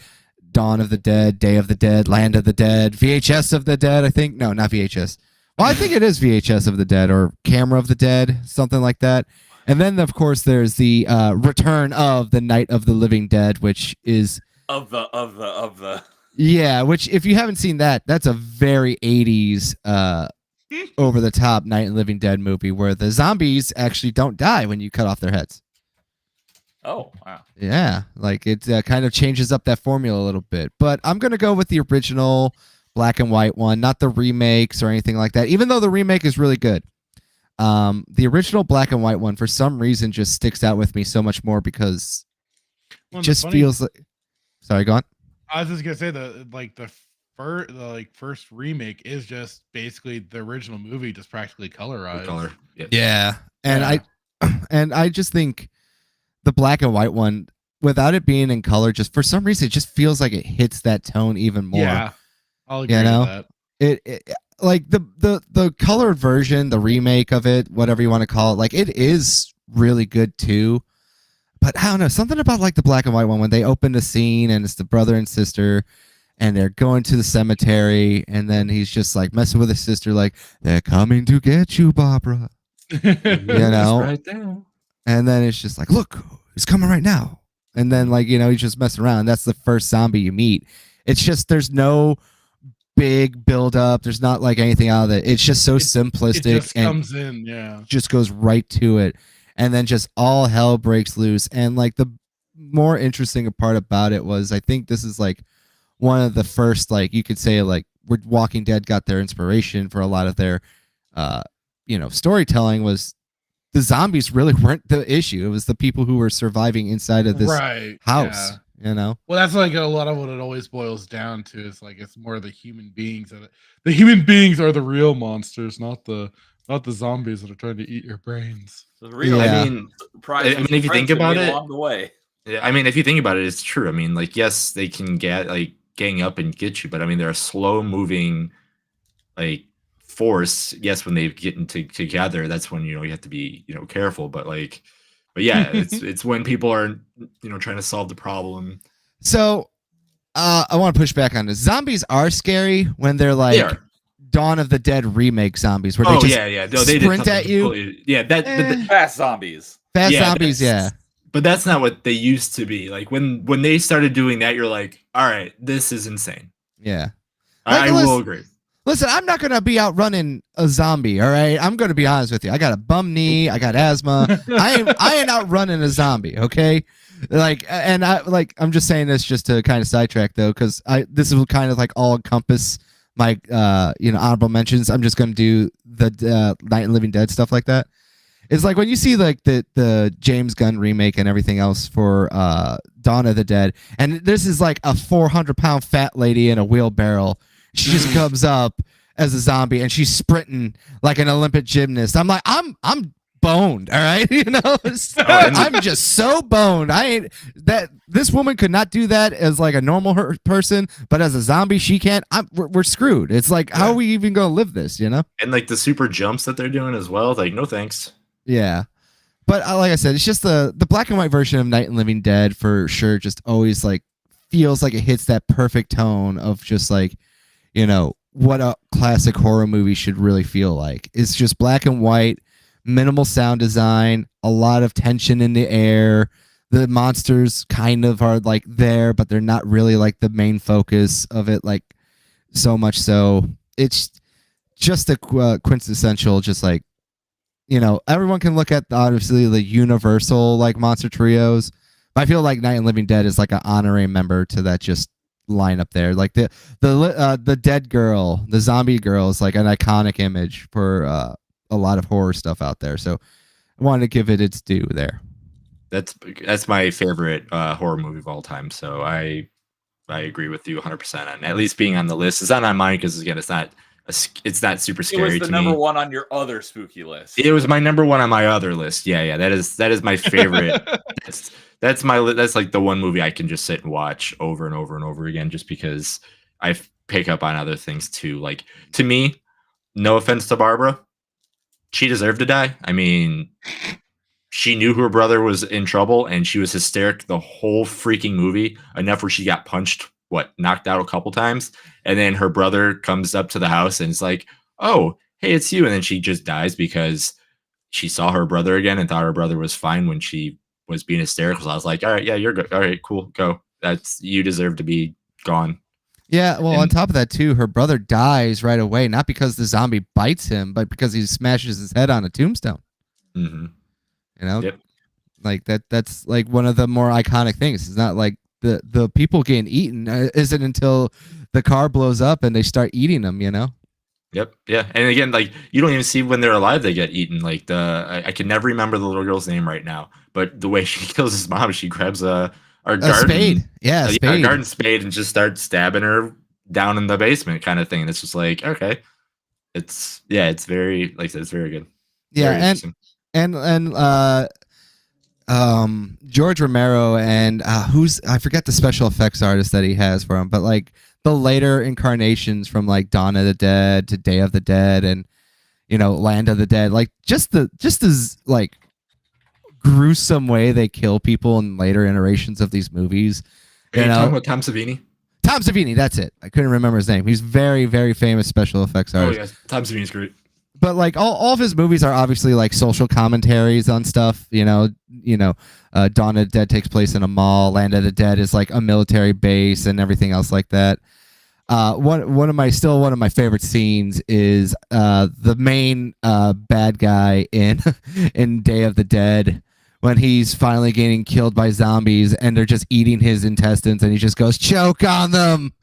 Speaker 4: Dawn of the Dead, Day of the Dead, Land of the Dead, VHS of the Dead, I think. No, not VHS. Well, I think it is VHS of the Dead or Camera of the Dead, something like that. And then, of course, there's the Return of the Night of the Living Dead, which is
Speaker 1: Of the
Speaker 4: yeah. Which, if you haven't seen that, that's a very 80s over the top Night of the Living Dead movie where the zombies actually don't die when you cut off their heads.
Speaker 1: Oh, wow.
Speaker 4: Yeah, like it kind of changes up that formula a little bit. But I'm gonna go with the original black and white one, not the remakes or anything like that. Even though the remake is really good, the original black and white one for some reason just sticks out with me so much more because
Speaker 3: Well,
Speaker 4: it
Speaker 3: the
Speaker 4: just
Speaker 3: funny-
Speaker 4: feels like. Sorry, go on.
Speaker 3: I was just gonna say the first remake is just basically the original movie, just practically colorized.
Speaker 2: Color. Yeah.
Speaker 4: Yeah, and
Speaker 3: Yeah.
Speaker 4: I just think the black and white one, without it being in color, just for some reason it just feels like it hits that tone even more.
Speaker 3: Yeah, I'll agree
Speaker 4: know?
Speaker 3: with that.
Speaker 4: It like the colored version, the remake of it, whatever you want to call it, like it is really good too. But I don't know, something about like the black and white one when they open the scene and it's the brother and sister and they're going to the cemetery and then he's just like messing with his sister like they're coming to get you, Barbara. You know?
Speaker 2: Right there.
Speaker 4: And then it's just like, look, he's coming right now. And then like, you know, he's just messing around. That's the first zombie you meet. It's just there's no big build up. There's not like anything out of it. It's just so
Speaker 3: It
Speaker 4: simplistic
Speaker 3: just
Speaker 4: and
Speaker 3: comes in, yeah.
Speaker 4: just goes right to it. And then just all hell breaks loose. And like the more interesting part about it was I think this is like one of the first, like you could say like where Walking Dead got their inspiration for a lot of their storytelling was the zombies really weren't the issue. It was the people who were surviving inside of this
Speaker 3: Right.
Speaker 4: house,
Speaker 3: yeah.
Speaker 4: you know?
Speaker 3: Well, that's like a lot of what it always boils down to. Is like it's more the human beings the human beings are the real monsters, not the zombies that are trying to eat your brains.
Speaker 1: The real
Speaker 4: Yeah.
Speaker 2: I mean,
Speaker 1: surprise
Speaker 2: I mean, if you think
Speaker 1: friends we
Speaker 2: about
Speaker 1: made
Speaker 2: it-
Speaker 1: along the way.
Speaker 2: yeah, I mean, if you think about it, it's true. I mean, like, yes, they can get like gang up and get you, but I mean, they're a slow moving like force. Yes, when they get into together, that's when you have to be careful. But yeah, it's when people are trying to solve the problem.
Speaker 4: So I want to push back on this. Zombies are scary when they're like
Speaker 2: They are.
Speaker 4: Dawn of the Dead remake zombies where they
Speaker 2: Oh
Speaker 4: just
Speaker 2: yeah. No, they did
Speaker 4: sprint
Speaker 2: something
Speaker 4: at you.
Speaker 2: completely- Yeah, that.
Speaker 1: Fast zombies.
Speaker 4: fast
Speaker 2: Yeah,
Speaker 4: zombies, yeah.
Speaker 2: But that's not what they used to be. Like when they started doing that, you're like, all right, this is insane.
Speaker 4: Yeah.
Speaker 2: I
Speaker 4: Nicholas-
Speaker 2: will agree.
Speaker 4: Listen, I'm not going to be out running a zombie, all right? I'm going to be honest with you. I got a bum knee, I got asthma. I ain't out running a zombie, okay? Like, and I'm just saying this just to kind of sidetrack though, because this will kind of like all encompass my honorable mentions. I'm just going to do the Night of the Living Dead stuff like that. It's like when you see like the James Gunn remake and everything else for Dawn of the Dead, and this is like a 400-pound fat lady in a wheelbarrow. She just comes up as a zombie and she's sprinting like an Olympic gymnast. I'm like, I'm boned, all right? You know, I'm just so boned. I ain't that this woman could not do that as like a normal person, but as a zombie, she can't. We're screwed. It's like, how are we even gonna live this? You know?
Speaker 2: And like the super jumps that they're doing as well. Like, no thanks.
Speaker 4: Yeah. But like I said, it's just the black and white version of Night and Living Dead for sure. Just always like feels like it hits that perfect tone of just like, you know, what a classic horror movie should really feel like. It's just black and white, minimal sound design, a lot of tension in the air. The monsters kind of are like there, but they're not really like the main focus of it. Like so much so, it's just a quintessential, just like, you know, everyone can look at obviously the universal like monster trios, but I feel like Night and Living Dead is like an honorary member to that just lineup there. Like the dead girl, the zombie girl is like an iconic image for a lot of horror stuff out there. So I wanted to give it its due there.
Speaker 2: That's my favorite horror movie of all time. So I agree with you 100% on at least being on the list. It's not on mine because again, it's not super scary.
Speaker 1: It was the number one on your other spooky list.
Speaker 2: It was my number one on my other list. Yeah, that is my favorite. that's like the one movie I can just sit and watch over and over and over again, just because I pick up on other things too. Like, to me, no offense to Barbara, she deserved to die. I mean, she knew her brother was in trouble and she was hysteric the whole freaking movie, enough where she got punched, knocked out a couple times. And then her brother comes up to the house and it's like, oh, hey, it's you. And then she just dies because she saw her brother again and thought her brother was fine when she was being hysterical. So I was like, all right, yeah, you're good. All right, cool, go. You deserve to be gone.
Speaker 4: Yeah, well, on top of that too, her brother dies right away, not because the zombie bites him, but because he smashes his head on a tombstone.
Speaker 2: Mm-hmm.
Speaker 4: You know,
Speaker 2: yep.
Speaker 4: Like that's like one of the more iconic things. It's not like the people getting eaten isn't until the car blows up and they start eating them, you know?
Speaker 2: Yep. Yeah. And again, like, you don't even see when they're alive, they get eaten. Like I can never remember the little girl's name right now, but the way she kills his mom, she grabs a
Speaker 4: spade. Yeah,
Speaker 2: a garden spade and just starts stabbing her down in the basement kind of thing. And it's just like, okay. It's very, like I said, it's very good.
Speaker 4: Yeah.
Speaker 2: Very
Speaker 4: and George Romero and I forget the special effects artist that he has for him, but like the later incarnations from like Dawn of the Dead to Day of the Dead and, you know, Land of the Dead, like just as like gruesome way they kill people in later iterations of these movies.
Speaker 2: Are you talking about Tom Savini?
Speaker 4: Tom Savini, that's it. I couldn't remember his name. He's very, very famous special effects artist.
Speaker 2: Oh, yes. Tom Savini's great.
Speaker 4: But like all of his movies are obviously like social commentaries on stuff, you know. Dawn of the Dead takes place in a mall. Land of the Dead is like a military base and everything else like that. One of my favorite scenes is the main bad guy in Day of the Dead when he's finally getting killed by zombies and they're just eating his intestines and he just goes, choke on them.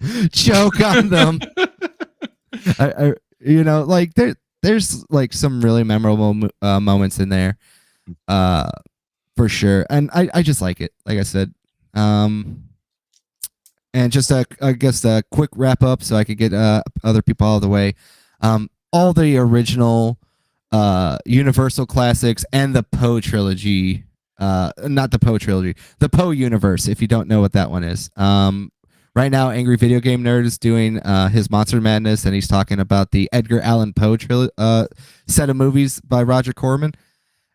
Speaker 4: You know, like there's like some really memorable moments in there, for sure. And I just like it, like I said. And just I guess a quick wrap up so I could get other people out of the way. All the original Universal classics and the Poe trilogy, not the Poe trilogy, the Poe universe, if you don't know what that one is. Right now, Angry Video Game Nerd is doing his Monster Madness, and he's talking about the Edgar Allan Poe set of movies by Roger Corman,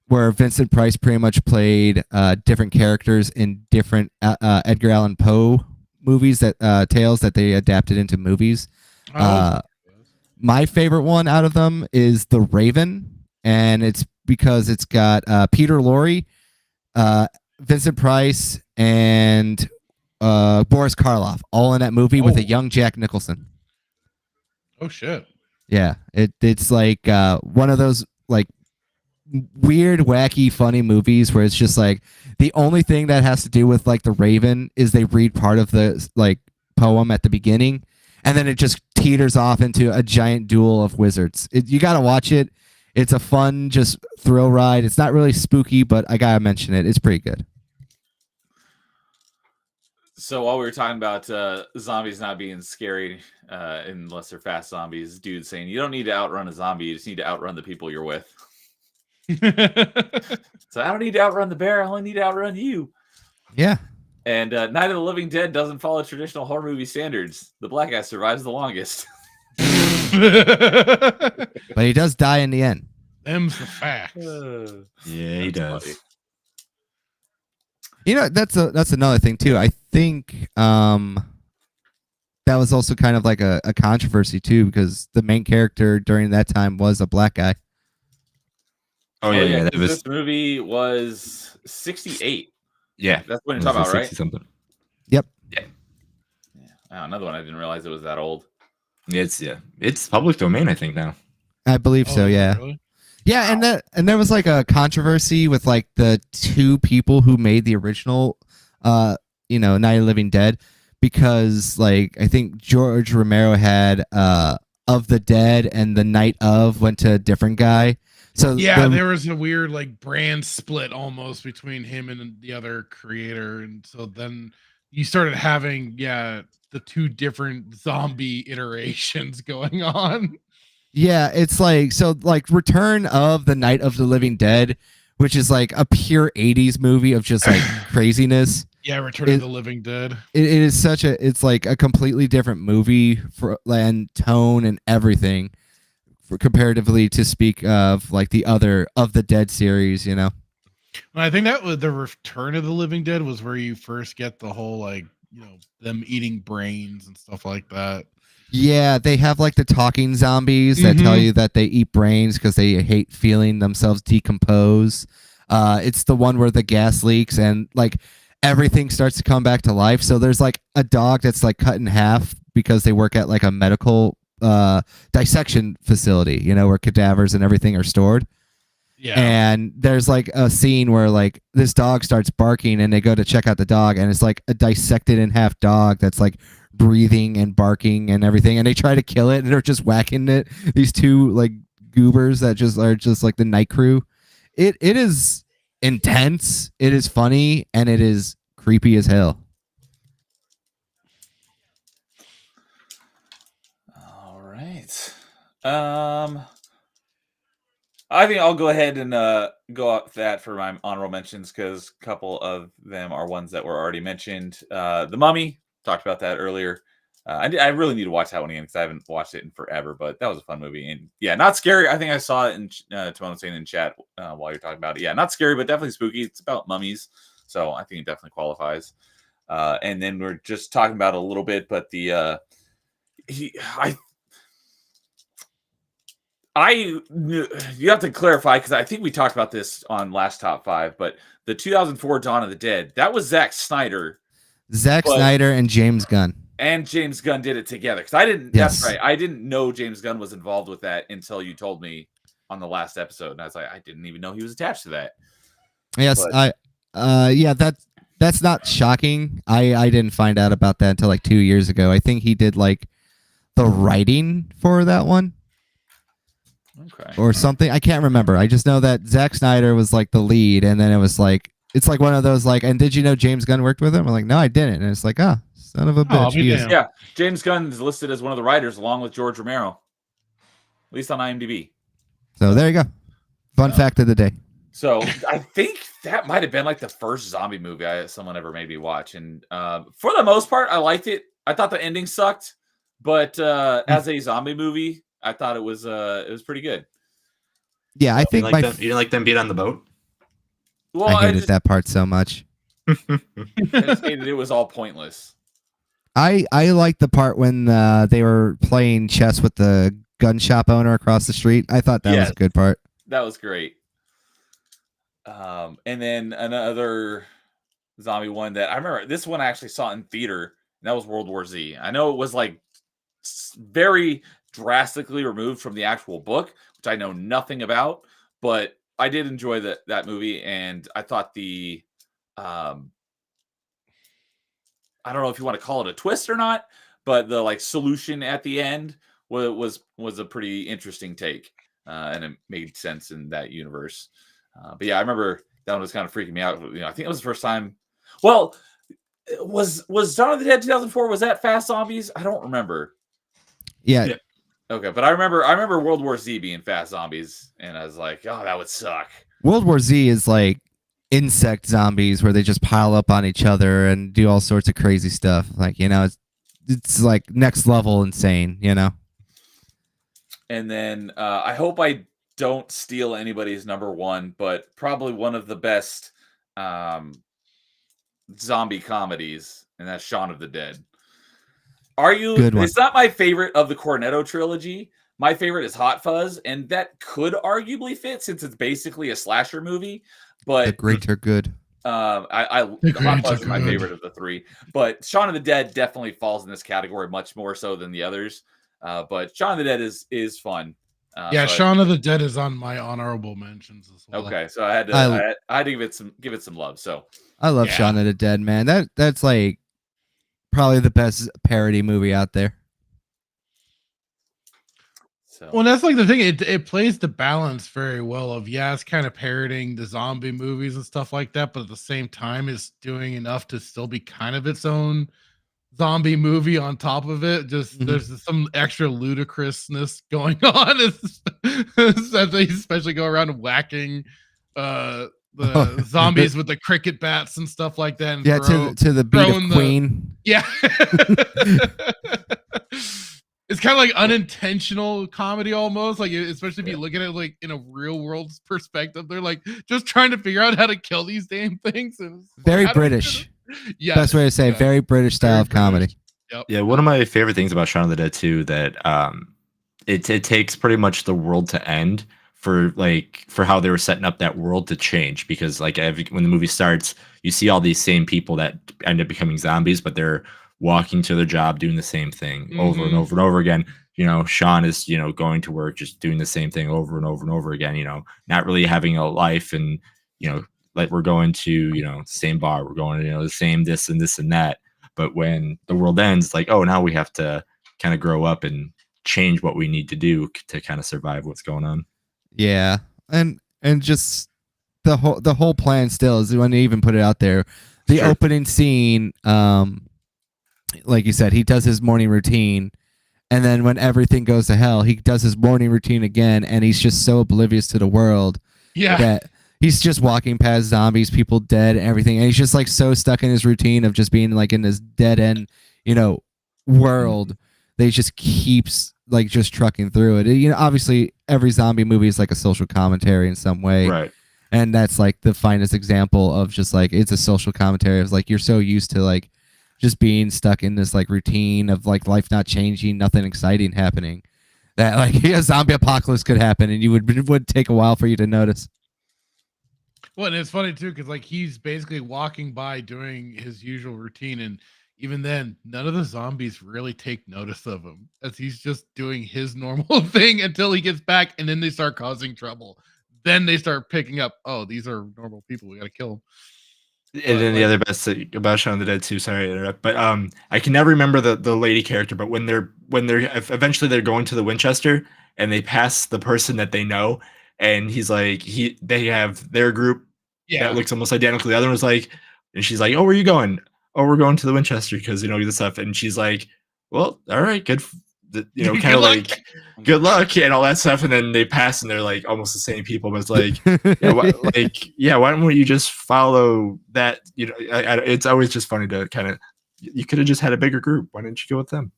Speaker 4: where Vincent Price pretty much played different characters in different Edgar Allan Poe movies, tales that they adapted into movies. My favorite one out of them is The Raven, and it's because it's got Peter Lorre, Vincent Price, and Boris Karloff all in that movie with a young Jack Nicholson.
Speaker 3: Oh shit!
Speaker 4: Yeah, it's like one of those like weird, wacky, funny movies where it's just like the only thing that has to do with like the Raven is they read part of the like poem at the beginning, and then it just teeters off into a giant duel of wizards. You got to watch it. It's a fun, just thrill ride. It's not really spooky, but I gotta mention it. It's pretty good.
Speaker 1: So while we were talking about zombies not being scary unless they're fast zombies, dude saying you don't need to outrun a zombie, you just need to outrun the people you're with. So I don't need to outrun the bear, I only need to outrun you.
Speaker 4: Yeah.
Speaker 1: And Night of the Living Dead doesn't follow traditional horror movie standards. The black guy survives the longest.
Speaker 4: But he does die in the end.
Speaker 3: Them's the facts.
Speaker 2: Yeah, he does.
Speaker 1: funny.
Speaker 4: You know, that's another thing too. I think that was also kind of like a controversy too, because the main character during that time was a black guy.
Speaker 2: Oh yeah, that
Speaker 1: 'cause
Speaker 2: was
Speaker 1: this movie was 68.
Speaker 2: yeah.
Speaker 1: That's what
Speaker 2: It
Speaker 1: you're talking
Speaker 2: was
Speaker 1: about,
Speaker 2: a
Speaker 1: right?
Speaker 2: 60-something.
Speaker 1: Yeah, another one I didn't realize it was that old.
Speaker 2: It's public domain, I think now.
Speaker 4: I believe so.
Speaker 3: Oh,
Speaker 4: Yeah.
Speaker 3: really?
Speaker 4: Yeah, and there was like a controversy with like the two people who made the original, Night of the Living Dead, because like I think George Romero had Of the Dead and The Night of went to a different guy. So
Speaker 3: Yeah, there was a weird like brand split almost between him and the other creator, and so then you started having the two different zombie iterations going on.
Speaker 4: yeah, it's like so like Return of the Night of the Living Dead, which is like a pure 80s movie of just like craziness.
Speaker 3: Yeah, Return of the Living Dead.
Speaker 4: It is such a it's like a completely different movie for and tone and everything for comparatively to speak of like the other of the Dead series, you know.
Speaker 3: And I think that was the Return of the Living Dead was where you first get the whole like them eating brains and stuff like that.
Speaker 4: Yeah, they have like the talking zombies that tell
Speaker 3: Mhm.
Speaker 4: you that they eat brains because they hate feeling themselves decompose. It's the one where the gas leaks and like everything starts to come back to life. So there's like a dog that's like cut in half because they work at like a medical dissection facility, you know, where cadavers and everything are stored.
Speaker 3: Yeah.
Speaker 4: And there's like a scene where like this dog starts barking and they go to check out the dog and it's like a dissected in half dog that's like breathing and barking and everything, and they try to kill it and they're just whacking it, these two like goobers that just are just like the night crew. It is intense, it is funny, and it is creepy as hell.
Speaker 1: All right. I think I'll go ahead and go off that for my honorable mentions because a couple of them are ones that were already mentioned. The Mummy, talked about that earlier. I really need to watch that one again because I haven't watched it in forever, but that was a fun movie. And yeah, not scary. I think I saw it in Timon was saying in chat while you're talking about it. Yeah, not scary, but definitely spooky. It's about mummies, so I think it definitely qualifies. And then we're just talking about it a little bit, but the you have to clarify because I think we talked about this on last top 5, but the 2004 Dawn of the Dead, that was Zack Snyder.
Speaker 4: Zack Snyder and James Gunn.
Speaker 1: And James Gunn did it together because I didn't.
Speaker 4: Yes.
Speaker 1: That's right. I didn't know James Gunn was involved with that until you told me on the last episode, and I was like, I didn't even know he was attached to that.
Speaker 4: Yes,
Speaker 1: But-
Speaker 4: yeah, that's not shocking. I didn't find out about that until like 2 years ago. I think he did like the writing for that one.
Speaker 1: Okay.
Speaker 4: Or something. I can't remember. I just know that Zack Snyder was like the lead, and then it was like it's like one of those like. And did you know James Gunn worked with him? I'm like, no, I didn't. And it's like, son of a
Speaker 3: I'll
Speaker 4: bitch.
Speaker 3: be
Speaker 4: He is-
Speaker 3: damned.
Speaker 1: Yeah, James Gunn is listed as one of the writers along with George Romero, at least on IMDb.
Speaker 4: So there you go. Fun fact of the day.
Speaker 1: So I think that might have been like the first zombie movie someone ever made me watch, and for the most part, I liked it. I thought the ending sucked, but as a zombie movie, I thought it was pretty good.
Speaker 4: Yeah, I
Speaker 2: You
Speaker 4: think
Speaker 2: didn't
Speaker 4: my
Speaker 2: like them, you didn't like them being on the boat?
Speaker 1: Well,
Speaker 4: I
Speaker 1: I
Speaker 4: hated
Speaker 1: just,
Speaker 4: that part so much.
Speaker 1: I just hated it was all pointless.
Speaker 4: I like the part when they were playing chess with the gun shop owner across the street. I thought that was
Speaker 1: Yes.
Speaker 4: a good part.
Speaker 1: That was great. And then another zombie one that I remember. This one I actually saw in theater, and that was World War Z. I know it was like very drastically removed from the actual book, which I know nothing about, but I did enjoy that movie, and I thought the I don't know if you want to call it a twist or not, but the like solution at the end was a pretty interesting take. and it made sense in that universe. But yeah, I remember that one was kind of freaking me out. You know, I think it was the first time. Well, was Dawn of the Dead 2004? Was that Fast Zombies? I don't remember.
Speaker 4: Yeah.
Speaker 2: Yeah.
Speaker 1: Okay, but I remember World War Z being Fast Zombies, and I was like, oh, that would suck.
Speaker 4: World War Z is like insect zombies where they just pile up on each other and do all sorts of crazy stuff. Like, you know, it's like next level insane, you know?
Speaker 1: And then I hope I don't steal anybody's number one, but probably one of the best zombie comedies, and that's Shaun of the Dead.
Speaker 4: Good one.
Speaker 1: It's not my favorite of the Cornetto trilogy. My favorite is Hot Fuzz, and that could arguably fit since it's basically a slasher movie. But
Speaker 4: The great are good.
Speaker 1: Hot
Speaker 3: Greats
Speaker 1: Fuzz is
Speaker 3: are
Speaker 1: my
Speaker 3: good.
Speaker 1: favorite of the three. But Shaun of the Dead definitely falls in this category much more so than the others. But Shaun of the Dead is fun.
Speaker 3: Yeah,
Speaker 1: so
Speaker 3: Shaun of the Dead is on my honorable mentions as well.
Speaker 1: okay, so I had to I had to give it some love. So
Speaker 4: I love
Speaker 3: Yeah.
Speaker 4: Shaun of the Dead, man. That's like probably the best parody movie out there.
Speaker 3: Well, that's like the thing. It plays the balance very well of, yeah, it's kind of parroting the zombie movies and stuff like that, but at the same time, it's doing enough to still be kind of its own zombie movie on top of it. Just
Speaker 4: Mhm.
Speaker 3: there's some extra ludicrousness going on, as they especially go around whacking the zombies with the cricket bats and stuff like that. And
Speaker 4: Yeah, to the beat of
Speaker 3: throwing the-
Speaker 4: Queen.
Speaker 3: yeah. It's kind of like unintentional comedy almost, like especially if you look at it like in a real world perspective. They're like just trying to figure out how to kill these damn things. And it's like,
Speaker 4: Very
Speaker 3: how do we do
Speaker 4: British.
Speaker 3: it? Yeah,
Speaker 4: Best way to say it, very British style of comedy.
Speaker 3: Yep.
Speaker 2: Yeah, one of my favorite things about Shaun of the Dead too, that it takes pretty much the world to end for how they were setting up that world to change, because like when the movie starts, you see all these same people that end up becoming zombies, but they're walking to their job doing the same thing over and
Speaker 3: Mhm.
Speaker 2: over and over again. You know, Sean is, you know, going to work, just doing the same thing over and over and over again, you know, not really having a life. And, you know, like we're going to, you know, the same bar, we're going to, you know, the same this and this and that. But when the world ends, like, oh, now we have to kind of grow up and change what we need to do to kind of survive what's going on.
Speaker 4: Yeah, and just the whole plan still is when they even put it out there. The
Speaker 2: Sure.
Speaker 4: opening scene, like you said, he does his morning routine, and then when everything goes to hell, he does his morning routine again, and he's just so oblivious to the world
Speaker 3: Yeah.
Speaker 4: that he's just walking past zombies, people dead, and everything, and he's just like so stuck in his routine of just being like in this dead end, you know, world. That he just keeps like just trucking through it. You know, obviously every zombie movie is like a social commentary in some way,
Speaker 2: Right.
Speaker 4: and that's like the finest example of just like it's a social commentary. It's like you're so used to like just being stuck in this like routine of like life not changing, nothing exciting happening, that like a zombie apocalypse could happen, and it would take a while for you to notice.
Speaker 3: Well, and it's funny too, because like he's basically walking by doing his usual routine, and even then, none of the zombies really take notice of him as he's just doing his normal thing until he gets back, and then they start causing trouble. Then they start picking up, oh, these are normal people, we gotta kill them.
Speaker 2: And then the other best thing about Shaun of the Dead too, sorry to interrupt, but I can never remember the lady character, but when they're eventually they're going to the Winchester and they pass the person that they know, and he's like they have their group that looks almost identical. The other one was like, and she's like, oh, where are you going? Oh, we're going to the Winchester because, you know, this stuff. And she's like, well, all right, good. You know, kind
Speaker 3: Good
Speaker 2: of
Speaker 3: luck.
Speaker 2: like good luck and all that stuff. And then they pass and they're like almost the same people, but it's like, yeah, why don't you just follow that? You know, it's always just funny to kind of, you could have just had a bigger group. Why didn't you go with them?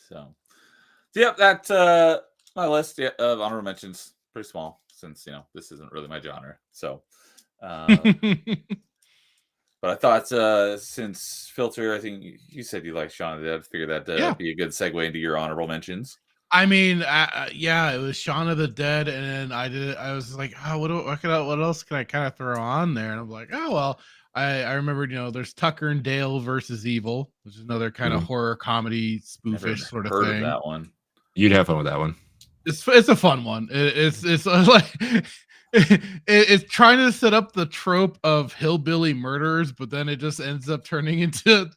Speaker 1: So, yep, that's my list of honorable mentions. Pretty small since, you know, this isn't really my genre. So, but I thought since Filter, I think you said you like Shaun of the Dead, I figured that'd be a good segue into your honorable mentions.
Speaker 3: I mean, yeah, it was Shaun of the Dead, and then I was like, oh, what else can I kind of throw on there? And I'm like, oh well, I remembered, you know, there's Tucker and Dale versus Evil, which is another kind of horror comedy spoofish sort of
Speaker 1: Heard
Speaker 3: thing.
Speaker 1: of that one?
Speaker 2: You'd have fun with that one.
Speaker 3: It's a fun one. It's like it's trying to set up the trope of hillbilly murders, but then it just ends up turning into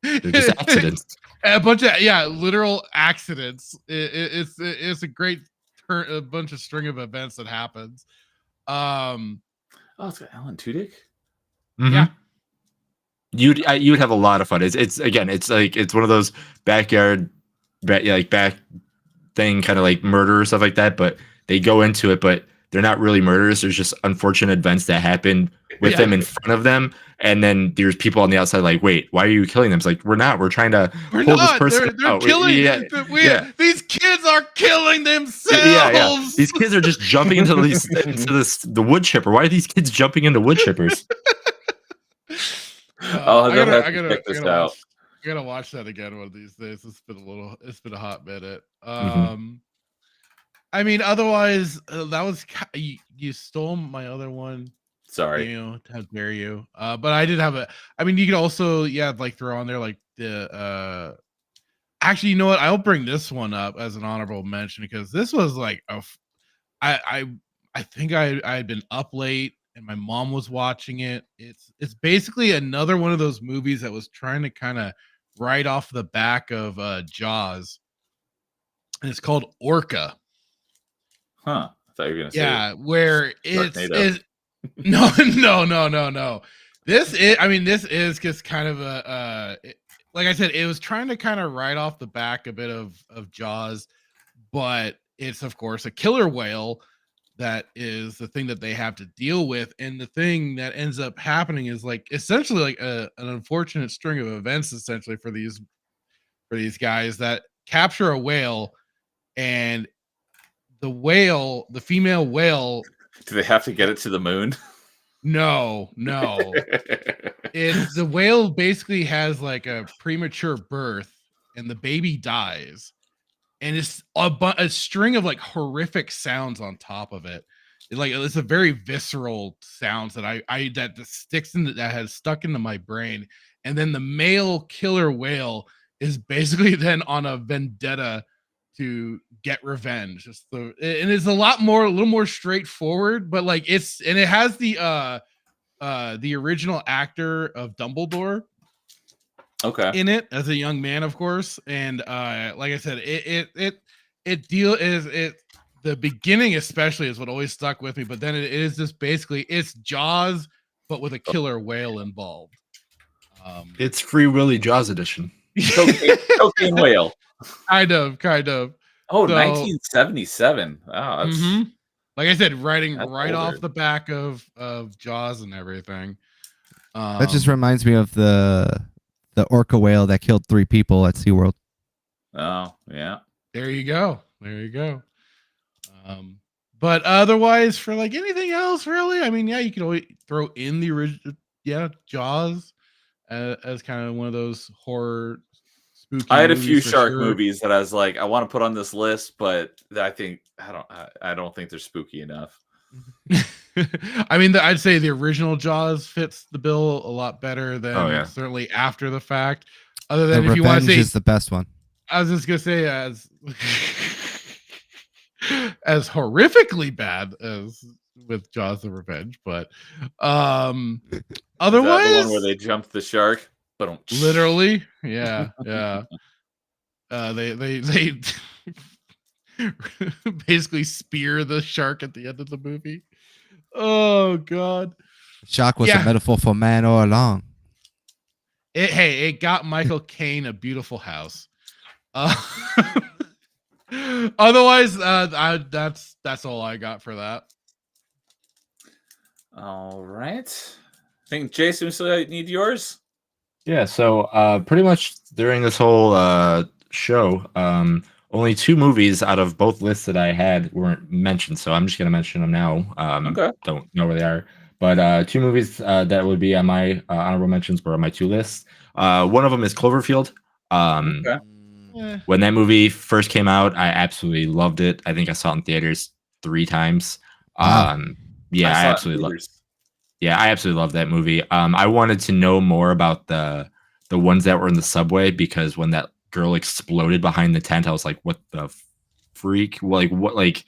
Speaker 2: They're just accidents.
Speaker 3: A bunch of literal accidents. It's a great a bunch of string of events that happens.
Speaker 1: Oh, it's got Alan Tudyk.
Speaker 3: Yeah.
Speaker 2: You'd have a lot of fun. It's one of those backyard, back thing kind of like murder or stuff like that. But they go into it, but they're not really murders. There's just unfortunate events that happen with them in front of them, and then there's people on the outside like, wait, why are you killing them? It's like, we're not. We're trying to pull this person
Speaker 3: they're
Speaker 2: out.
Speaker 3: killing. These kids are killing themselves.
Speaker 2: Yeah. These kids are just jumping into the wood chipper. Why are these kids jumping into wood chippers?
Speaker 1: I gotta check this out.
Speaker 3: I gotta watch that again one of these days. It's been a hot minute. I mean, otherwise, that was you stole my other one.
Speaker 1: Sorry.
Speaker 3: How dare you? But I did have I mean, you could also like throw on there like the actually, you know what? I'll bring this one up as an honorable mention because this was like I think I had been up late and my mom was watching it. It's basically another one of those movies that was trying to kind of right off the back of Jaws. And it's called Orca.
Speaker 1: Huh. I thought you were gonna say
Speaker 3: where it's no. This is just kind of like I said, it was trying to kind of write off the back a bit of Jaws, but it's of course a killer whale that is the thing that they have to deal with, and the thing that ends up happening is like essentially like an unfortunate string of events essentially for these guys that capture a whale, and the female whale.
Speaker 1: Do they have to get it to the moon?
Speaker 3: No. It's the whale basically has like a premature birth and the baby dies. And it's a string of like horrific sounds on top of it. It's a very visceral sounds that that has stuck into my brain. And then the male killer whale is basically then on a vendetta to get revenge. And it's a little more straightforward, but like it has the original actor of Dumbledore in it as a young man, of course. And like I said, the beginning especially is what always stuck with me, but then it is just basically it's Jaws but with a killer whale involved.
Speaker 2: It's Free Willy Jaws edition.
Speaker 1: Cocaine whale.
Speaker 3: Kind of.
Speaker 1: Oh, 1977. Wow, that's
Speaker 3: like I said, writing
Speaker 1: that's
Speaker 3: right
Speaker 1: older.
Speaker 3: off the back of Jaws and everything.
Speaker 4: That just reminds me of the orca whale that killed 3 people at SeaWorld.
Speaker 1: Oh, yeah.
Speaker 3: There you go. But otherwise, for like anything else, really, I mean, you can always throw in the original, Jaws as kind of one of those horror spooky.
Speaker 1: I had a few
Speaker 3: for
Speaker 1: shark
Speaker 3: sure.
Speaker 1: movies that I was like, I want to put on this list, but I don't think they're spooky enough.
Speaker 3: I mean, I'd say the original Jaws fits the bill a lot better than certainly after the fact. Other than if you want to say,
Speaker 4: is the best one.
Speaker 3: I was just gonna say as horrifically bad as with Jaws: The Revenge, but otherwise,
Speaker 1: is that the one where they jumped the shark, but
Speaker 3: literally, yeah. They basically spear the shark at the end of the movie. Oh God,
Speaker 4: Shark was a metaphor for man all along.
Speaker 3: It got Michael Caine a beautiful house. Otherwise, that's all I got for that.
Speaker 1: All right. I think Jason, we still need yours.
Speaker 2: Yeah. So pretty much during this whole show, only 2 movies out of both lists that I had weren't mentioned, so I'm just gonna mention them now.
Speaker 1: Okay.
Speaker 2: Don't know where they are, but 2 movies that would be on my honorable mentions were on my 2 lists. One of them is Cloverfield. When that movie first came out, I absolutely loved it. I think I saw it in theaters 3 times. I absolutely loved it. Yeah, I absolutely love that movie. I wanted to know more about the ones that were in the subway, because when that girl exploded behind the tent, I was like, what the freak? Like, what? Like,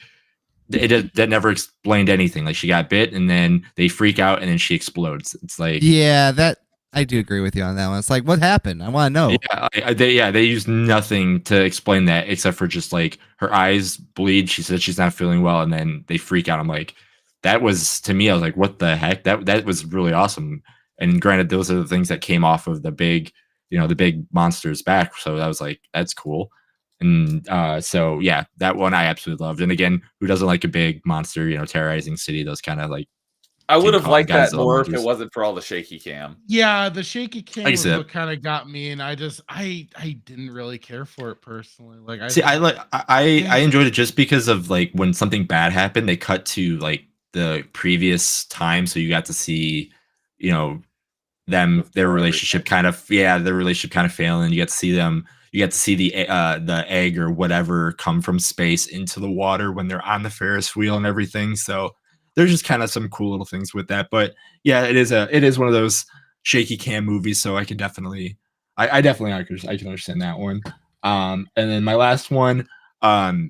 Speaker 2: that never explained anything. Like, she got bit and then they freak out and then she explodes. It's like,
Speaker 4: yeah, that I do agree with you on that one. It's like, what happened? I want to know.
Speaker 2: They used nothing to explain that except for just like her eyes bleed. She said she's not feeling well, and then they freak out. I'm like, that was to me. I was like, what the heck? That was really awesome. And granted, those are the things that came off of the big, the big monster's back. So I was like, that's cool. And so yeah, that one I absolutely loved. And again, who doesn't like a big monster, terrorizing city? Those kind of like.
Speaker 1: I would have
Speaker 2: Kong,
Speaker 1: liked that
Speaker 2: Godzilla
Speaker 1: more if it
Speaker 2: monkeys.
Speaker 1: wasn't for all the shaky cam.
Speaker 3: Yeah, the shaky cam
Speaker 2: Like I
Speaker 3: was
Speaker 2: said.
Speaker 3: what kind of got me, and I didn't really care for it personally. Like
Speaker 2: I enjoyed it just because of like when something bad happened, they cut to like the previous time, so you got to see, their relationship kind of failing. You get to see them. You get to see the egg or whatever come from space into the water when they're on the Ferris wheel and everything. So there's just kind of some cool little things with that. But yeah, it is one of those shaky cam movies. So I can definitely, I definitely I can understand that one. And then my last one, I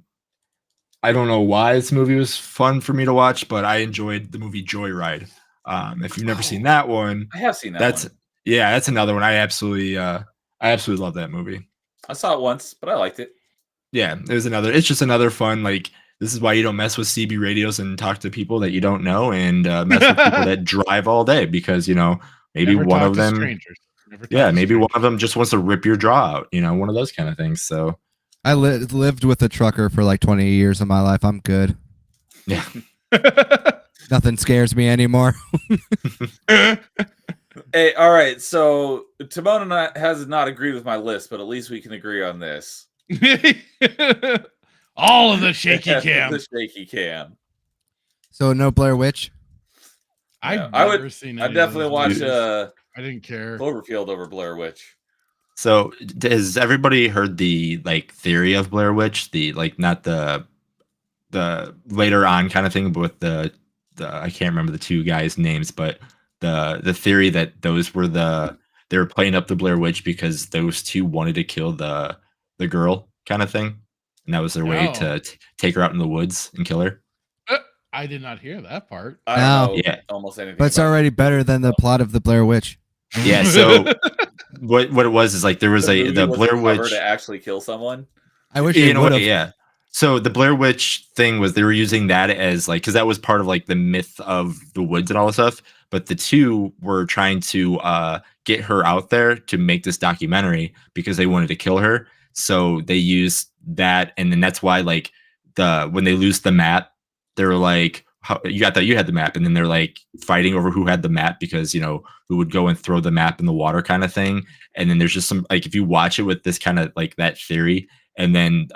Speaker 2: don't know why this movie was fun for me to watch, but I enjoyed the movie Joyride. If you've never seen that one,
Speaker 1: I have seen that one.
Speaker 2: That's another one. I absolutely love that movie.
Speaker 1: I saw it once, but I liked it.
Speaker 2: Yeah, it's just another fun, like, this is why you don't mess with CB radios and talk to people that you don't know, and mess with people that drive all day, because maybe
Speaker 3: never
Speaker 2: one
Speaker 3: talk
Speaker 2: of
Speaker 3: to
Speaker 2: them,
Speaker 3: strangers. Never talk
Speaker 2: yeah,
Speaker 3: to
Speaker 2: maybe one
Speaker 3: strangers.
Speaker 2: of them just wants to rip your jaw out, one of those kind of things. So
Speaker 4: I lived with a trucker for like 20 years of my life. I'm good.
Speaker 2: yeah,
Speaker 4: Nothing scares me anymore.
Speaker 1: Hey, all right. So Timon and I has not agreed with my list, but at least we can agree on this.
Speaker 3: All of the shaky cam.
Speaker 1: The shaky cam.
Speaker 4: So no Blair Witch.
Speaker 3: I've
Speaker 1: I
Speaker 3: never
Speaker 1: would-
Speaker 3: seen.
Speaker 1: I
Speaker 3: any of
Speaker 1: definitely
Speaker 3: those
Speaker 1: watch
Speaker 3: movies. I didn't care.
Speaker 1: Cloverfield over Blair Witch.
Speaker 2: So has everybody heard the like theory of Blair Witch? The like not the later on kind of thing, but with the I can't remember the two guys' names, but the theory that those were they were playing up the Blair Witch because those two wanted to kill the girl kind of thing, and that was their way to take her out in the woods and kill her.
Speaker 3: I did not hear that part.
Speaker 1: I
Speaker 4: Wow.
Speaker 1: don't know
Speaker 2: Yeah.
Speaker 1: almost anything.
Speaker 4: But it's
Speaker 1: about
Speaker 4: already
Speaker 1: it.
Speaker 4: better than the plot of the Blair Witch.
Speaker 2: Yeah. So what it was is like there was
Speaker 1: movie
Speaker 2: the
Speaker 1: was
Speaker 2: Blair
Speaker 1: clever
Speaker 2: Witch.
Speaker 1: to actually kill someone.
Speaker 4: I wish
Speaker 2: You
Speaker 4: they
Speaker 2: know
Speaker 4: would
Speaker 2: what?
Speaker 4: have.
Speaker 2: Yeah. So the Blair Witch thing was they were using that as like, because that was part of like the myth of the woods and all this stuff. But the two were trying to get her out there to make this documentary because they wanted to kill her. So they used that, and then that's why like when they lose the map, they were like, you had the map, and then they're like fighting over who had the map because who would go and throw the map in the water kind of thing. And then there's just some like if you watch it with this kind of like that theory, and then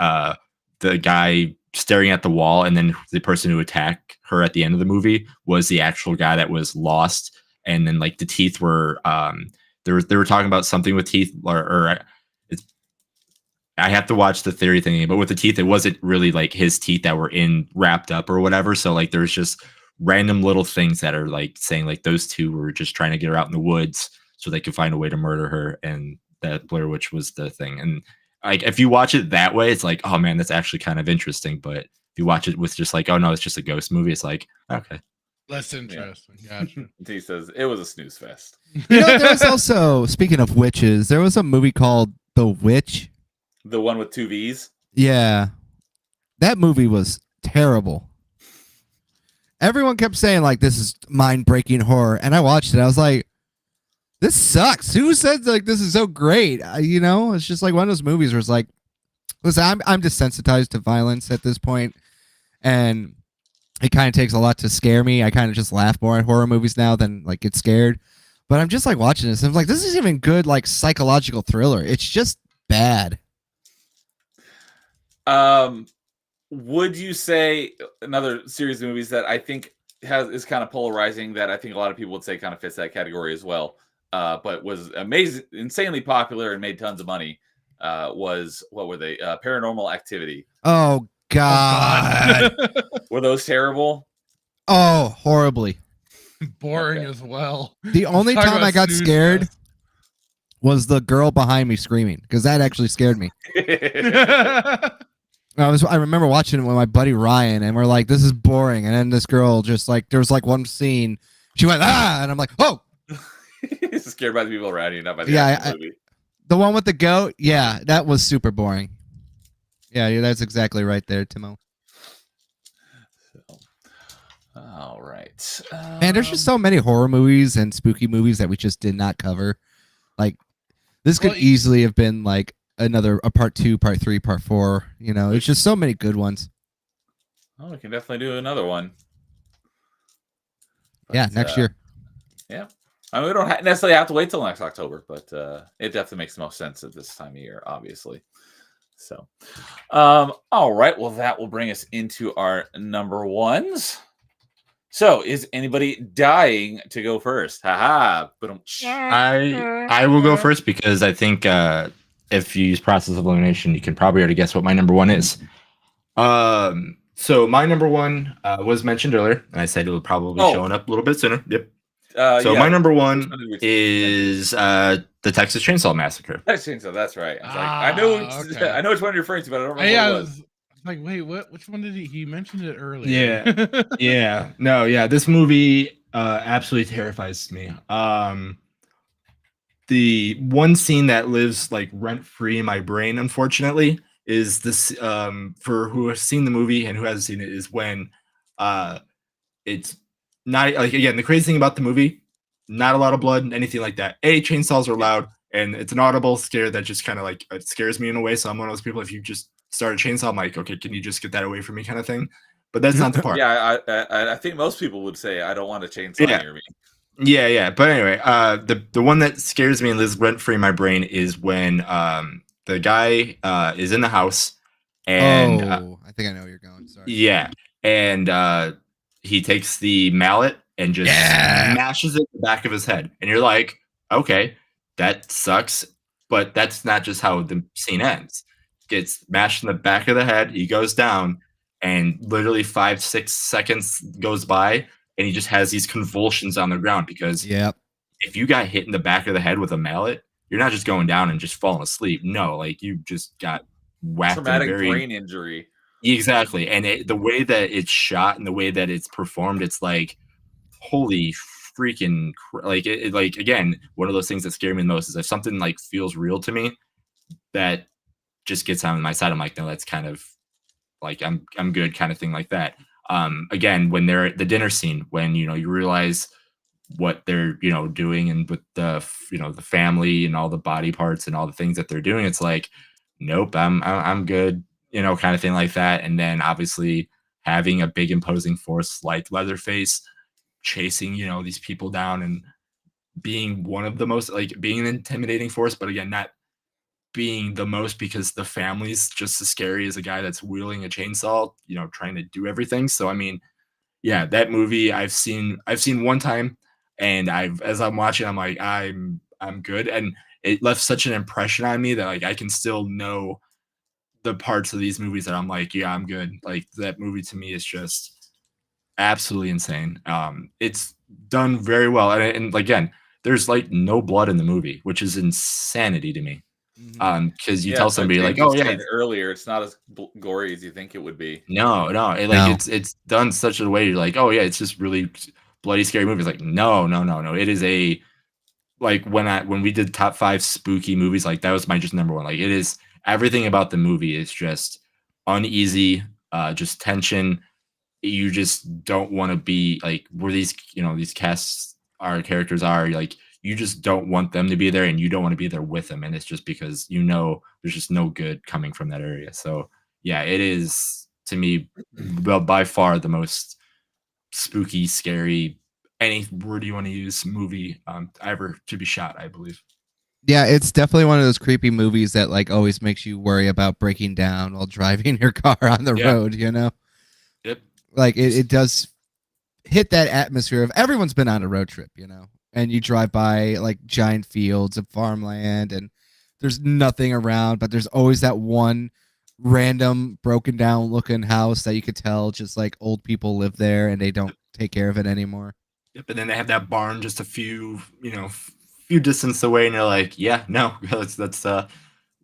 Speaker 2: the guy staring at the wall, and then the person who attacked her at the end of the movie was the actual guy that was lost. And then like the teeth were they were talking about something with teeth or it's I have to watch the theory thing, but with the teeth, it wasn't really like his teeth that were wrapped up or whatever. So like there's just random little things that are like saying like those two were just trying to get her out in the woods so they could find a way to murder her, and that Blair Witch was the thing. And like if you watch it that way, it's like, oh man, that's actually kind of interesting. But if you watch it with just like, oh no, it's just a ghost movie, it's like, okay.
Speaker 3: Less interesting. Gotcha.
Speaker 1: He says it was a snooze fest.
Speaker 4: There was also, speaking of witches, there was a movie called The Witch.
Speaker 1: The one with 2 V's.
Speaker 4: Yeah. That movie was terrible. Everyone kept saying, like, this is mind-breaking horror. And I watched it. I was like, this sucks. Who said, like, this is so great? It's just like one of those movies where it's like, listen, I'm desensitized to violence at this point, and it kind of takes a lot to scare me. I kind of just laugh more at horror movies now than, like, get scared. But I'm just, like, watching this, and I'm like, this isn't even good, like, psychological thriller. It's just bad.
Speaker 1: Would you say another series of movies that I think is kind of polarizing, that I think a lot of people would say kind of fits that category as well, but was insanely popular and made tons of money, was, what were they? Paranormal Activity.
Speaker 4: Oh, God.
Speaker 1: Were those terrible?
Speaker 4: Oh, horribly.
Speaker 3: Boring
Speaker 1: Okay.
Speaker 3: as well.
Speaker 4: The only
Speaker 3: Talk
Speaker 4: time
Speaker 3: about
Speaker 4: I got
Speaker 3: snooze
Speaker 4: scared
Speaker 3: fest.
Speaker 4: was the girl behind me screaming, because that actually scared me. I remember watching it with my buddy Ryan, and we're like, this is boring. And then this girl just like, there was like one scene, she went, ah, and I'm like, oh.
Speaker 1: He's scared by the people around you, not by the
Speaker 4: Yeah,
Speaker 1: actual movie.
Speaker 4: The one with the goat, yeah, that was super boring. Yeah, that's exactly right there, Timo.
Speaker 1: So, all right.
Speaker 4: Man, there's just so many horror movies and spooky movies that we just did not cover. Like, this could
Speaker 3: Well,
Speaker 4: easily have been like a part 2, part 3, part 4. You know, there's just so many good ones.
Speaker 1: Oh, we can definitely do another one.
Speaker 4: Yeah,
Speaker 1: But,
Speaker 4: next year.
Speaker 1: Yeah. I mean, we don't necessarily have to wait till next October, but it definitely makes the most sense at this time of year, obviously. So, all right. Well, that will bring us into our number ones. So, is anybody dying to go first? Haha.
Speaker 2: I will go first because I think if you use process of elimination, you can probably already guess what my number one is. So my number one was mentioned earlier, and I said it will probably be showing up a little bit sooner. Yep. So
Speaker 1: yeah.
Speaker 2: my number one is the Texas Chainsaw Massacre.
Speaker 1: Texas Chainsaw, that's right. I know which one you're referring to, but I don't remember what it was.
Speaker 3: Like, wait, what? Which one did he mentioned it earlier?
Speaker 2: Yeah. This movie absolutely terrifies me. The one scene that lives like rent free in my brain, unfortunately, is this. For who has seen the movie and who hasn't seen it, is when it's not like, again, the crazy thing about the movie, not a lot of blood, anything like that. Chainsaws are loud, and it's an audible scare that just kind of like it scares me in a way. So I'm one of those people. If you just start a chainsaw, I'm like, okay, can you just get that away from me, kind of thing. But that's not the part.
Speaker 1: Yeah, I think most people would say I don't want a chainsaw near me.
Speaker 2: Yeah. But anyway, the one that scares me and lives rent free in my brain is when the guy is in the house, and
Speaker 4: I think I know where you're going. Sorry.
Speaker 2: Yeah, and he takes the mallet and just smashes it in the back of his head, and you're like, okay, that sucks, but that's not just how the scene ends. Gets smashed in the back of the head, he goes down, and literally 5-6 seconds goes by, and he just has these convulsions on the ground, because if you got hit in the back of the head with a mallet, you're not just going down and just falling asleep. No, like you just got whacked.
Speaker 1: Traumatic brain injury.
Speaker 2: Exactly. And the way that it's shot and the way that it's performed, it's like, holy freaking, like, like, again, one of those things that scare me the most is if something like feels real to me, that just gets on my side. I'm like, no, that's kind of like, I'm good, kind of thing like that. Again, when they're at the dinner scene, when, you realize what they're, doing, and with the, the family and all the body parts and all the things that they're doing, it's like, nope, I'm good, kind of thing like that. And then obviously having a big imposing force like Leatherface chasing, these people down and being one of the most, like, being an intimidating force, but again, not being the most, because the family's just as scary as a guy that's wielding a chainsaw, trying to do everything. So I mean, yeah, that movie I've seen one time, and as I'm watching, I'm like, I'm good, and it left such an impression on me that, like, I can still know the parts of these movies that I'm like, yeah, I'm good. Like, that movie to me is just absolutely insane. It's done very well, and again, there's like no blood in the movie, which is insanity to me. Because you tell somebody like, oh yeah,
Speaker 1: earlier, it's not as gory as you think it would be.
Speaker 2: No, it's done such a way you're like, oh yeah, it's just really bloody, scary movie. It's like, no. It is a, like, when we did top 5 spooky movies, like, that was my just number one. Like, it is, everything about the movie is just uneasy, just tension. You just don't want to be like where these, these characters are, like, you just don't want them to be there, and you don't want to be there with them. And it's just because, there's just no good coming from that area. So yeah, it is, to me, well, by far the most spooky, scary, any word you want to use, movie ever to be shot, I believe.
Speaker 4: Yeah, it's definitely one of those creepy movies that, like, always makes you worry about breaking down while driving your car on the road,
Speaker 2: Yep.
Speaker 4: Like, it does hit that atmosphere of everyone's been on a road trip, and you drive by like giant fields of farmland, and there's nothing around, but there's always that one random broken down looking house that you could tell just like old people live there and they don't take care of it anymore.
Speaker 2: Yep. And then they have that barn just a few distance away, and you're like, yeah, no, that's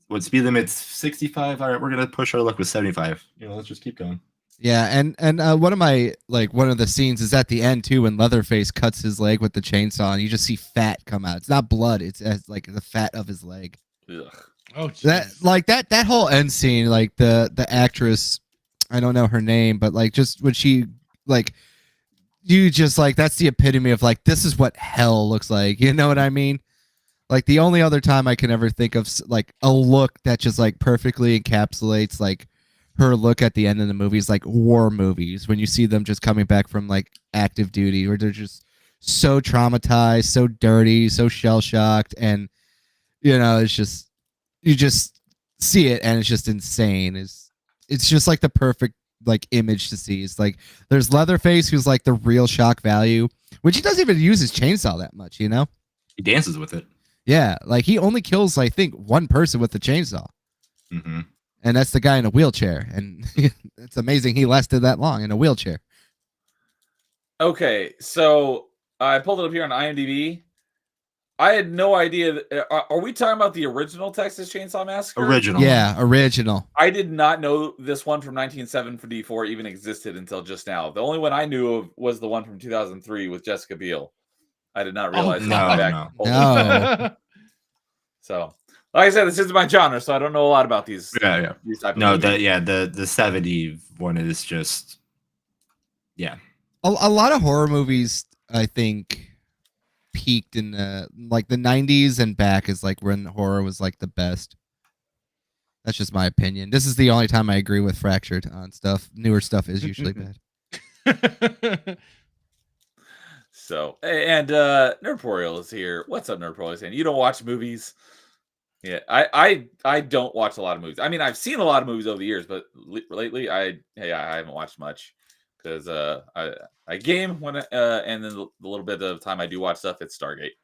Speaker 2: what speed limit's 65. All right, we're gonna push our luck with 75. Let's just keep going.
Speaker 4: Yeah, and one of the scenes is at the end too when Leatherface cuts his leg with the chainsaw, and you just see fat come out. It's not blood; it's like the fat of his leg.
Speaker 1: Ugh.
Speaker 3: Oh,
Speaker 4: That
Speaker 3: jeez.
Speaker 4: like that whole end scene, like the actress, I don't know her name, but like just when she like you just like that's the epitome of like this is what hell looks like. You know what I mean? Like the only other time I can ever think of like a look that just like perfectly encapsulates like her look at the end of the movie is like war movies when you see them just coming back from like active duty where they're just so traumatized, so dirty, so shell shocked, and it's just you just see it and it's just insane. It's just like the perfect like image to see. It's like there's Leatherface who's like the real shock value, which he doesn't even use his chainsaw that much, you know?
Speaker 2: He dances with it.
Speaker 4: Yeah, like he only kills, I think, one person with the chainsaw,
Speaker 2: Mm-hmm.
Speaker 4: and that's the guy in a wheelchair. And it's amazing he lasted that long in a wheelchair.
Speaker 1: Okay, so I pulled it up here on IMDb. I had no idea. Are we talking about the original Texas Chainsaw Massacre?
Speaker 2: Original.
Speaker 4: Yeah, original.
Speaker 1: I did not know this one from 1974 even existed until just now. The only one I knew of was the one from 2003 with Jessica Biel. I did not realize.
Speaker 2: no.
Speaker 4: No.
Speaker 1: So, like I said, this isn't my genre, so I don't know a lot about these.
Speaker 2: Yeah.
Speaker 1: These type of
Speaker 2: No,
Speaker 1: movies.
Speaker 2: the 70 one is just
Speaker 4: A lot of horror movies, I think, peaked in like the 90s and back is like when horror was like the best. That's just my opinion. This is the only time I agree with Fractured on stuff. Newer stuff is usually bad.
Speaker 1: So, and Nerdporial is here. What's up, Nerdporial? Saying you don't watch movies. Yeah, I don't watch a lot of movies. I mean, I've seen a lot of movies over the years, but lately I haven't watched much because I game when and then the little bit of time I do watch stuff, it's Stargate.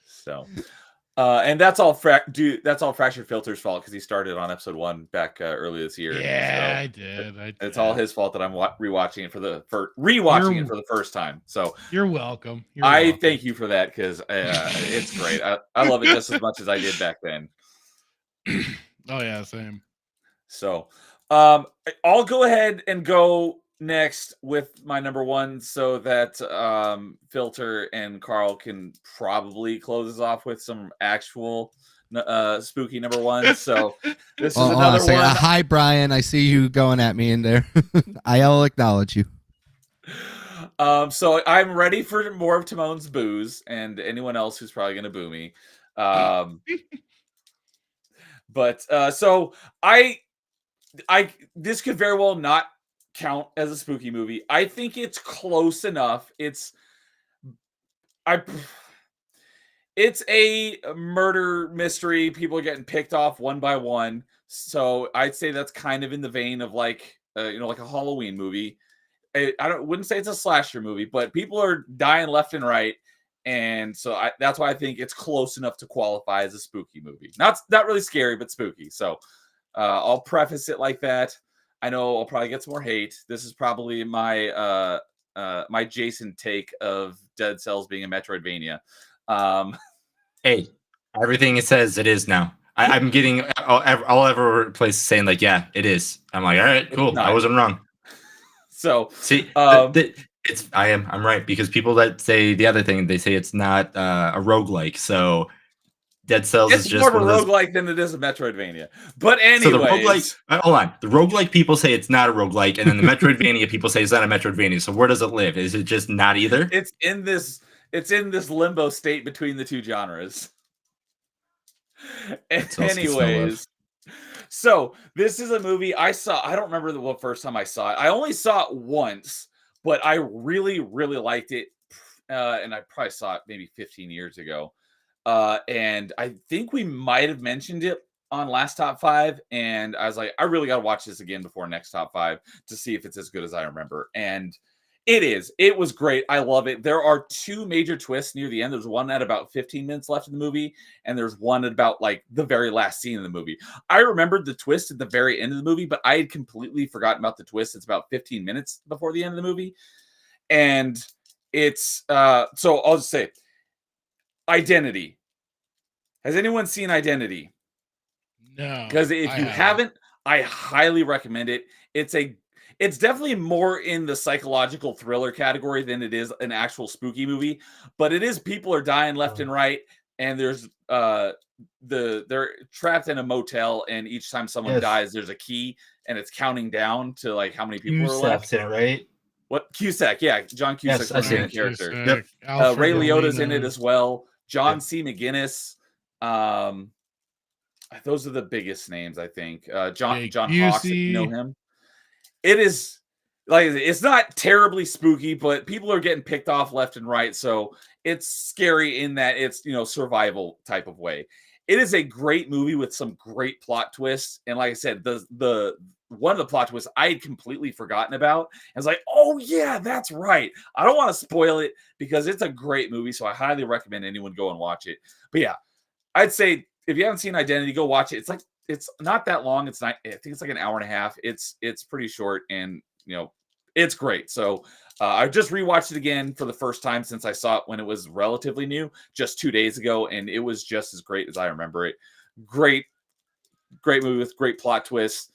Speaker 1: So, and that's all that's all Fractured Filter's fault because he started on episode 1 back early this year.
Speaker 3: Yeah,
Speaker 1: so
Speaker 3: I did.
Speaker 1: It's all his fault that I'm rewatching it for the first time. So
Speaker 3: you're welcome.
Speaker 1: I thank you for that because it's great. I love it just as much as I did back then.
Speaker 3: Oh yeah, same.
Speaker 1: So I'll go ahead and go next with my number one so that Filter and Carl can probably close us off with some actual spooky number one. So this is another one.
Speaker 4: Hi, Brian. I see you going at me in there. I'll acknowledge you.
Speaker 1: So I'm ready for more of Timon's booze and anyone else who's probably going to boo me. But so I this could very well not count as a spooky movie. I think it's close enough. It's a murder mystery. People are getting picked off one by one. So I'd say that's kind of in the vein of like like a Halloween movie. Wouldn't say it's a slasher movie, but people are dying left and right. And so that's why I think it's close enough to qualify as a spooky movie. Not really scary, but spooky. So I'll preface it like that. I know I'll probably get some more hate. This is probably my my Jason take of Dead Cells being a Metroidvania.
Speaker 2: Hey, everything it says it is now. I'm getting all ever place saying like, yeah, it is. I'm like, all right, cool. I wasn't wrong.
Speaker 1: So
Speaker 2: see, I'm right because people that say the other thing, they say it's not a roguelike. So Dead Cells is just
Speaker 1: more of a roguelike than it is a Metroidvania. But anyways,
Speaker 2: so the roguelike, hold on. The roguelike people say it's not a roguelike, and then the Metroidvania people say it's not a Metroidvania. So where does it live? Is it just not either?
Speaker 1: It's in this limbo state between the two genres. Anyways, so this is a movie I saw. I don't remember the first time I saw it. I only saw it once, but I really, really liked it. And I probably saw it maybe 15 years ago. And I think we might have mentioned it on last top 5. And I was like, I really got to watch this again before next top 5 to see if it's as good as I remember. And it is. It was great. I love it. There are 2 major twists near the end. There's one at about 15 minutes left in the movie, and there's one at about like the very last scene of the movie. I remembered the twist at the very end of the movie, but I had completely forgotten about the twist. It's about 15 minutes before the end of the movie. And it's so I'll just say Identity. Has anyone seen Identity?
Speaker 3: No.
Speaker 1: Because if you haven't, I highly recommend it. It's definitely more in the psychological thriller category than it is an actual spooky movie, but it is people are dying left and right, and there's they're trapped in a motel, and each time someone
Speaker 2: Yes.
Speaker 1: dies, there's a key, and it's counting down to like how many people are left.
Speaker 2: Cusack's in it, right?
Speaker 1: What Cusack? Yeah, John Cusack's
Speaker 2: I've
Speaker 1: the
Speaker 2: seen
Speaker 1: main
Speaker 2: it.
Speaker 1: character.
Speaker 3: Cusack, Alfred
Speaker 1: Ray Liotta's in
Speaker 3: Molina.
Speaker 1: it as well. John
Speaker 2: Yep.
Speaker 1: C. McGinnis. Those are the biggest names, I think. John
Speaker 3: Jake
Speaker 1: Hawks, if you know
Speaker 3: Busey.
Speaker 1: him. It is like it's not terribly spooky, but people are getting picked off left and right, so it's scary in that it's survival type of way. It is a great movie with some great plot twists, and like I said, the one of the plot twists I had completely forgotten about. I was like, oh yeah, that's right. I don't want to spoil it because it's a great movie, so I highly recommend anyone go and watch it. But yeah, I'd say if you haven't seen Identity, go watch it. It's not that long. It's not. I think it's like an hour and a half. It's pretty short, and it's great. So I just rewatched it again for the first time since I saw it when it was relatively new, just 2 days ago, and it was just as great as I remember it. Great movie with great plot twists.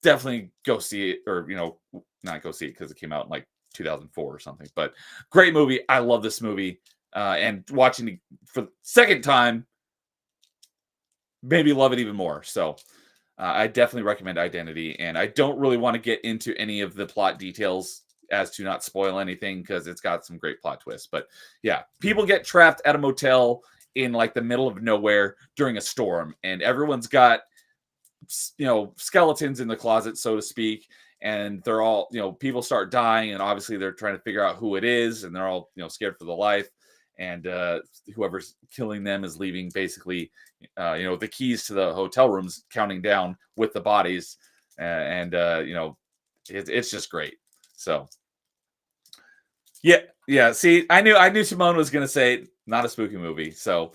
Speaker 1: Definitely go see it, or not go see it because it came out in like 2004 or something. But great movie. I love this movie, and watching it for the second time maybe love it even more. So I definitely recommend Identity, and I don't really want to get into any of the plot details as to not spoil anything because it's got some great plot twists. But yeah, people get trapped at a motel in like the middle of nowhere during a storm, and everyone's got skeletons in the closet, so to speak, and they're all people start dying, and obviously they're trying to figure out who it is, and they're all scared for their life. And whoever's killing them is leaving basically, the keys to the hotel rooms, counting down with the bodies, it's just great. So, yeah. See, I knew Simone was going to say not a spooky movie, so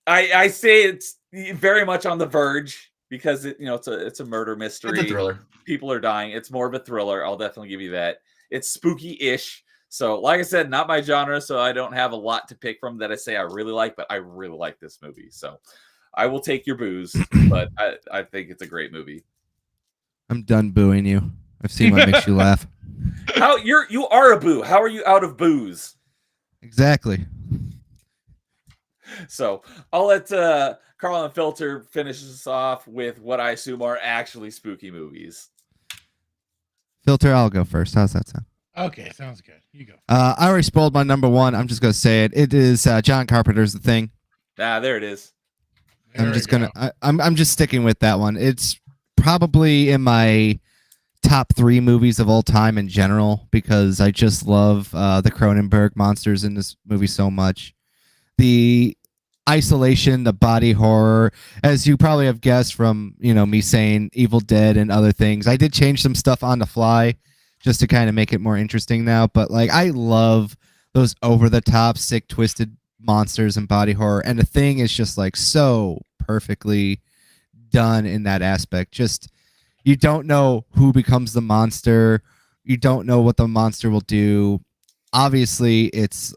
Speaker 1: I say it's very much on the verge because it's a murder mystery.
Speaker 2: It's a thriller.
Speaker 1: People are dying. It's more of a thriller. I'll definitely give you that. It's spooky-ish. So, like I said, not my genre, so I don't have a lot to pick from that I say I really like, but I really like this movie. So, I will take your booze, but I think it's a great movie.
Speaker 4: I'm done booing you. I've seen what makes you laugh.
Speaker 1: You are a boo. How are you out of booze?
Speaker 4: Exactly.
Speaker 1: So, I'll let Carl and Filter finish us off with what I assume are actually spooky movies.
Speaker 4: Filter, I'll go first. How's that sound?
Speaker 3: Okay, sounds good. You go.
Speaker 4: I already spoiled my number one. I'm just gonna say it. It is John Carpenter's The Thing.
Speaker 1: There it is.
Speaker 3: There we go.
Speaker 4: I'm just sticking with that one. It's probably in my top 3 movies of all time in general because I just love the Cronenberg monsters in this movie so much. The isolation, the body horror, as you probably have guessed from me saying Evil Dead and other things. I did change some stuff on the fly just to kind of make it more interesting now, but like I love those over the top, sick, twisted monsters and body horror, and The Thing is just like so perfectly done in that aspect. Just you don't know who becomes the monster, you don't know what the monster will do. Obviously, it's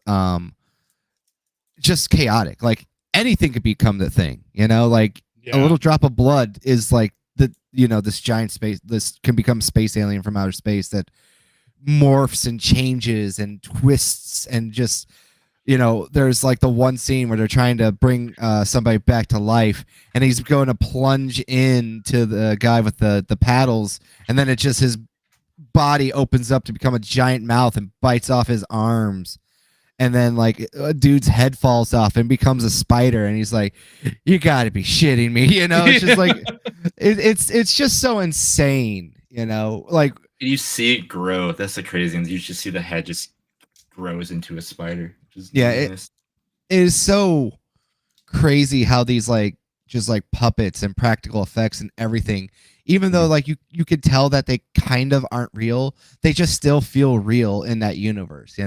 Speaker 4: just chaotic. Like anything could become The Thing. Like a little drop of blood is like this giant space. This can become space alien from outer space that morphs and changes and twists and just there's like the one scene where they're trying to bring somebody back to life, and he's going to plunge into the guy with the paddles, and then it just his body opens up to become a giant mouth and bites off his arms. And then like a dude's head falls off and becomes a spider, and he's like, "You got to be shitting me!" It's just like it's just so insane. Like
Speaker 2: You see it grow. That's the crazy thing. You just see the head just grows into a spider.
Speaker 4: It is so crazy how these like just like puppets and practical effects and everything, even though like you could tell that they kind of aren't real, they just still feel real in that universe.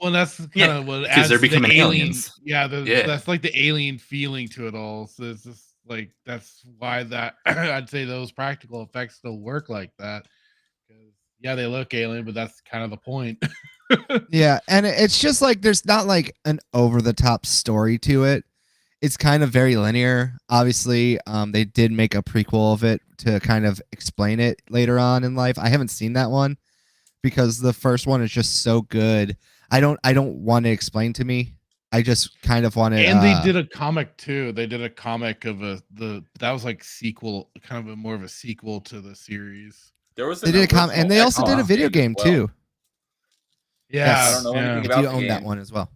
Speaker 3: Well, that's kind of what adds
Speaker 2: they're
Speaker 3: the
Speaker 2: becoming
Speaker 3: alien,
Speaker 2: aliens.
Speaker 3: Yeah,
Speaker 2: Yeah.
Speaker 3: that's like the alien feeling to it all. So it's just like that's why that I'd say those practical effects still work like that. 'Cause, yeah, they look alien, but that's kind of the point.
Speaker 4: Yeah, and it's just like there's not like an over the top story to it. it's kind of very linear. Obviously, they did make a prequel of it to kind of explain it later on in life. I haven't seen that one because the first one is just so good. I don't want to explain to me. I just kind of want to.
Speaker 3: And they did a comic too. They did a comic of that was like sequel, kind of more of a sequel to the series.
Speaker 1: There was
Speaker 4: They did a comic, and they also did a video game
Speaker 1: as well.
Speaker 4: too.
Speaker 3: Yeah,
Speaker 4: Yes.
Speaker 1: I don't know anything
Speaker 4: If
Speaker 1: about
Speaker 4: you
Speaker 1: the
Speaker 4: own that
Speaker 1: game.
Speaker 4: one as well.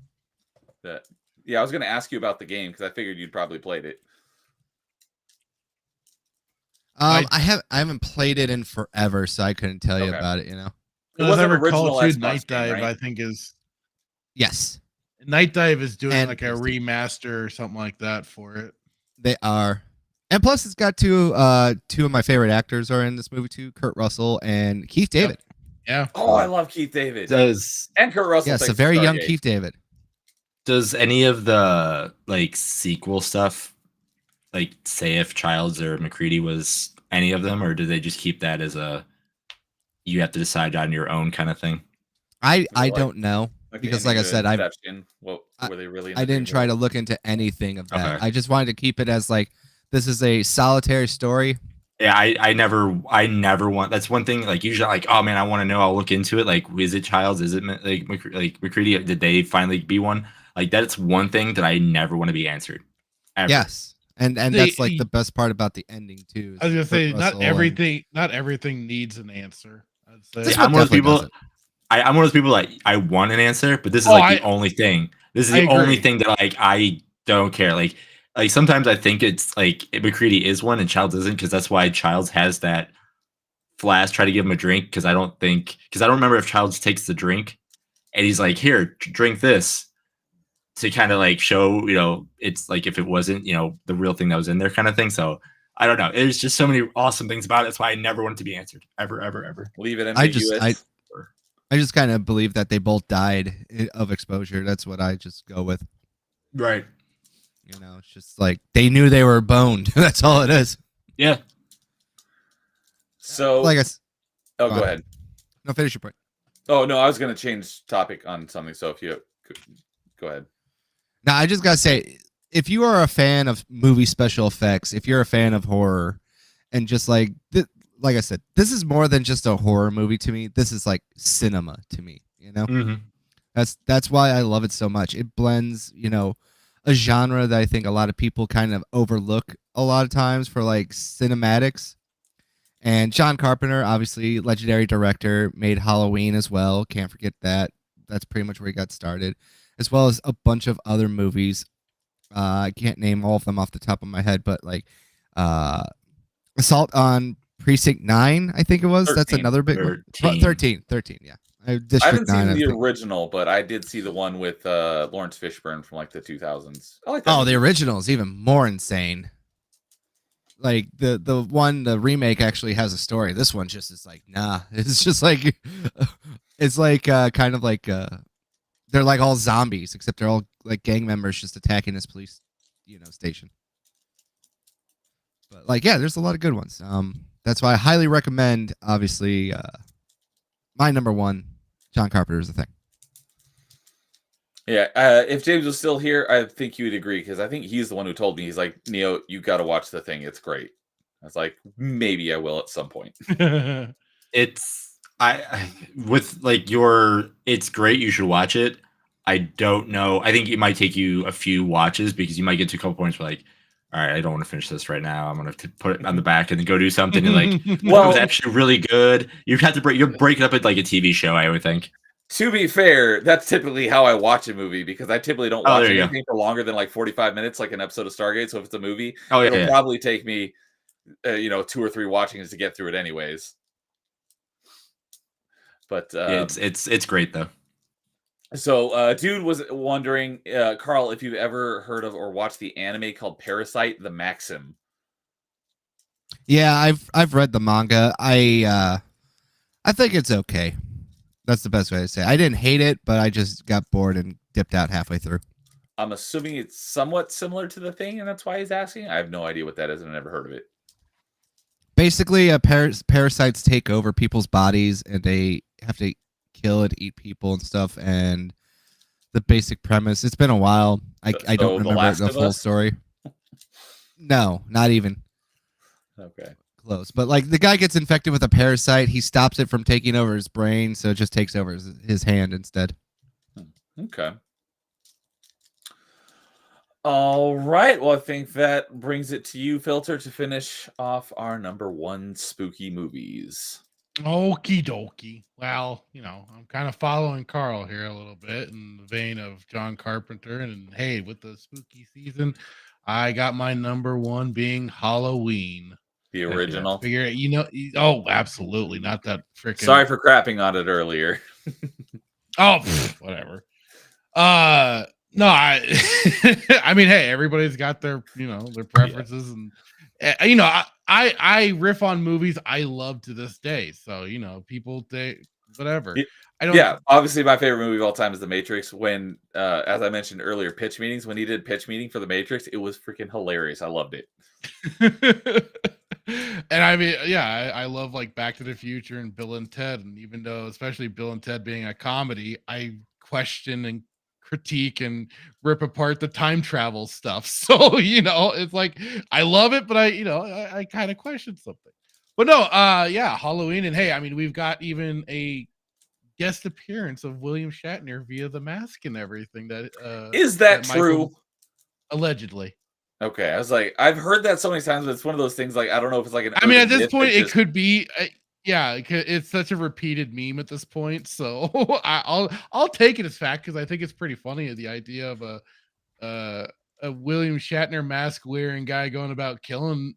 Speaker 1: Yeah, I was going to ask you about the game because I figured you'd probably played it.
Speaker 4: I haven't played it in forever, so I couldn't tell you
Speaker 1: Okay.
Speaker 4: about it. You know.
Speaker 1: It
Speaker 3: As
Speaker 1: was
Speaker 3: I
Speaker 1: an
Speaker 3: recall,
Speaker 1: original
Speaker 3: too,
Speaker 1: Xbox
Speaker 3: Night
Speaker 1: game,
Speaker 3: Dive,
Speaker 1: right?
Speaker 3: I think
Speaker 4: Yes,
Speaker 3: Night Dive is doing
Speaker 4: And
Speaker 3: like a remaster or something like that for it.
Speaker 4: they are. And plus, it's got two of my favorite actors are in this movie too: Kurt Russell and Keith David.
Speaker 3: Yeah.
Speaker 1: Oh, I love Keith David
Speaker 2: Does
Speaker 1: and Kurt Russell.
Speaker 4: Yes,
Speaker 1: thanks
Speaker 4: a
Speaker 1: to
Speaker 4: very young
Speaker 1: Stargate.
Speaker 4: Keith David.
Speaker 2: any of the like sequel stuff, like say if Childs or McCready was any of them, or did they just keep that as a you have to decide on your own kind of thing?
Speaker 4: I
Speaker 1: like-
Speaker 4: don't know
Speaker 1: the
Speaker 4: because, like I
Speaker 1: ending of
Speaker 4: said,
Speaker 1: Inception. What were they really? in
Speaker 4: I
Speaker 1: the
Speaker 4: didn't
Speaker 1: prequel?
Speaker 4: try to look into anything of that.
Speaker 2: Okay.
Speaker 4: I just wanted to keep it as like this is a solitary story.
Speaker 2: Yeah, I never want. That's one thing. Like usually, like oh man, I want to know. I'll look into it. Like, is it Childs? Is it like McCready? Did they finally be one? Like that's one thing that I never want to be answered. Ever.
Speaker 4: Yes, and that's like the best part about the ending too. is
Speaker 3: I was gonna
Speaker 4: Kurt
Speaker 3: say
Speaker 4: Russell
Speaker 3: not everything needs an answer. I'd say.
Speaker 4: This
Speaker 2: See,
Speaker 4: one
Speaker 2: I'm one of those
Speaker 4: definitely
Speaker 2: people.
Speaker 4: doesn't.
Speaker 2: I'm one of those people like I want an answer, but this is
Speaker 3: Oh,
Speaker 2: like the only thing. This is
Speaker 3: I
Speaker 2: the only
Speaker 3: agree.
Speaker 2: thing that like I don't care. Like sometimes I think it's like McCready is one and Childs isn't because that's why Childs has that flash. Try to give him a drink because I don't remember if Childs takes the drink and he's like, here, drink this to kind of like show it's like if it wasn't the real thing that was in there kind of thing. So I don't know. There's just so many awesome things about it. That's why I never want it to be answered ever.
Speaker 1: Leave it
Speaker 4: I
Speaker 1: ambiguous.
Speaker 4: just kind of believe that they both died of exposure. That's what I just go with.
Speaker 2: Right.
Speaker 4: It's just like they knew they were boned. That's all it is.
Speaker 2: Yeah.
Speaker 1: So,
Speaker 4: Like
Speaker 1: go
Speaker 4: on.
Speaker 1: ahead.
Speaker 4: no, finish your point.
Speaker 1: Oh no, I was going to change topic on something. So if you go ahead.
Speaker 4: Now, I just gotta say, if you are a fan of movie special effects, if you're a fan of horror, and just like I said, this is more than just a horror movie to me. This is like cinema to me.
Speaker 2: Mm-hmm.
Speaker 4: That's why I love it so much. It blends, a genre that I think a lot of people kind of overlook a lot of times for like cinematics. And John Carpenter, obviously legendary director, made Halloween as well. Can't forget that. That's pretty much where he got started, as well as a bunch of other movies. I can't name all of them off the top of my head, but like Assault on Precinct 9, I think it was.
Speaker 1: 13.
Speaker 4: That's another big one.
Speaker 2: 13.
Speaker 4: 13, yeah.
Speaker 1: I
Speaker 4: District
Speaker 1: haven't
Speaker 4: 9,
Speaker 1: seen
Speaker 4: I
Speaker 1: the
Speaker 4: think.
Speaker 1: original, but I did see the one with Lawrence Fishburne from like the 2000s. I like that.
Speaker 4: Oh,
Speaker 1: movie.
Speaker 4: the original is even more insane. Like the remake actually has a story. This one just is like, nah. It's just like it's like kind of like they're like all zombies, except they're all like gang members just attacking this police, station. But like, yeah, there's a lot of good ones. That's why I highly recommend. Obviously, my number one, John Carpenter is the thing.
Speaker 1: Yeah, if James was still here, I think he would agree because I think he's the one who told me. He's like, Neo, you got to watch the thing. It's great. I was like, maybe I will at some point.
Speaker 2: It's with like it's great. You should watch it. I don't know. I think it might take you a few watches because you might get to a couple points where like, all right, I don't want to finish this right now. I'm gonna put it on the back and then go do something. And like, well, it was actually really good. You have to you're breaking up it like a TV show. I would think.
Speaker 1: To be fair, that's typically how I watch a movie because I typically don't watch
Speaker 2: there you
Speaker 1: anything for longer than like 45 minutes, like an episode of Stargate. So if it's a movie,
Speaker 2: Oh yeah,
Speaker 1: it'll
Speaker 2: yeah.
Speaker 1: probably take me, 2 or 3 watchings to get through it, anyways. But
Speaker 2: Yeah, it's great though.
Speaker 1: so dude was wondering, Carl, if you've ever heard of or watched the anime called Parasite: The Maxim.
Speaker 4: Yeah, I've read the manga. I think it's okay. That's the best way to say it. I didn't hate it, but I just got bored and dipped out halfway through.
Speaker 1: I'm assuming it's somewhat similar to the thing, and that's why he's asking. I have no idea what that is, and I've never heard of it.
Speaker 4: Basically, parasites take over people's bodies, and they have to kill and eat people and stuff. And the basic premise. It's been a while. I
Speaker 1: So
Speaker 4: don't
Speaker 1: The
Speaker 4: remember
Speaker 1: Last
Speaker 4: the
Speaker 1: of
Speaker 4: full
Speaker 1: Us?
Speaker 4: story. No, not even
Speaker 1: Okay.
Speaker 4: close. But like the guy gets infected with a parasite. He stops it from taking over his brain, so it just takes over his hand instead.
Speaker 1: Okay. All right. Well, I think that brings it to you, Filter, to finish off our number 1 spooky movies.
Speaker 3: Okie dokie. Well, I'm kind of following Carl here a little bit in the vein of John Carpenter. And hey, with the spooky season, I got my number 1 being Halloween.
Speaker 1: The original.
Speaker 3: Figure, oh, absolutely. Not that freaking.
Speaker 1: Sorry for crapping on it earlier.
Speaker 3: Oh, whatever. No, I mean, hey, everybody's got their, their preferences, and I riff on movies I love to this day. So people whatever. I don't.
Speaker 1: Yeah, obviously my favorite movie of all time is The Matrix. When, as I mentioned earlier, pitch meetings. When he did pitch meeting for The Matrix, it was freaking hilarious. I loved it.
Speaker 3: And I mean, yeah, I love like Back to the Future and Bill and Ted, and even though, especially Bill and Ted being a comedy, I question and critique and rip apart the time travel stuff. So it's like I love it, but I kind of question something. But no, yeah, Halloween, and hey, I mean, we've got even a guest appearance of William Shatner via The Mask and everything.
Speaker 1: Is that true?
Speaker 3: Michael, allegedly.
Speaker 1: Okay, I was like, I've heard that so many times, but it's one of those things. Like, I don't know if it's like an.
Speaker 3: I mean, at
Speaker 1: urban
Speaker 3: this
Speaker 1: myth
Speaker 3: point,
Speaker 1: that
Speaker 3: it
Speaker 1: just-
Speaker 3: could be. Yeah, it's such a repeated meme at this point, so I'll take it as fact because I think it's pretty funny, the idea of a William Shatner mask wearing guy going about killing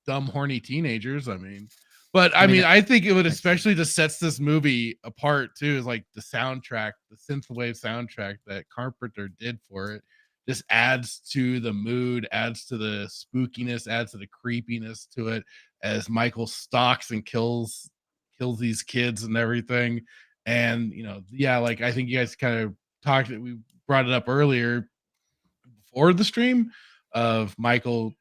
Speaker 3: dumb horny teenagers. I mean, but I mean, I think it would, especially that sets this movie apart too, is like the soundtrack, the synthwave soundtrack that Carpenter did for it. Just adds to the mood, adds to the spookiness, adds to the creepiness to it as Michael stalks and kills these kids and everything. And yeah, like I think you guys kind of we brought it up earlier before the stream of Michael,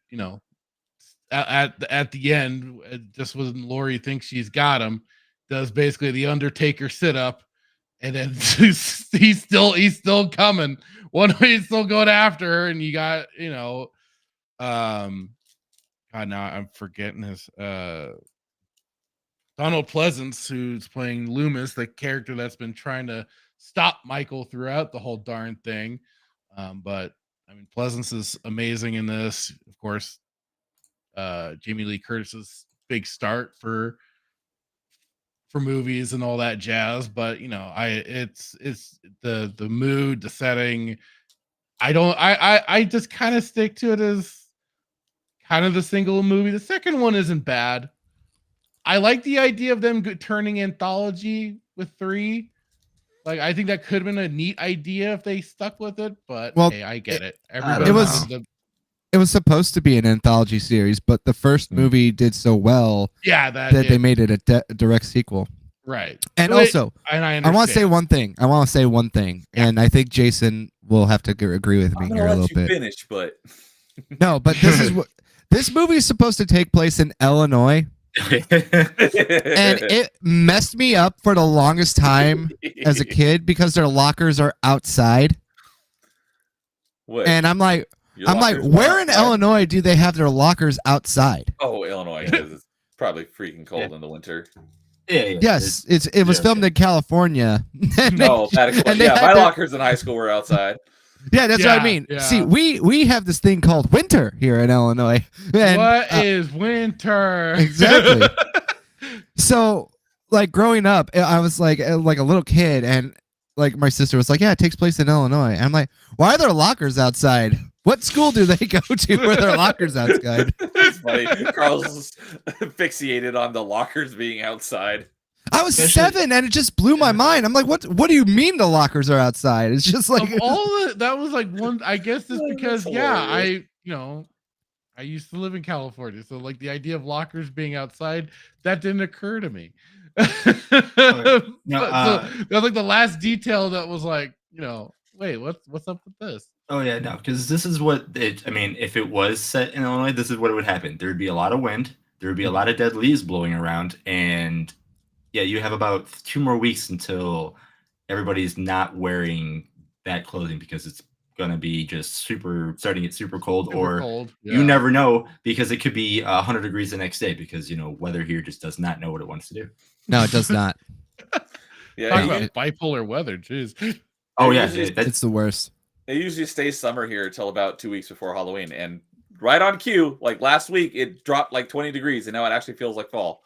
Speaker 3: at the end, just when Laurie thinks she's got him, does basically the Undertaker sit up. And then he's still coming. He's still going after her, and you got God, now I'm forgetting his Donald Pleasance, who's playing Loomis, the character that's been trying to stop Michael throughout the whole darn thing. But I mean, Pleasance is amazing in this. Of course, Jamie Lee Curtis's big start for movies and all that jazz, but it's the mood, the setting. I just kind of stick to it as kind of the single movie. The second one isn't bad. I like the idea of them turning anthology with 3. Like, I think that could have been a neat idea if they stuck with it, but hey, I get it. Everybody
Speaker 4: It was supposed to be an anthology series, but the first movie did so well that they made it a direct sequel.
Speaker 3: Right.
Speaker 4: And
Speaker 3: But
Speaker 4: also,
Speaker 3: I
Speaker 4: want to say one thing.
Speaker 3: Yeah.
Speaker 4: And I think Jason will have to agree with me
Speaker 1: I'm
Speaker 4: here
Speaker 1: gonna
Speaker 4: a
Speaker 1: let
Speaker 4: little
Speaker 1: you
Speaker 4: bit.
Speaker 1: finish, but
Speaker 4: No, but this is what this movie is supposed to take place in Illinois, and it messed me up for the longest time as a kid because their lockers are outside,
Speaker 1: What?
Speaker 4: and I'm like,
Speaker 1: Your
Speaker 4: I'm like,
Speaker 1: lockers
Speaker 4: where
Speaker 1: are
Speaker 4: in
Speaker 1: outside?
Speaker 4: Illinois do they have their lockers outside?
Speaker 1: Oh, Illinois, because it's probably freaking cold in the winter.
Speaker 2: Yeah.
Speaker 4: Yes, it was filmed in California. And
Speaker 1: No, that explains.
Speaker 4: and they
Speaker 1: Yeah,
Speaker 4: had
Speaker 1: my
Speaker 4: to-
Speaker 1: lockers in high school were outside.
Speaker 4: yeah, that's what I mean.
Speaker 3: Yeah.
Speaker 4: See, we have this thing called winter here in Illinois. And,
Speaker 3: What is winter?
Speaker 4: Exactly. So, like growing up, I was like a little kid, and like my sister was like, "Yeah, it takes place in Illinois." And I'm like, "Why are there lockers outside? What school do they go to where there are lockers outside?"
Speaker 1: It's funny. Carl's fixated on the lockers being outside.
Speaker 4: I was
Speaker 2: Especially-
Speaker 4: 7, and it just blew my mind. I'm like, "What? What do you mean the lockers are outside?" It's just like
Speaker 3: Of all that was like one. I guess it's
Speaker 1: Oh,
Speaker 3: because
Speaker 1: that's
Speaker 3: I used to live in California, so like the idea of lockers being outside that didn't occur to me.
Speaker 2: No,
Speaker 3: That was like the last detail that was like, wait, what's up with this?
Speaker 2: Oh yeah, no, because this is what it. I mean, if it was set in Illinois, this is what would happen. There would be a lot of wind. There would be a lot of dead leaves blowing around, and yeah, you have about 2 more weeks until everybody's not wearing that clothing because it's gonna be just starting it super cold,
Speaker 3: Super
Speaker 2: or
Speaker 3: cold.
Speaker 2: you
Speaker 3: yeah.
Speaker 2: never know because it could be 100 degrees the next day because weather here just does not know what it wants to do.
Speaker 4: No, it does not.
Speaker 1: Yeah,
Speaker 3: Talk
Speaker 4: No,
Speaker 3: about bipolar weather. Jeez.
Speaker 2: Oh yeah,
Speaker 1: usually-
Speaker 2: that's
Speaker 4: It's the worst.
Speaker 1: it usually stays summer here until about 2 weeks before Halloween, and right on cue, like last week, it dropped like 20 degrees, and now it actually feels like fall.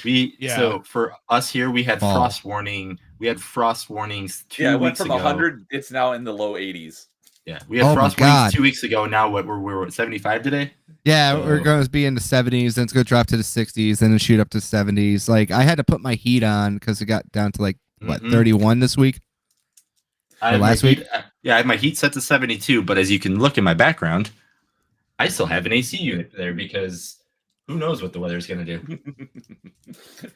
Speaker 3: Yeah.
Speaker 2: So for us here, we had
Speaker 4: Fall.
Speaker 2: frost warning. We had frost warnings 2
Speaker 1: Yeah, it went
Speaker 2: weeks
Speaker 1: from
Speaker 2: ago.
Speaker 1: 100. It's now in the low 80s.
Speaker 2: Yeah, we had
Speaker 4: Oh my
Speaker 2: frost
Speaker 4: God.
Speaker 2: warnings 2 weeks ago. Now we're at 75 today.
Speaker 4: Yeah, we're
Speaker 2: So-
Speaker 4: going to be in the 70s, then it's going to drop to the 60s, then it shoot up to 70s. Like I had to put my heat on because it got down to like
Speaker 2: Mhm.
Speaker 4: 31 this week.
Speaker 2: I have
Speaker 4: last
Speaker 2: my
Speaker 4: week?
Speaker 2: heat, I have my heat set to 72, but as you can look in my background, I still have an AC unit there because who knows what the weather's gonna do.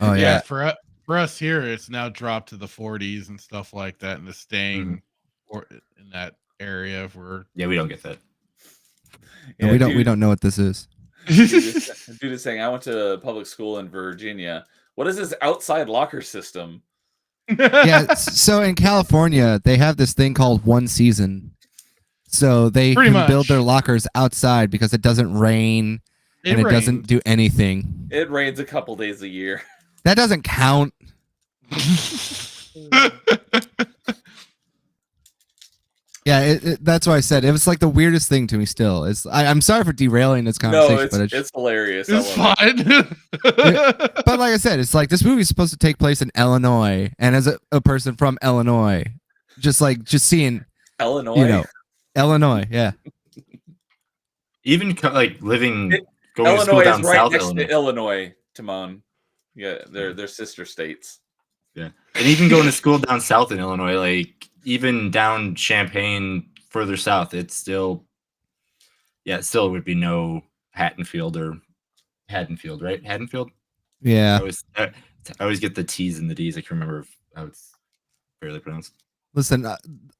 Speaker 4: Oh yeah.
Speaker 3: For us here, it's now dropped to the 40s and stuff like that, and it's staying or in that area for.
Speaker 2: Yeah, we don't get that.
Speaker 4: And we don't know what this is.
Speaker 1: Dude is saying, I went to public school in Virginia. What is this outside locker system?
Speaker 4: Yeah, so in California, they have this thing called one season. So they
Speaker 3: Pretty
Speaker 4: can build
Speaker 3: much.
Speaker 4: their lockers outside because it doesn't rain and it doesn't
Speaker 3: rained.
Speaker 4: do anything.
Speaker 1: It rains a couple days a year.
Speaker 4: That doesn't count. Yeah, that's why I said it was like the weirdest thing to me. Still, I'm sorry for derailing this conversation,
Speaker 1: No,
Speaker 4: but
Speaker 1: it's hilarious.
Speaker 3: It's
Speaker 1: I love it.
Speaker 3: fine.
Speaker 4: but like I said, it's like this movie's supposed to take place in Illinois, and as a person from Illinois, just seeing
Speaker 1: Illinois.
Speaker 4: Illinois, yeah.
Speaker 2: Even like living
Speaker 1: It-
Speaker 2: going to school
Speaker 1: Illinois
Speaker 2: down
Speaker 1: is right
Speaker 2: south
Speaker 1: next
Speaker 2: Illinois.
Speaker 1: to Illinois, Timon. Yeah, they're sister states.
Speaker 2: Yeah. And even going to school down south in Illinois, like even down Champaign further south, it's still it still would be no Haddonfield, right? Haddonfield?
Speaker 4: Yeah.
Speaker 2: I always get the T's and the D's. I can remember how it's fairly pronounced.
Speaker 4: Listen,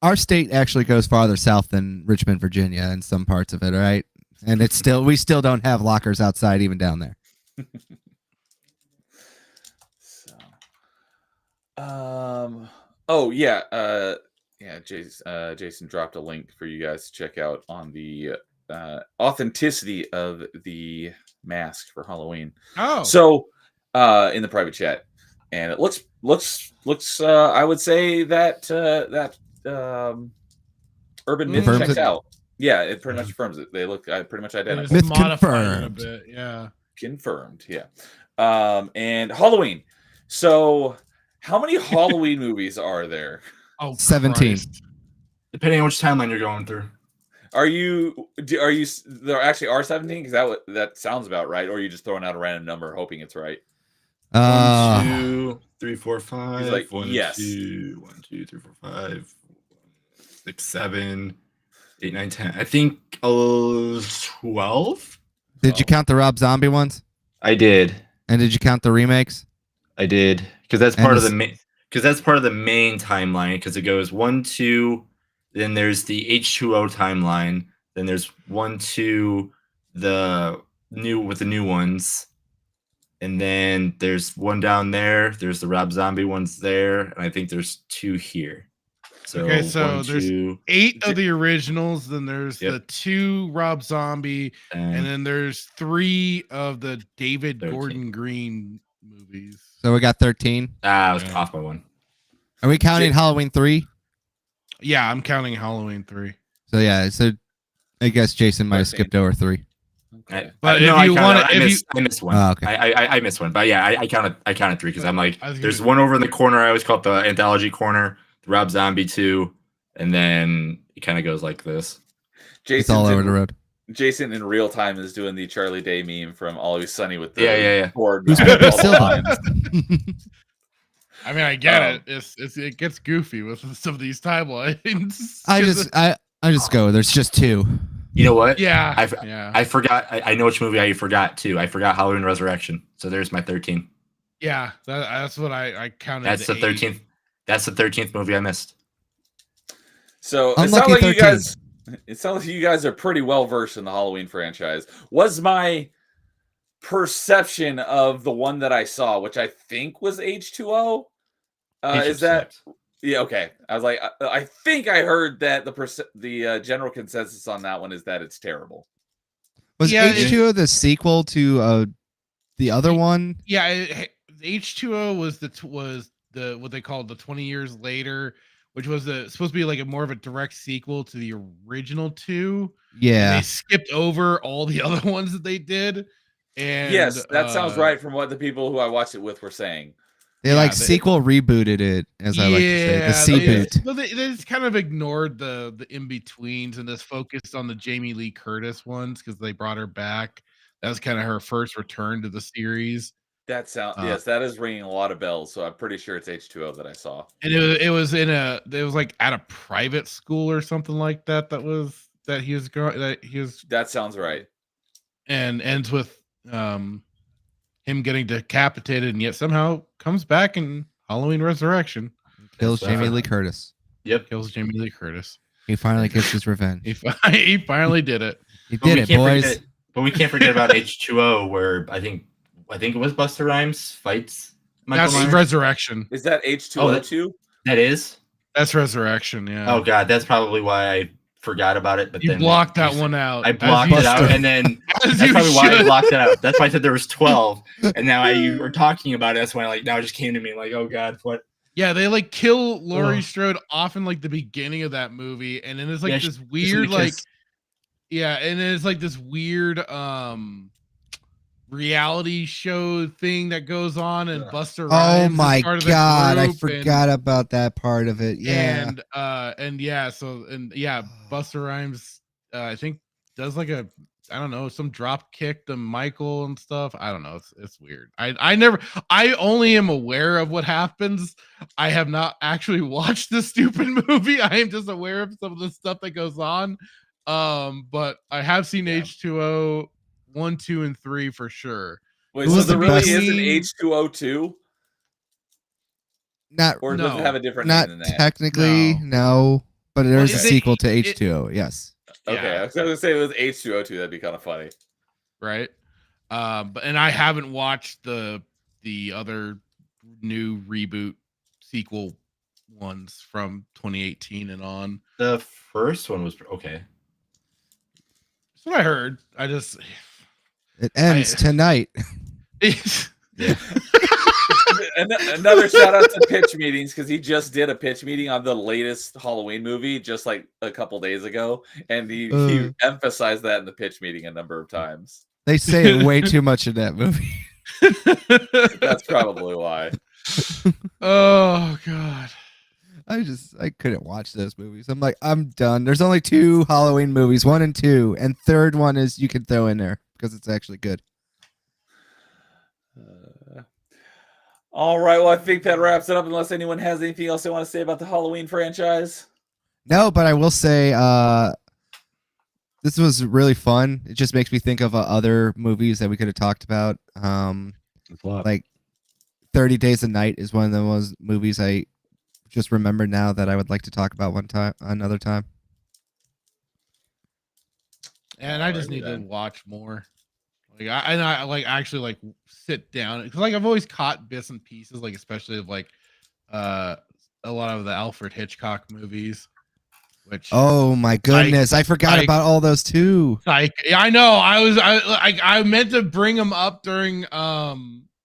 Speaker 4: our state actually goes farther south than Richmond, Virginia, in some parts of it, all right? And we still don't have lockers outside even down there.
Speaker 1: So, oh yeah, Jason dropped a link for you guys to check out on the authenticity of the mask for Halloween.
Speaker 3: Oh,
Speaker 1: So, in the private chat, and it looks. I would say that Urban Myth
Speaker 4: Confirms
Speaker 1: checks
Speaker 4: it?
Speaker 1: out. Yeah, it pretty much affirms it. They look pretty much
Speaker 3: they
Speaker 1: identical.
Speaker 3: just
Speaker 4: Myth
Speaker 3: modified it a
Speaker 4: confirmed.
Speaker 3: bit. Yeah.
Speaker 1: Confirmed. Yeah. And Halloween. So, how many Halloween movies are there?
Speaker 3: Oh,
Speaker 4: 17.
Speaker 3: Christ.
Speaker 2: Depending on which timeline you're going through.
Speaker 1: Are you? There actually are 17? Because that sounds about right. Or are you just throwing out a random number, hoping it's right?
Speaker 2: 1, 2, 3, 4, 5.
Speaker 1: He's like,
Speaker 2: 1,
Speaker 1: yes.
Speaker 2: 2, 1, 2, 3, 4, 5, 6, 7, 8, 9, 10. I think 12.
Speaker 4: Did you count the Rob Zombie ones?
Speaker 2: I did.
Speaker 4: And did you count the remakes?
Speaker 2: I did because that's
Speaker 4: And
Speaker 2: part of
Speaker 4: this-
Speaker 2: the main timeline because it goes 1, 2, then there's the H2O timeline, then there's 1, 2, the new ones, and then there's one down there. There's the Rob Zombie ones there, and I think there's 2 here. So
Speaker 3: Okay, so
Speaker 2: 1,
Speaker 3: there's
Speaker 2: 2,
Speaker 3: 8 of the originals, then there's
Speaker 2: Yep.
Speaker 3: the 2 Rob Zombie, and
Speaker 2: and
Speaker 3: then there's 3 of the David
Speaker 2: 13.
Speaker 3: Gordon Green movies.
Speaker 4: So we got 13.
Speaker 2: I was
Speaker 3: Yeah.
Speaker 2: off by 1.
Speaker 4: Are we counting Halloween 3?
Speaker 3: Yeah, I'm counting Halloween 3.
Speaker 4: So yeah, so I guess Jason might have
Speaker 1: 13.
Speaker 4: skipped over 3.
Speaker 1: Okay.
Speaker 3: But
Speaker 2: no,
Speaker 3: if you
Speaker 2: I
Speaker 3: want
Speaker 2: counted-
Speaker 3: to,
Speaker 2: I missed one.
Speaker 4: Oh, okay.
Speaker 2: I missed one, but yeah, I counted 3 because I'm like,
Speaker 3: I was
Speaker 2: there's
Speaker 3: gonna-
Speaker 2: one over in the corner. I always call it the anthology corner, the Rob Zombie 2, and then it kind of goes like this.
Speaker 4: It's all over the road.
Speaker 1: Jason in real time is doing the Charlie Day meme from Always Sunny with the
Speaker 2: Yeah.
Speaker 1: board.
Speaker 4: Who's
Speaker 1: behind
Speaker 4: Pepper
Speaker 1: all the
Speaker 4: Silva?
Speaker 1: lines.
Speaker 3: I mean, I get
Speaker 1: Um,
Speaker 3: it. It gets goofy with some of these timelines.
Speaker 4: I just go. There's just 2.
Speaker 2: You know what?
Speaker 3: yeah,
Speaker 2: I I forgot. I know which movie I forgot too. I forgot Halloween Resurrection. So there's my 13.
Speaker 3: yeah. That's what I counted.
Speaker 2: That's the 13th. That's the 13th movie I missed.
Speaker 1: So it
Speaker 4: Unlucky
Speaker 1: sounds like
Speaker 4: 13.
Speaker 1: you guys. It sounds like you guys are pretty well versed in the Halloween franchise. Was my perception of the one that I saw, which I think was H2O, is that Yeah, okay. I was like, I think I heard that the general consensus on that one is that it's terrible.
Speaker 4: Was
Speaker 3: Yeah, it-
Speaker 4: H2O the sequel to the other
Speaker 3: Ye-
Speaker 4: one?
Speaker 3: Yeah, H2O was the what they called the 20 years later, which was supposed to be like a more of a direct sequel to the original two. And
Speaker 4: Yeah.
Speaker 3: they skipped over all the other ones that they did. And
Speaker 1: Yes, that sounds right from what the people who I watched it with were saying.
Speaker 4: They
Speaker 3: Yeah,
Speaker 4: like
Speaker 3: they-
Speaker 4: sequel rebooted it, as I like to say. The C boot.
Speaker 3: they just kind of ignored the in betweens and just focused on the Jamie Lee Curtis ones because they brought her back. That was kind of her first return to the series.
Speaker 1: That sounds
Speaker 3: Uh,
Speaker 1: that is ringing a lot of bells. So I'm pretty sure it's H2O that I saw.
Speaker 3: And it was like at a private school or something like that. That he was
Speaker 1: That sounds right.
Speaker 3: and ends with him getting decapitated and yet somehow comes back in Halloween Resurrection.
Speaker 4: Kills
Speaker 2: Yes,
Speaker 4: Jamie Lee Curtis.
Speaker 2: Yep.
Speaker 3: Kills Jamie Lee Curtis.
Speaker 4: He finally gets his revenge.
Speaker 3: He finally did it.
Speaker 4: He
Speaker 2: But we
Speaker 4: did it,
Speaker 2: can't
Speaker 4: boys.
Speaker 2: forget- but we can't forget about H2O, where I think it was Buster Rhymes fights Michael
Speaker 3: That's
Speaker 2: Myers.
Speaker 3: Resurrection.
Speaker 1: Is that H2O2?
Speaker 2: That is.
Speaker 3: That's Resurrection. Yeah.
Speaker 2: Oh god, that's probably why I forgot about it. But
Speaker 3: You
Speaker 2: then
Speaker 3: blocked that one out.
Speaker 2: I
Speaker 3: as
Speaker 2: blocked
Speaker 3: you
Speaker 2: it out,
Speaker 3: should.
Speaker 2: and then
Speaker 3: As
Speaker 2: that's
Speaker 3: you
Speaker 2: probably why I
Speaker 3: should.
Speaker 2: blocked it out. That's why I said there was 12, and now you were talking about it. That's why now it just came to me like, oh god, what?
Speaker 3: Yeah, they like kill Laurie
Speaker 2: Ugh.
Speaker 3: Strode off in like the beginning of that movie, and then it's like
Speaker 2: Yeah,
Speaker 3: this
Speaker 2: she's in
Speaker 3: weird
Speaker 2: the
Speaker 3: like
Speaker 2: kiss.
Speaker 3: yeah, and then it's like this weird reality show thing that goes on, and Buster
Speaker 4: Oh
Speaker 3: Rhymes is
Speaker 4: my
Speaker 3: part of the
Speaker 4: god, I
Speaker 3: group,
Speaker 4: forgot about that part of it. Yeah.
Speaker 3: and yeah, so Buster Rhymes I think does like a I don't know, some drop kick to Michael and stuff. I don't know. It's weird. I only am aware of what happens. I have not actually watched this stupid movie. I am just aware of some of the stuff that goes on. But I have seen H2O 1, 2, and 3 for sure.
Speaker 1: Wait,
Speaker 4: Who
Speaker 1: so
Speaker 4: was
Speaker 1: there
Speaker 4: the
Speaker 1: really
Speaker 4: best-
Speaker 1: is an H2O2?
Speaker 4: Not
Speaker 1: Or does it
Speaker 3: No.
Speaker 1: have a different name
Speaker 4: not
Speaker 1: than that?
Speaker 4: technically, no. But there is a
Speaker 3: is it-
Speaker 4: sequel to H2O, yes.
Speaker 1: Okay,
Speaker 3: Yeah.
Speaker 1: I was going to say it was H2O2. That'd be kind of funny.
Speaker 3: Right? And I haven't watched the other new reboot sequel ones from 2018 and on.
Speaker 2: The first one was okay.
Speaker 3: That's what I heard. I just
Speaker 4: It ends tonight.
Speaker 2: Yeah.
Speaker 1: Another shout out to pitch meetings because he just did a pitch meeting on the latest Halloween movie just like a couple days ago, and he emphasized that in the pitch meeting a number of times.
Speaker 4: They say it way too much in that movie.
Speaker 1: That's probably why.
Speaker 3: Oh god.
Speaker 4: I couldn't watch those movies. I'm like, I'm done. There's only 2 Halloween movies, 1 and 2, and third one is you can throw in there because it's actually good.
Speaker 1: All right, well, I think that wraps it up. Unless anyone has anything else they want to say about the Halloween franchise.
Speaker 4: No, but I will say this was really fun. It just makes me think of other movies that we could have talked about. Like 30 Days a Night is one of those movies I just remember now that I would like to talk about another time.
Speaker 3: And I just
Speaker 1: Alrighty
Speaker 3: need to
Speaker 1: then.
Speaker 3: watch more. Like I like actually like sit down because like I've always caught bits and pieces, like especially of like a lot of the Alfred Hitchcock movies. Which
Speaker 4: Oh my goodness, I forgot
Speaker 3: Psych.
Speaker 4: about all those too.
Speaker 3: yeah, I know. I meant to bring them up during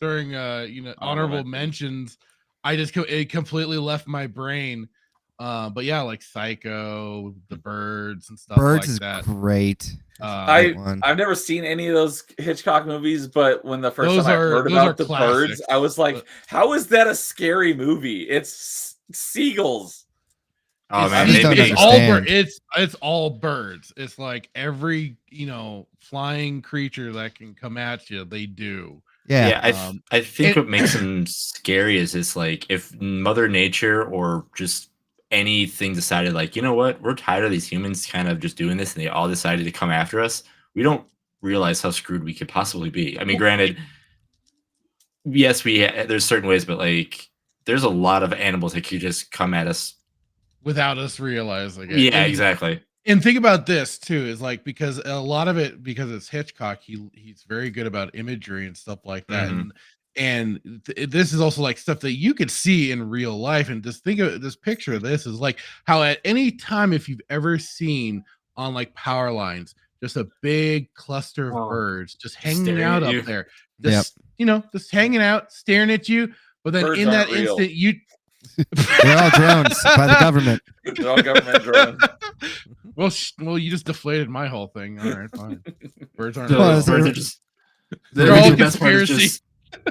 Speaker 3: honorable mentions. I just it completely left my brain. But yeah, like Psycho, The Birds, and stuff
Speaker 4: Birds
Speaker 3: like
Speaker 4: is
Speaker 3: that.
Speaker 4: great.
Speaker 1: I-
Speaker 4: One.
Speaker 1: I've never seen any of those Hitchcock movies, but when the first
Speaker 3: Those
Speaker 1: time I
Speaker 3: are-
Speaker 1: heard
Speaker 3: those
Speaker 1: about
Speaker 3: are
Speaker 1: the
Speaker 3: classics.
Speaker 1: birds, I was like, "How is that a scary movie? It's seagulls."
Speaker 2: Oh
Speaker 3: It's-
Speaker 2: man,
Speaker 4: just don't
Speaker 2: maybe
Speaker 3: it's all
Speaker 4: understand.
Speaker 3: it's all birds. It's like every flying creature that can come at you, they do.
Speaker 4: Yeah.
Speaker 2: I think
Speaker 3: it-
Speaker 2: what makes them scary is it's like if Mother Nature or just anything decided like, you know what, we're tired of these humans kind of just doing this, and they all decided to come after us, we don't realize how screwed we could possibly be. I mean, granted, yes, there's certain ways, but like there's a lot of animals that could just come at us.
Speaker 3: Without us realizing it.
Speaker 2: Yeah,
Speaker 3: And-
Speaker 2: exactly.
Speaker 3: And think about this too, is like because a lot of it, because it's Hitchcock, he's very good about imagery and stuff like that.
Speaker 2: Mhm.
Speaker 3: And this is also like stuff that you could see in real life. And just think of this picture of this is like how at any time, if you've ever seen on like power lines, just a big cluster of birds just hanging
Speaker 5: Staring
Speaker 3: out
Speaker 5: at
Speaker 3: up
Speaker 5: you.
Speaker 3: there, just just hanging out, staring at you. But then
Speaker 1: Birds
Speaker 3: in that
Speaker 1: aren't real.
Speaker 3: instant, you
Speaker 4: They're all drones by the government.
Speaker 1: They're all government drones.
Speaker 3: well, you just deflated my whole thing. All right, fine. Birds aren't.
Speaker 5: The
Speaker 4: Well,
Speaker 3: real.
Speaker 4: it's
Speaker 5: birds are just.
Speaker 3: They're all
Speaker 5: the best part is
Speaker 3: conspiracy.
Speaker 5: just.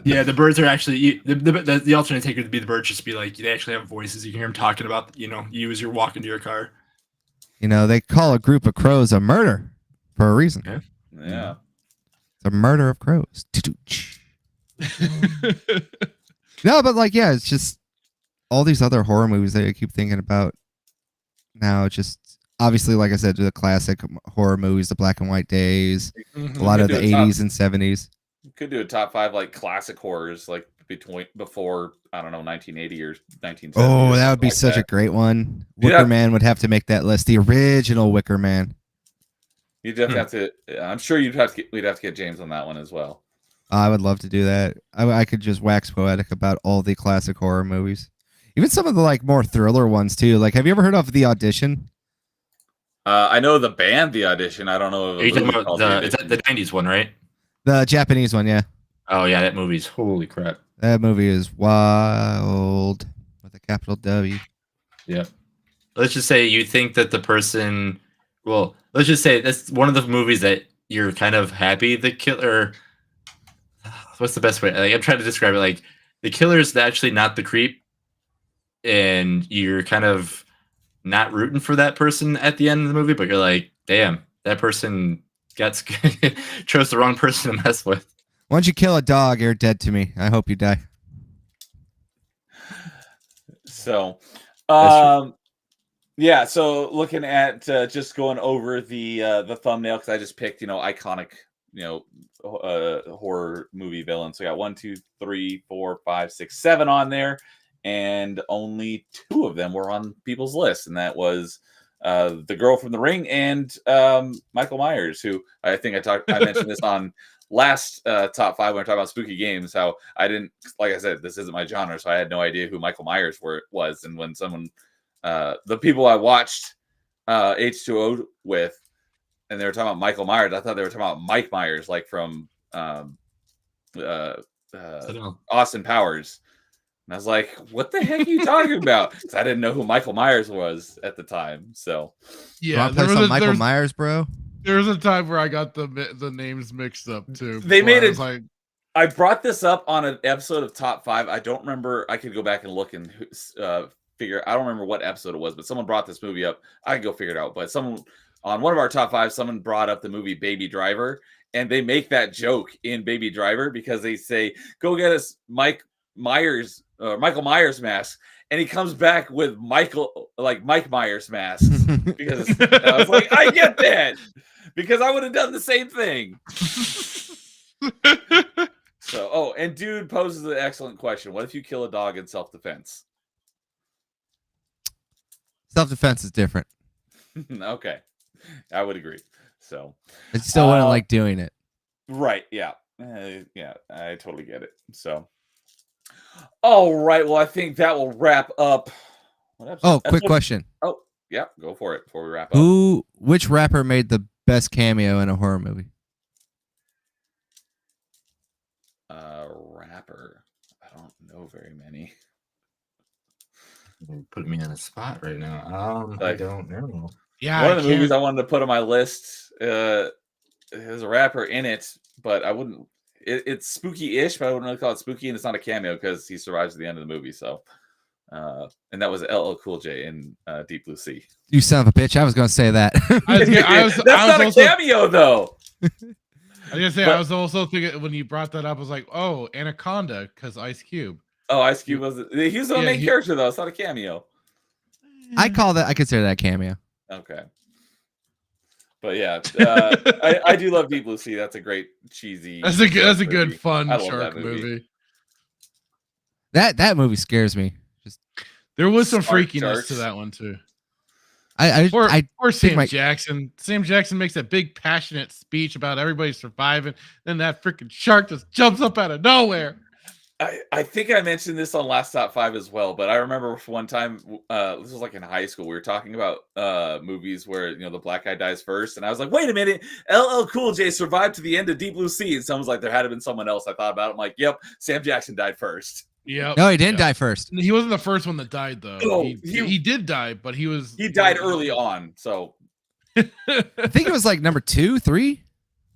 Speaker 5: Yeah, the birds are actually the alternate take would be the birds just be like they actually have voices. You can hear them talking about you as you're walking to your car.
Speaker 4: You know, they call a group of crows a murder for a reason.
Speaker 5: Yeah.
Speaker 1: Yeah.
Speaker 4: It's a murder of crows. No, but like, yeah, it's just all these other horror movies that I keep thinking about now. It's just obviously, like I said, the classic horror movies, the black and white days, a lot of the
Speaker 1: Could do a top-
Speaker 4: 80s and 70s.
Speaker 1: Could do a top 5 like classic horrors, like before I don't know 1980 or 1970.
Speaker 4: Oh,
Speaker 1: or
Speaker 4: that would be
Speaker 1: something
Speaker 4: such
Speaker 1: like
Speaker 4: a great one.
Speaker 1: Yeah.
Speaker 4: Wicker Man would have to make that list. The original Wicker Man.
Speaker 1: You'd definitely have to. I'm sure we'd have to get James on that one as well.
Speaker 4: I would love to do that. I could just wax poetic about all the classic horror movies, even some of the like more thriller ones too. Like, have you ever heard of The Audition?
Speaker 1: I know the band, The Audition. I don't know. Of
Speaker 5: Are you
Speaker 1: a
Speaker 5: talking
Speaker 1: movie
Speaker 5: about
Speaker 1: called
Speaker 5: the is that the '90s one, right?
Speaker 4: The Japanese one, yeah.
Speaker 5: Oh yeah, that movie's holy crap.
Speaker 4: That movie is wild with a capital W.
Speaker 5: Yeah. Let's just say you think that the person. Well, let's just say that's one of the movies that you're kind of happy the killer. What's the best way? Like, I'm trying to describe it. Like the killer is actually not the creep, and you're kind of not rooting for that person at the end of the movie, but you're like, damn, that person chose the wrong person to mess with.
Speaker 4: Once you kill a dog, you're dead to me. I hope you die.
Speaker 1: So,
Speaker 5: That's
Speaker 1: yeah. So looking at just going over the thumbnail because I just picked iconic horror movie villains. So I got 1, 2, 3, 4, 5, 6, 7 on there, and only 2 of them were on people's lists, and that was the girl from The Ring and Michael Myers, who I think I mentioned this on last top 5 when we are talking about spooky games. How I didn't, like I said, this isn't my genre, so I had no idea who Michael Myers was. And when someone, the people I watched H2O with, and they were talking about Michael Myers, I thought they were talking about Mike Myers, like from Austin Powers. And I was like, what the heck are you talking about? Because I didn't know who Michael Myers was at the time. So
Speaker 3: Yeah,
Speaker 4: Want to play some Michael Myers, bro?
Speaker 3: there was a time where I got the names mixed up too.
Speaker 1: They made
Speaker 3: it
Speaker 1: it-
Speaker 3: like
Speaker 1: I brought this up on an episode of Top 5. I don't remember. I could go back and look and figure. I don't remember what episode it was, but someone brought this movie up. I can go figure it out. But someone on one of our top 5, someone brought up the movie Baby Driver, and they make that joke in Baby Driver because they say, "Go get us Michael Myers mask," and he comes back with Mike Myers mask because I was like, I get that because I would have done the same thing. So, and dude poses an excellent question. What if you kill a dog in self-defense?
Speaker 4: Self-defense is different.
Speaker 1: Okay. I would agree. So,
Speaker 4: I still wouldn't like doing it.
Speaker 1: right. Yeah. Yeah. I totally get it. So, all right. Well, I think that will wrap up. What episode?
Speaker 4: Oh, quick question.
Speaker 1: Oh, yeah. Go for it before we wrap up.
Speaker 4: Which rapper made the best cameo in a horror movie?
Speaker 1: Rapper. I don't know very many.
Speaker 5: Putting me on a spot right now. I don't know.
Speaker 3: yeah,
Speaker 1: One of the movies I wanted to put on my list has a rapper in it, but I wouldn't. It's spooky-ish, but I wouldn't really call it spooky, and it's not a cameo because he survives at the end of the movie. So, and that was LL Cool J in Deep Blue Sea.
Speaker 4: You son of a bitch! I was gonna say that.
Speaker 1: That's not a cameo, though.
Speaker 3: I was gonna say,
Speaker 1: But-
Speaker 3: I was also thinking when you brought that up, I was like, oh, Anaconda, because Ice Cube.
Speaker 1: Oh, Ice Cube was he was the main character though. It's not a cameo.
Speaker 4: I consider that a cameo.
Speaker 1: Okay. But yeah, I do love Deep Blue Sea. That's a great cheesy.
Speaker 3: That's a
Speaker 1: movie.
Speaker 3: good fun
Speaker 1: I love
Speaker 3: shark
Speaker 1: that movie.
Speaker 3: movie.
Speaker 4: That movie scares me. Just
Speaker 3: There was some
Speaker 1: Smart
Speaker 3: freakiness
Speaker 1: sharks.
Speaker 3: to that one too. Or Sam
Speaker 4: my-
Speaker 3: Jackson. Sam Jackson makes a big passionate speech about everybody surviving, then that freaking shark just jumps up out of nowhere.
Speaker 1: I think I mentioned this on last top 5 as well, but I remember one time, this was like in high school, we were talking about movies where the black guy dies first, and I was like, wait a minute, LL Cool J survived to the end of Deep Blue Sea, and someone's like, there had to been someone else. I thought about it. I'm like, yep, Sam Jackson died first.
Speaker 3: Yeah.
Speaker 4: No, he didn't die first.
Speaker 3: He wasn't the first one that died though.
Speaker 1: No,
Speaker 3: he did die, but
Speaker 1: he died early on. So
Speaker 4: I think it was like number 2, 3.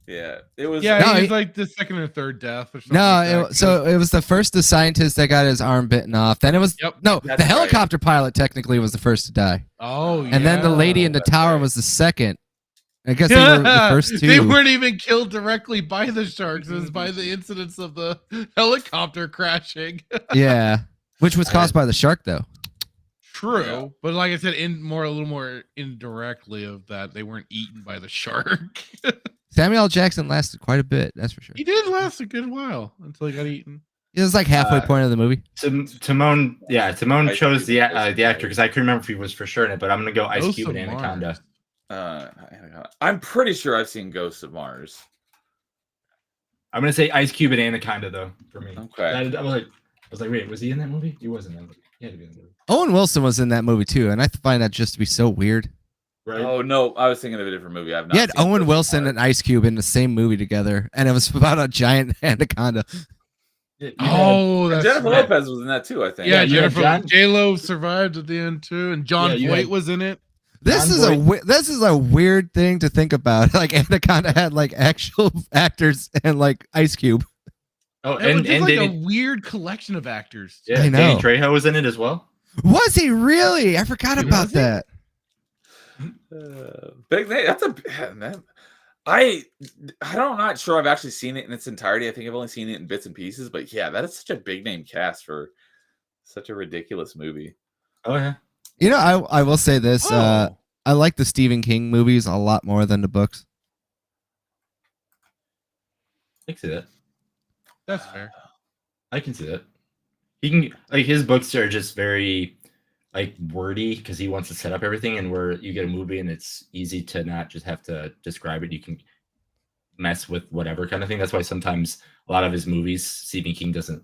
Speaker 1: yeah, it was.
Speaker 3: Yeah,
Speaker 4: No,
Speaker 3: he's
Speaker 4: he-
Speaker 3: like the second or third death or something.
Speaker 4: No,
Speaker 3: like that.
Speaker 4: so it was the first the scientist that got his arm bitten off. Then it was
Speaker 3: Yep.
Speaker 4: no,
Speaker 1: That's
Speaker 4: the
Speaker 1: right.
Speaker 4: helicopter pilot technically was the first to die,
Speaker 3: Oh,
Speaker 4: and then the lady in the
Speaker 1: that's
Speaker 4: tower
Speaker 1: right.
Speaker 4: was the second. I guess they were the first two.
Speaker 3: They weren't even killed directly by the sharks. It was by the incidents of the helicopter crashing.
Speaker 4: Yeah, which was caused by the shark though.
Speaker 3: True,
Speaker 1: Yeah.
Speaker 3: but like I said, a little more indirectly of that, they weren't eaten by the shark.
Speaker 4: Samuel L. Jackson lasted quite a bit, that's for sure.
Speaker 3: He did last a good while until he got eaten.
Speaker 4: It was like halfway point of the movie.
Speaker 5: Timon
Speaker 1: Ice
Speaker 5: chose
Speaker 1: Cube
Speaker 5: the
Speaker 1: was
Speaker 5: actor because I couldn't remember if he was for sure in it, but I'm gonna go Ice
Speaker 3: Ghost
Speaker 5: Cube
Speaker 3: of
Speaker 5: and
Speaker 3: Mars.
Speaker 5: Anaconda.
Speaker 1: I'm pretty sure I've seen Ghosts of Mars.
Speaker 5: I'm gonna say Ice Cube and Anaconda though for me.
Speaker 1: Okay.
Speaker 5: I was like, wait, was he in that movie? He wasn't in that movie. He had to be in the movie,
Speaker 4: Owen Wilson was in that movie too, and I find that just to be so weird.
Speaker 5: right?
Speaker 1: Oh no, I was thinking of a different movie. I've not.
Speaker 4: You had
Speaker 1: seen
Speaker 4: Owen
Speaker 1: Ghosts of
Speaker 4: Wilson
Speaker 1: Mars.
Speaker 4: and Ice Cube in the same movie together, and it was about a giant anaconda.
Speaker 3: Oh,
Speaker 1: And
Speaker 3: that's
Speaker 1: Jennifer
Speaker 3: right.
Speaker 1: Lopez was in that too. I think.
Speaker 3: Yeah,
Speaker 5: you had
Speaker 3: Jennifer
Speaker 5: John-
Speaker 3: J-Lo survived at the end too, and John
Speaker 5: Yeah, you
Speaker 3: Voight
Speaker 5: had-
Speaker 3: was in it.
Speaker 4: This
Speaker 5: John
Speaker 4: is this is a weird thing to think about. Like Anaconda had like actual actors and like Ice Cube.
Speaker 5: Oh,
Speaker 3: It was
Speaker 5: and
Speaker 3: just like
Speaker 5: Danny,
Speaker 3: a weird collection of actors.
Speaker 5: yeah,
Speaker 4: I know.
Speaker 5: Danny Trejo was in it as well.
Speaker 4: Was he really? I forgot
Speaker 3: He
Speaker 4: about
Speaker 3: was?
Speaker 4: that.
Speaker 1: Big name. That's a man. I'm not sure I've actually seen it in its entirety. I think I've only seen it in bits and pieces. But yeah, that is such a big name cast for such a ridiculous movie.
Speaker 5: Oh yeah.
Speaker 4: You know, I will say this.
Speaker 3: Oh.
Speaker 4: I like the Stephen King movies a lot more than the books.
Speaker 5: I can see that.
Speaker 3: That's fair.
Speaker 5: I can see that. He can like his books are just very like wordy because he wants to set up everything, and where you get a movie and it's easy to not just have to describe it. You can mess with whatever kind of thing. That's why sometimes a lot of his movies, Stephen King doesn't,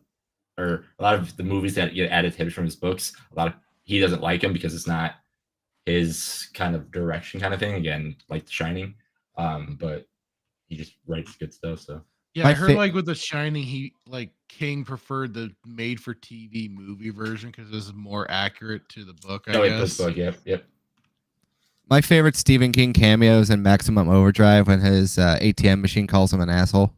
Speaker 5: or a lot of the movies that get adapted from his books, he doesn't like them because it's not his kind of direction kind of thing. Again, like The Shining, but he just writes good stuff. So
Speaker 3: Yeah,
Speaker 4: My
Speaker 3: I heard
Speaker 4: fa-
Speaker 3: like with The Shining, King preferred the made-for-TV movie version because it was more accurate to the book. I guess.
Speaker 5: book, yep.
Speaker 4: My favorite Stephen King cameos in Maximum Overdrive when his ATM machine calls him an asshole.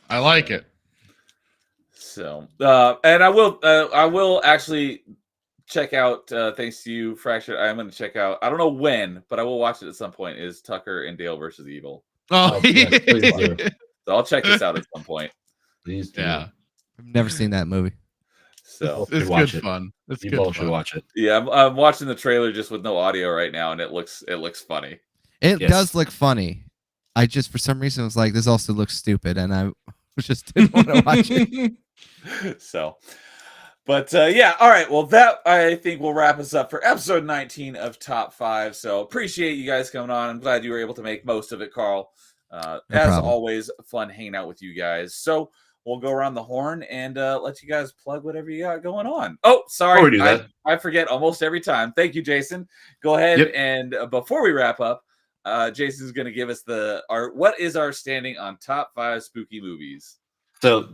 Speaker 3: I like it.
Speaker 1: So, and I will actually check out. Thanks to you, Fractured. I'm going to check out. I don't know when, but I will watch it at some point. Is Tucker and Dale versus Evil?
Speaker 3: Oh,
Speaker 5: yes, please do.
Speaker 1: So I'll check this out at some point.
Speaker 5: Please do.
Speaker 3: yeah,
Speaker 4: I've never seen that movie.
Speaker 1: So
Speaker 3: it's
Speaker 5: should watch
Speaker 3: good
Speaker 5: it.
Speaker 3: fun. It's
Speaker 5: You
Speaker 3: good
Speaker 5: both should
Speaker 3: fun.
Speaker 5: watch it.
Speaker 1: yeah, I'm watching the trailer just with no audio right now, and it looks funny.
Speaker 4: It
Speaker 5: Yes.
Speaker 4: does look funny. I just for some reason was like, this also looks stupid, and I just didn't want to watch it.
Speaker 1: So, but yeah, all right. Well, that I think will wrap us up for episode 19 of Top 5. So appreciate you guys coming on. I'm glad you were able to make most of it, Carl. As
Speaker 4: problem.
Speaker 1: always, fun hanging out with you guys. So we'll go around the horn and let you guys plug whatever you got going on. Oh, sorry.
Speaker 5: Before we do that.
Speaker 1: I forget almost every time. Thank you, Jason. Go ahead
Speaker 5: Yep.
Speaker 1: and before we wrap up, Jason's going to give us what is our standing on top 5 spooky movies.
Speaker 5: So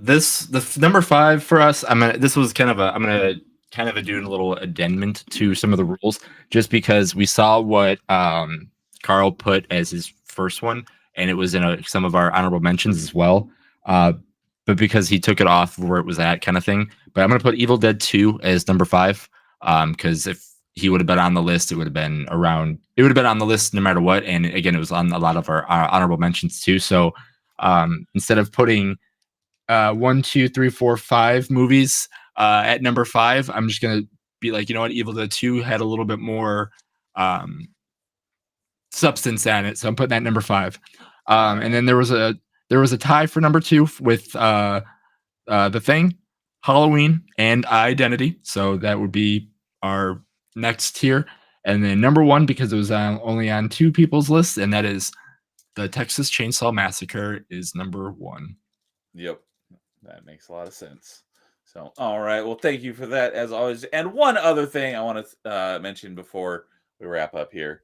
Speaker 5: number 5 for us. I'm gonna do a little addendum to some of the rules, just because we saw what Carl put as his first one, and it was in some of our honorable mentions as well. But because he took it off where it was at, kind of thing. But I'm gonna put Evil Dead 2 as number 5, because if he would have been on the list, it would have been on the list no matter what. And again, it was on a lot of our honorable mentions too. So instead of putting 1, 2, 3, 4, 5 movies at number 5, I'm just gonna be like, you know what, Evil Dead 2 had a little bit more substance on it, so I'm putting that at number 5. And then there was a tie for number 2 with The Thing, Halloween, and Identity. So that would be our next tier. And then number 1, because it was only on 2 people's lists, and that is
Speaker 2: The Texas Chainsaw Massacre is number 1.
Speaker 1: Yep, that makes a lot of sense. So, all right. Well, thank you for that as always. And one other thing I want to mention before we wrap up here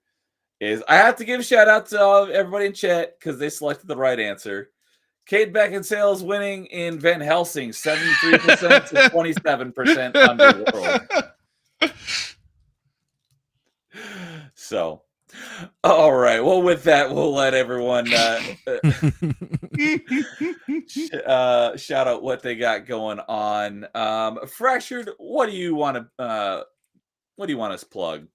Speaker 1: is I have to give a shout out to everybody in chat because they selected the right answer. Kate Beckinsale is winning in Van Helsing, 73% to 27% Underworld. So, all right. Well, with that, we'll let everyone shout out what they got going on. Fractured, what do you want to plug?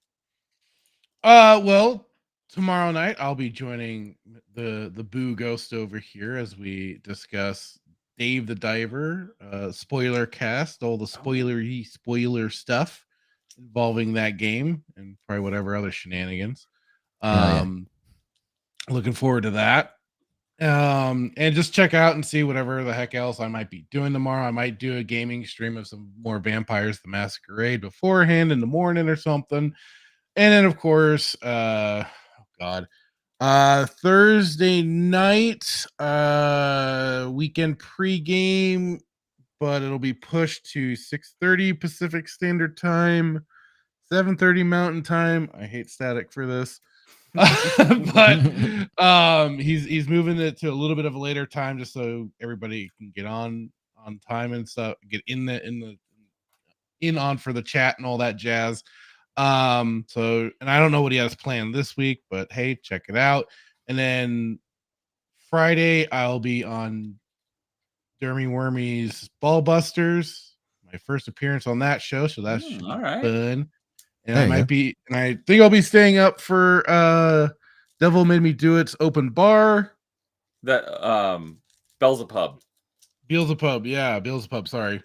Speaker 3: Well, tomorrow night I'll be joining the Boo Ghost over here as we discuss Dave the Diver, spoiler cast, all the spoiler stuff involving that game and probably whatever other shenanigans. Looking forward to that. And just check out and see whatever the heck else I might be doing tomorrow. I might do a gaming stream of some more Vampires the Masquerade beforehand in the morning or something. And then of course, Thursday night, weekend pregame, but it'll be pushed to 6:30 Pacific Standard Time, 7:30 Mountain Time. I hate static for this. But he's moving it to a little bit of a later time just so everybody can get on time and stuff, get in on for the chat and all that jazz. So, and I don't know what he has planned this week, but hey, check it out. And then Friday I'll be on Dermy Wormy's Ballbusters, my first appearance on that show, so that's
Speaker 1: all right.
Speaker 3: fun. And
Speaker 4: There
Speaker 3: I
Speaker 4: you
Speaker 3: might
Speaker 4: go.
Speaker 3: be, and I think I'll be staying up for Devil Made Me Do It's open bar.
Speaker 1: That Beelzebub.
Speaker 3: Beelzebub, yeah, Beelzebub. Sorry,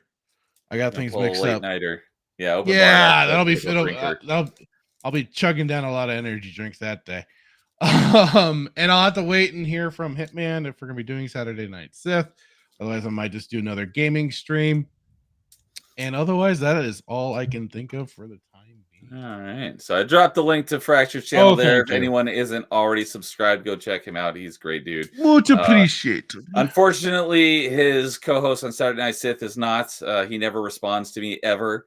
Speaker 3: I got things mixed
Speaker 1: late
Speaker 3: up.
Speaker 1: nighter. Yeah, open
Speaker 3: Yeah,
Speaker 1: bar.
Speaker 3: I'll be chugging down a lot of energy drinks that day. And I'll have to wait and hear from Hitman if we're gonna be doing Saturday Night Sith. Otherwise, I might just do another gaming stream. And otherwise, that is all I can think of for the time being.
Speaker 1: All right. So I dropped the link to Fracture's channel there.
Speaker 3: thank
Speaker 1: If
Speaker 3: you.
Speaker 1: anyone isn't already subscribed, go check him out. He's a great dude.
Speaker 3: Much appreciated.
Speaker 1: Unfortunately, his co-host on Saturday Night Sith is not. He never responds to me ever.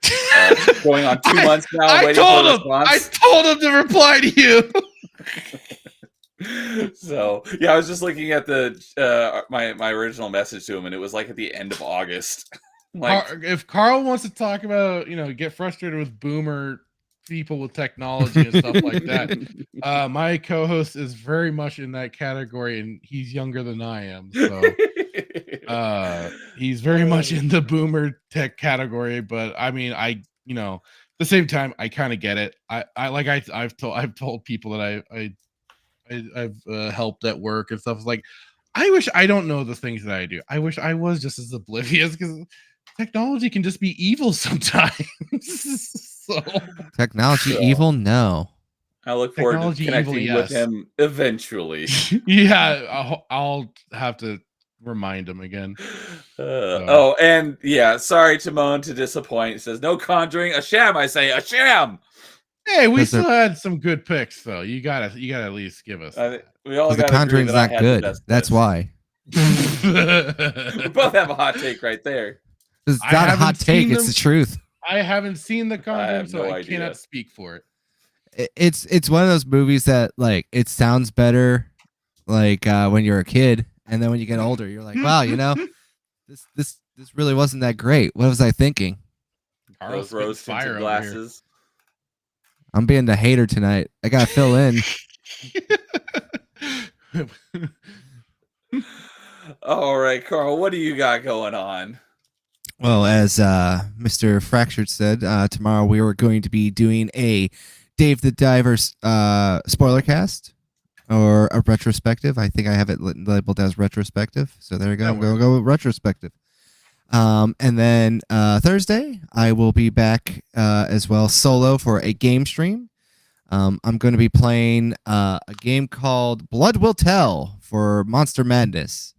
Speaker 1: Going on 2 months now.
Speaker 3: I told him to reply to you.
Speaker 1: So yeah, I was just looking at the my original message to him, and it was like at the end of August.
Speaker 3: If Carl wants to talk about, get frustrated with boomer people with technology and stuff like that, my co-host is very much in that category, and he's younger than I am, so he's very much in the boomer tech category. But I mean, at the same time, I kind of get it. I've told people that I've helped at work and stuff. It's like, I wish I don't know the things that I do. I wish I was just as oblivious, because technology can just be evil sometimes. So
Speaker 4: Technology evil? No.
Speaker 1: I look forward
Speaker 3: Technology
Speaker 1: to connecting
Speaker 3: evil,
Speaker 1: with
Speaker 3: yes.
Speaker 1: him eventually.
Speaker 3: Yeah, I'll have to remind him again.
Speaker 1: Oh, and yeah, sorry, Timon, to disappoint. It says no Conjuring, a sham. I say a sham.
Speaker 3: Hey, we
Speaker 4: Because
Speaker 3: still had some good picks, though. You gotta at least give us.
Speaker 1: We all
Speaker 4: The
Speaker 1: got
Speaker 4: Conjuring's not good. That's why.
Speaker 1: We both have a hot take right there.
Speaker 4: It's
Speaker 3: I
Speaker 4: not a
Speaker 3: haven't
Speaker 4: hot take.
Speaker 3: seen
Speaker 4: It's
Speaker 3: them.
Speaker 4: the truth.
Speaker 3: I haven't seen The Conjuring,
Speaker 1: have
Speaker 3: so
Speaker 1: no
Speaker 3: I
Speaker 1: idea.
Speaker 3: cannot speak for it.
Speaker 4: It's one of those movies that like it sounds better like when you're a kid, and then when you get older, you're like, wow, this really wasn't that great. What was I thinking?
Speaker 3: Carl's
Speaker 1: Those
Speaker 3: spitting
Speaker 1: rose tinted
Speaker 3: fire over
Speaker 1: glasses.
Speaker 4: I'm being the hater tonight. I gotta fill in.
Speaker 3: here.
Speaker 1: All right, Carl, what do you got going on?
Speaker 4: Well, as Mr. Fractured said, tomorrow we are going to be doing a Dave the Diver spoiler cast or a retrospective. I think I have it labeled as retrospective. So there you go. I'm going to go with retrospective. And then Thursday, I will be back as well solo for a game stream. I'm going to be playing a game called Blood Will Tell for Monster Madness.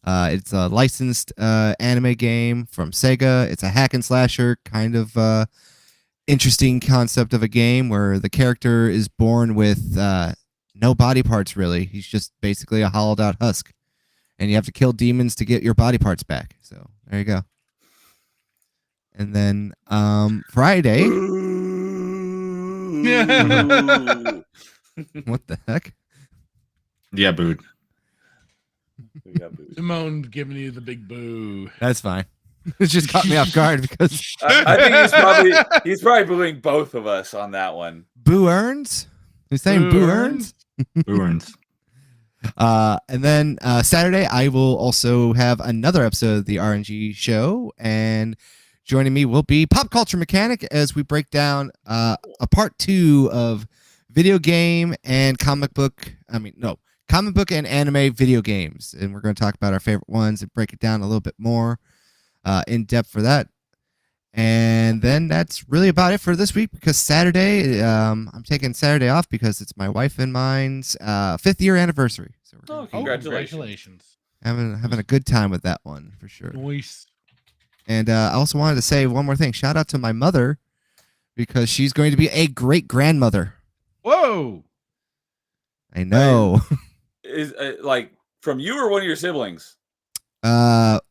Speaker 4: It's a licensed anime game from Sega. It's a hack and slasher kind of interesting concept of a game where the character is born with no body parts really. He's just basically a hollowed out husk, and you have to kill demons to get your body parts back. So there you go. And then Friday, what the heck?
Speaker 5: Yeah, booed.
Speaker 3: Simone giving you the big boo.
Speaker 4: That's fine. It just caught me off guard because
Speaker 1: I think he's probably booing both of us on that one.
Speaker 4: Boo earns. He's saying Boo earns.
Speaker 5: Booerns.
Speaker 4: And then Saturday, I will also have another episode of the RNG show, and joining me will be Pop Culture Mechanic as we break down a part 2 of video game and comic book. Comic book and anime video games, and we're going to talk about our favorite ones and break it down a little bit more in depth for that. And then that's really about it for this week, because Saturday, I'm taking Saturday off because it's my wife and mine's 5th year anniversary. So we're
Speaker 1: Oh, congratulations.
Speaker 4: having a good time with that one for sure.
Speaker 3: Nice.
Speaker 4: And I also wanted to say one more thing. Shout out to my mother, because she's going to be a great grandmother.
Speaker 3: Whoa.
Speaker 4: I know.
Speaker 1: Is like from you or one of your siblings?
Speaker 4: Well,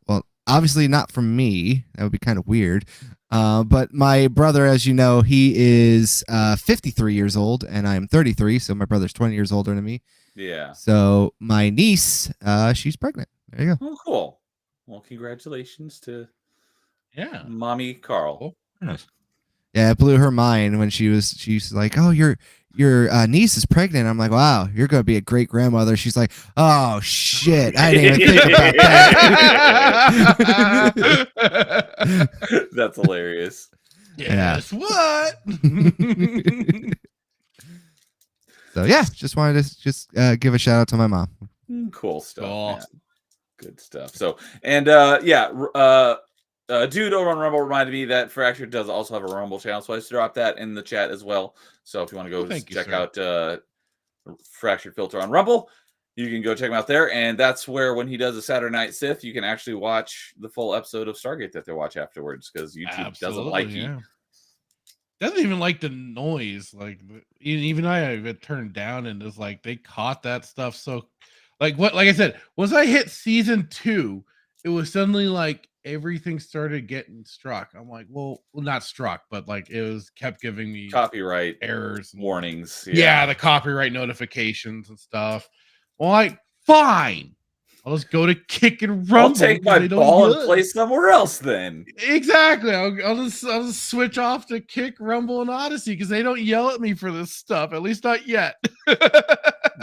Speaker 4: obviously not from me. That would be kind of weird. But my brother, as you know, he is 53 years old, and I'm 33, so my brother's 20 years older than me.
Speaker 1: Yeah.
Speaker 4: So my niece, she's pregnant. There you go.
Speaker 1: Oh, cool. Well, congratulations to Mommy Carl.
Speaker 5: Nice.
Speaker 4: Yeah, it blew her mind when she's like, "Oh, your niece is pregnant." I'm like, "Wow, you're gonna be a great grandmother." She's like, "Oh shit, I didn't even think about that."
Speaker 1: That's hilarious.
Speaker 3: Yes. What?
Speaker 4: So yeah, just wanted to give a shout out to my mom.
Speaker 1: Cool stuff.
Speaker 3: Cool.
Speaker 1: Man. Good stuff. So, and dude over on Rumble reminded me that Fractured does also have a Rumble channel, so I just dropped that in the chat as well. So if you want to go check out Fractured Filter on Rumble, you can go check him out there. And that's where, when he does a Saturday Night Sith, you can actually watch the full episode of Stargate that they watch afterwards, because YouTube doesn't like you.
Speaker 3: Doesn't even like the noise. Like even I have it turned down, and it's like they caught that stuff. So like I said, once I hit season 2, it was suddenly like everything started getting struck. I'm like, well, not struck, but like it was kept giving me
Speaker 1: copyright
Speaker 3: errors,
Speaker 1: warnings.
Speaker 3: Yeah, the copyright notifications and stuff. Well, like, fine, I'll just go to Kick and Rumble.
Speaker 1: I'll take my ball and play somewhere else then.
Speaker 3: Exactly. I'll just switch off to Kick, Rumble, and Odyssey, because they don't yell at me for this stuff, at least not yet.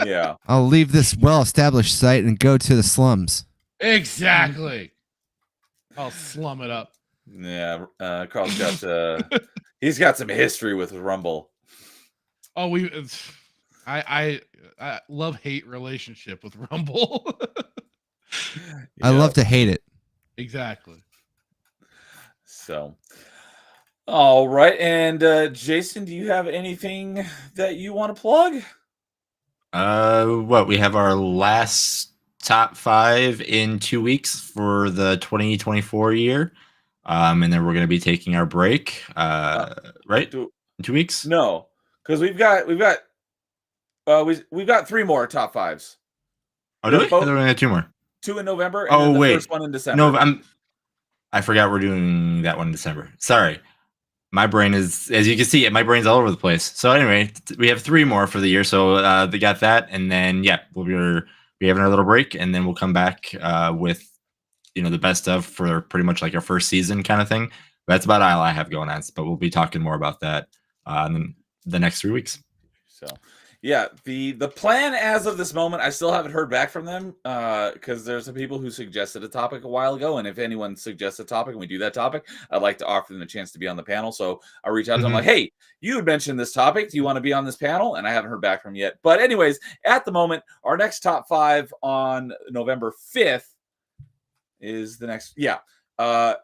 Speaker 1: Yeah.
Speaker 4: I'll leave this well-established site and go to the slums.
Speaker 3: Exactly. I'll slum it up.
Speaker 1: Yeah, Carl's got he's got some history with Rumble.
Speaker 3: Oh, I love-hate relationship with Rumble.
Speaker 4: I love to hate it.
Speaker 3: Exactly.
Speaker 1: So, all right. And Jason, do you have anything that you want to plug?
Speaker 5: What, we have our last top 5 in 2 weeks for the 2024 year. And then we're going to be taking our break, right? In 2 weeks?
Speaker 1: No, because we've got 3 more top 5s.
Speaker 5: Oh, do we? I thought we only had 2 more.
Speaker 1: 2 in November. And then the
Speaker 5: wait,
Speaker 1: first one in December.
Speaker 5: No, I forgot we're doing that one in December. Sorry. My brain is, as you can see, my brain's all over the place. So anyway, we have 3 more for the year. So they got that. And then, yeah, we'll be having our little break. And then we'll come back with, the best of for pretty much like our first season kind of thing. That's about all I have going on. But we'll be talking more about that in the next 3 weeks.
Speaker 1: So, yeah, the plan as of this moment, I still haven't heard back from them, because there's some people who suggested a topic a while ago, and if anyone suggests a topic and we do that topic, I'd like to offer them a chance to be on the panel. So I reach out to them like, hey, you had mentioned this topic. Do you want to be on this panel? And I haven't heard back from them yet. But anyways, at the moment, our next top 5 on November 5th is the next,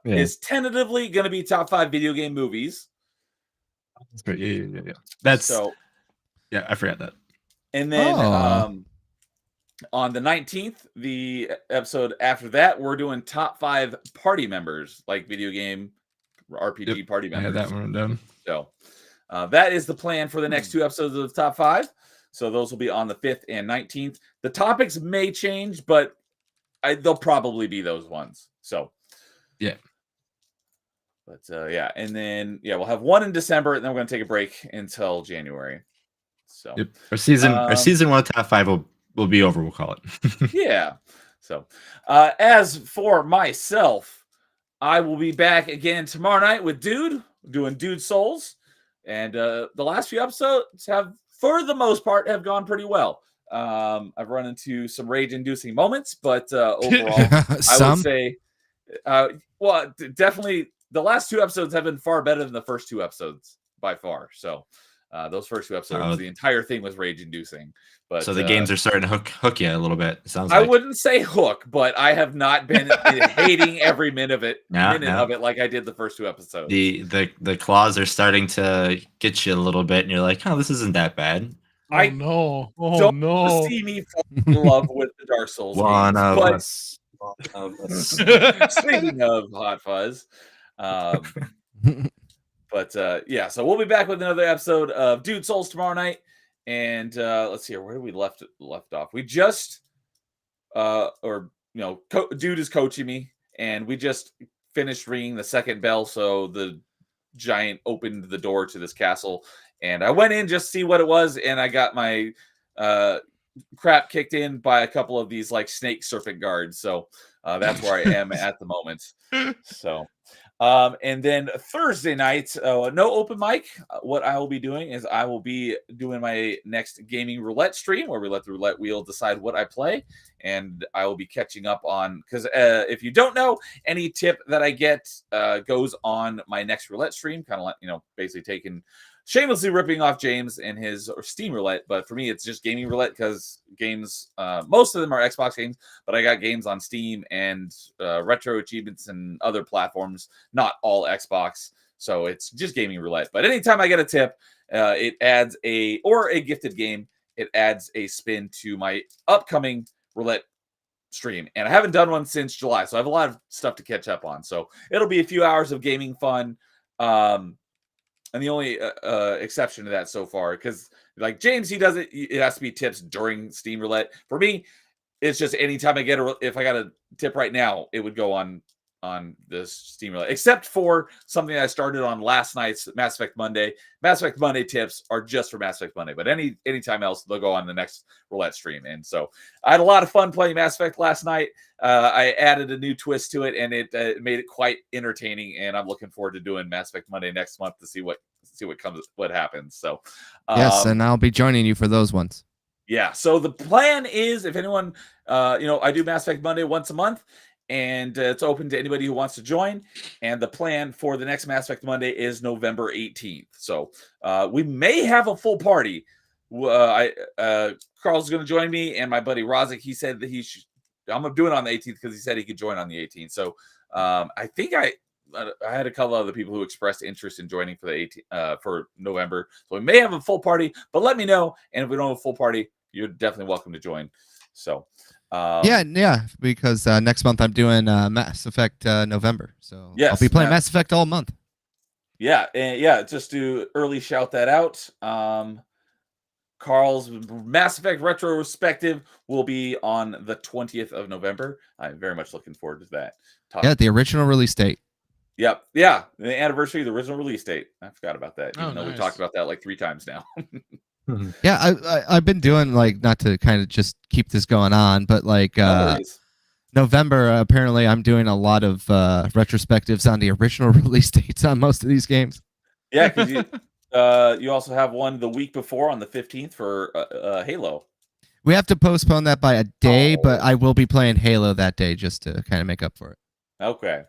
Speaker 1: is tentatively going to be top 5 video game movies.
Speaker 5: That's great. Yeah. That's
Speaker 1: so.
Speaker 5: Yeah, I forgot that.
Speaker 1: And then on the 19th, the episode after that, we're doing top 5 party members, like video game RPG party members.
Speaker 5: I had that one done.
Speaker 1: So that is the plan for the next 2 episodes of the top 5. So those will be on the 5th and 19th. The topics may change, but they'll probably be those ones. So
Speaker 2: Yeah.
Speaker 1: But yeah, and then we'll have one in December, and then we're going to take a break until January. So
Speaker 5: Yep. Our season 1 top 5 will be over. We'll call it.
Speaker 1: yeah. So as for myself, I will be back again tomorrow night with Dude doing Dude Souls, and the last few episodes have, for the most part, have gone pretty well. I've run into some rage-inducing moments, but overall, I would say, definitely. The last 2 episodes have been far better than the first 2 episodes by far. So those first 2 episodes, the entire thing was rage-inducing. But
Speaker 5: so the games are starting to hook you a little bit. It sounds
Speaker 1: I
Speaker 5: like.
Speaker 1: wouldn't say hook, but I have not been hating every minute of it like I did the first 2 episodes.
Speaker 5: The claws are starting to get you a little bit, and you're like, oh, this isn't that bad.
Speaker 3: No. Oh
Speaker 1: don't
Speaker 3: no.
Speaker 1: see me fall in love with the Dark Souls
Speaker 5: One
Speaker 1: games,
Speaker 5: of
Speaker 1: but
Speaker 5: us.
Speaker 1: speaking of Hot Fuzz, but so we'll be back with another episode of Dude Souls tomorrow night, and let's see here, where did we left off? We just Dude is coaching me, and we just finished ringing the second bell, so the giant opened the door to this castle, and I went in just to see what it was, and I got my crap kicked in by a couple of these like snake serpent guards. So that's where I am at the moment. So and then Thursday night, no open mic. What I will be doing is I will be doing my next gaming roulette stream, where we let the roulette wheel decide what I play, and I will be catching up on, because if you don't know, any tip that I get goes on my next roulette stream, kind of like, basically shamelessly ripping off James and his Steam roulette. But for me, it's just gaming roulette, because games, most of them are Xbox games, but I got games on Steam and retro achievements and other platforms, not all Xbox. So it's just gaming roulette. But anytime I get a tip, it adds a gifted game, it adds a spin to my upcoming roulette stream. And I haven't done one since July, so I have a lot of stuff to catch up on. So it'll be a few hours of gaming fun. And the only exception to that so far, because like James, he does it. It has to be tips during Steam Roulette. For me, it's just anytime I get if I got a tip right now, it would go on this Steam Roulette. Except for something I started on last night's Mass Effect Monday. Mass Effect Monday tips are just for Mass Effect Monday, but anytime else, they'll go on the next roulette stream. And so I had a lot of fun playing Mass Effect last night. I added a new twist to it, and it made it quite entertaining. And I'm looking forward to doing Mass Effect Monday next month to see what happens. So
Speaker 4: yes, and I'll be joining you for those ones.
Speaker 1: Yeah. So the plan is, if anyone, I do Mass Effect Monday once a month, and it's open to anybody who wants to join. And the plan for the next Mass Effect Monday is November 18th. So we may have a full party. Carl's going to join me, and my buddy Rozik, he said that I'm going to do it on the 18th because he said he could join on the 18th. So I think I had a couple other people who expressed interest in joining for the 18th, for November. So we may have a full party, but let me know. And if we don't have a full party, you're definitely welcome to join. So
Speaker 4: yeah, because next month I'm doing Mass Effect November, so
Speaker 1: yes,
Speaker 4: I'll be playing Mass Effect all month.
Speaker 1: Yeah, and just to early shout that out, Carl's Mass Effect retrospective will be on the 20th of November. I'm very much looking forward to that.
Speaker 4: Yeah, the original release date.
Speaker 1: Yep, yeah, the anniversary of the original release date. I forgot about that, even though
Speaker 3: nice.
Speaker 1: we talked about that like 3 times now.
Speaker 4: Yeah, I've been doing, like, not to kind of just keep this going on, but like November, apparently I'm doing a lot of retrospectives on the original release dates on most of these games.
Speaker 1: Yeah, because you also have one the week before on the 15th for Halo.
Speaker 4: We have to postpone that by a day, but I will be playing Halo that day just to kind of make up for it.
Speaker 1: Okay,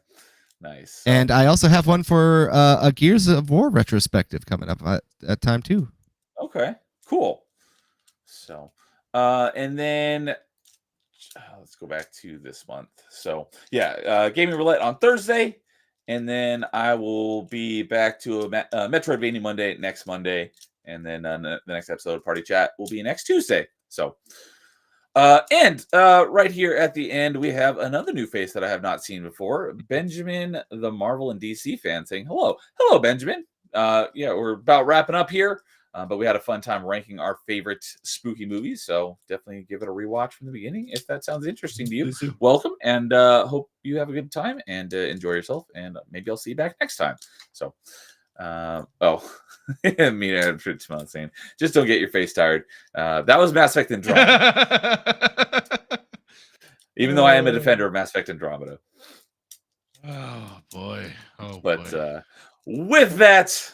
Speaker 1: nice.
Speaker 4: And I also have one for a Gears of War retrospective coming up at that time too.
Speaker 1: Okay, cool. So, and then let's go back to this month. So, yeah, Gaming Roulette on Thursday, and then I will be back to a Metroidvania Monday next Monday, and then the next episode of Party Chat will be next Tuesday. So, and right here at the end, we have another new face that I have not seen before, Benjamin, the Marvel and DC fan, saying hello. Hello, Benjamin. Yeah, we're about wrapping up here. But we had a fun time ranking our favorite spooky movies. So definitely give it a rewatch from the beginning if that sounds interesting to you.
Speaker 2: Please do.
Speaker 1: Welcome, and hope you have a good time and enjoy yourself. And maybe I'll see you back next time. So, me and Richmond saying, just don't get your face tired. That was Mass Effect Andromeda. Even though I am a defender of Mass Effect Andromeda.
Speaker 3: Oh boy.
Speaker 1: But with that,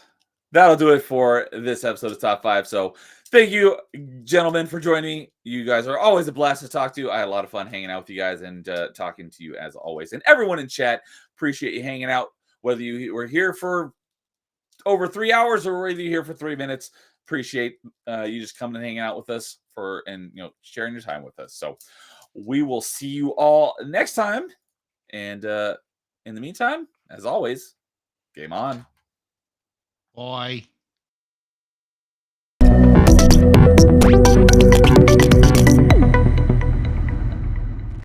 Speaker 1: that'll do it for this episode of Top 5. So thank you, gentlemen, for joining me. You guys are always a blast to talk to. I had a lot of fun hanging out with you guys and talking to you as always. And everyone in chat, appreciate you hanging out. Whether you were here for over 3 hours or whether you're here for 3 minutes, appreciate you just coming and hanging out with us and sharing your time with us. So we will see you all next time. And in the meantime, as always, game on.
Speaker 3: Boy.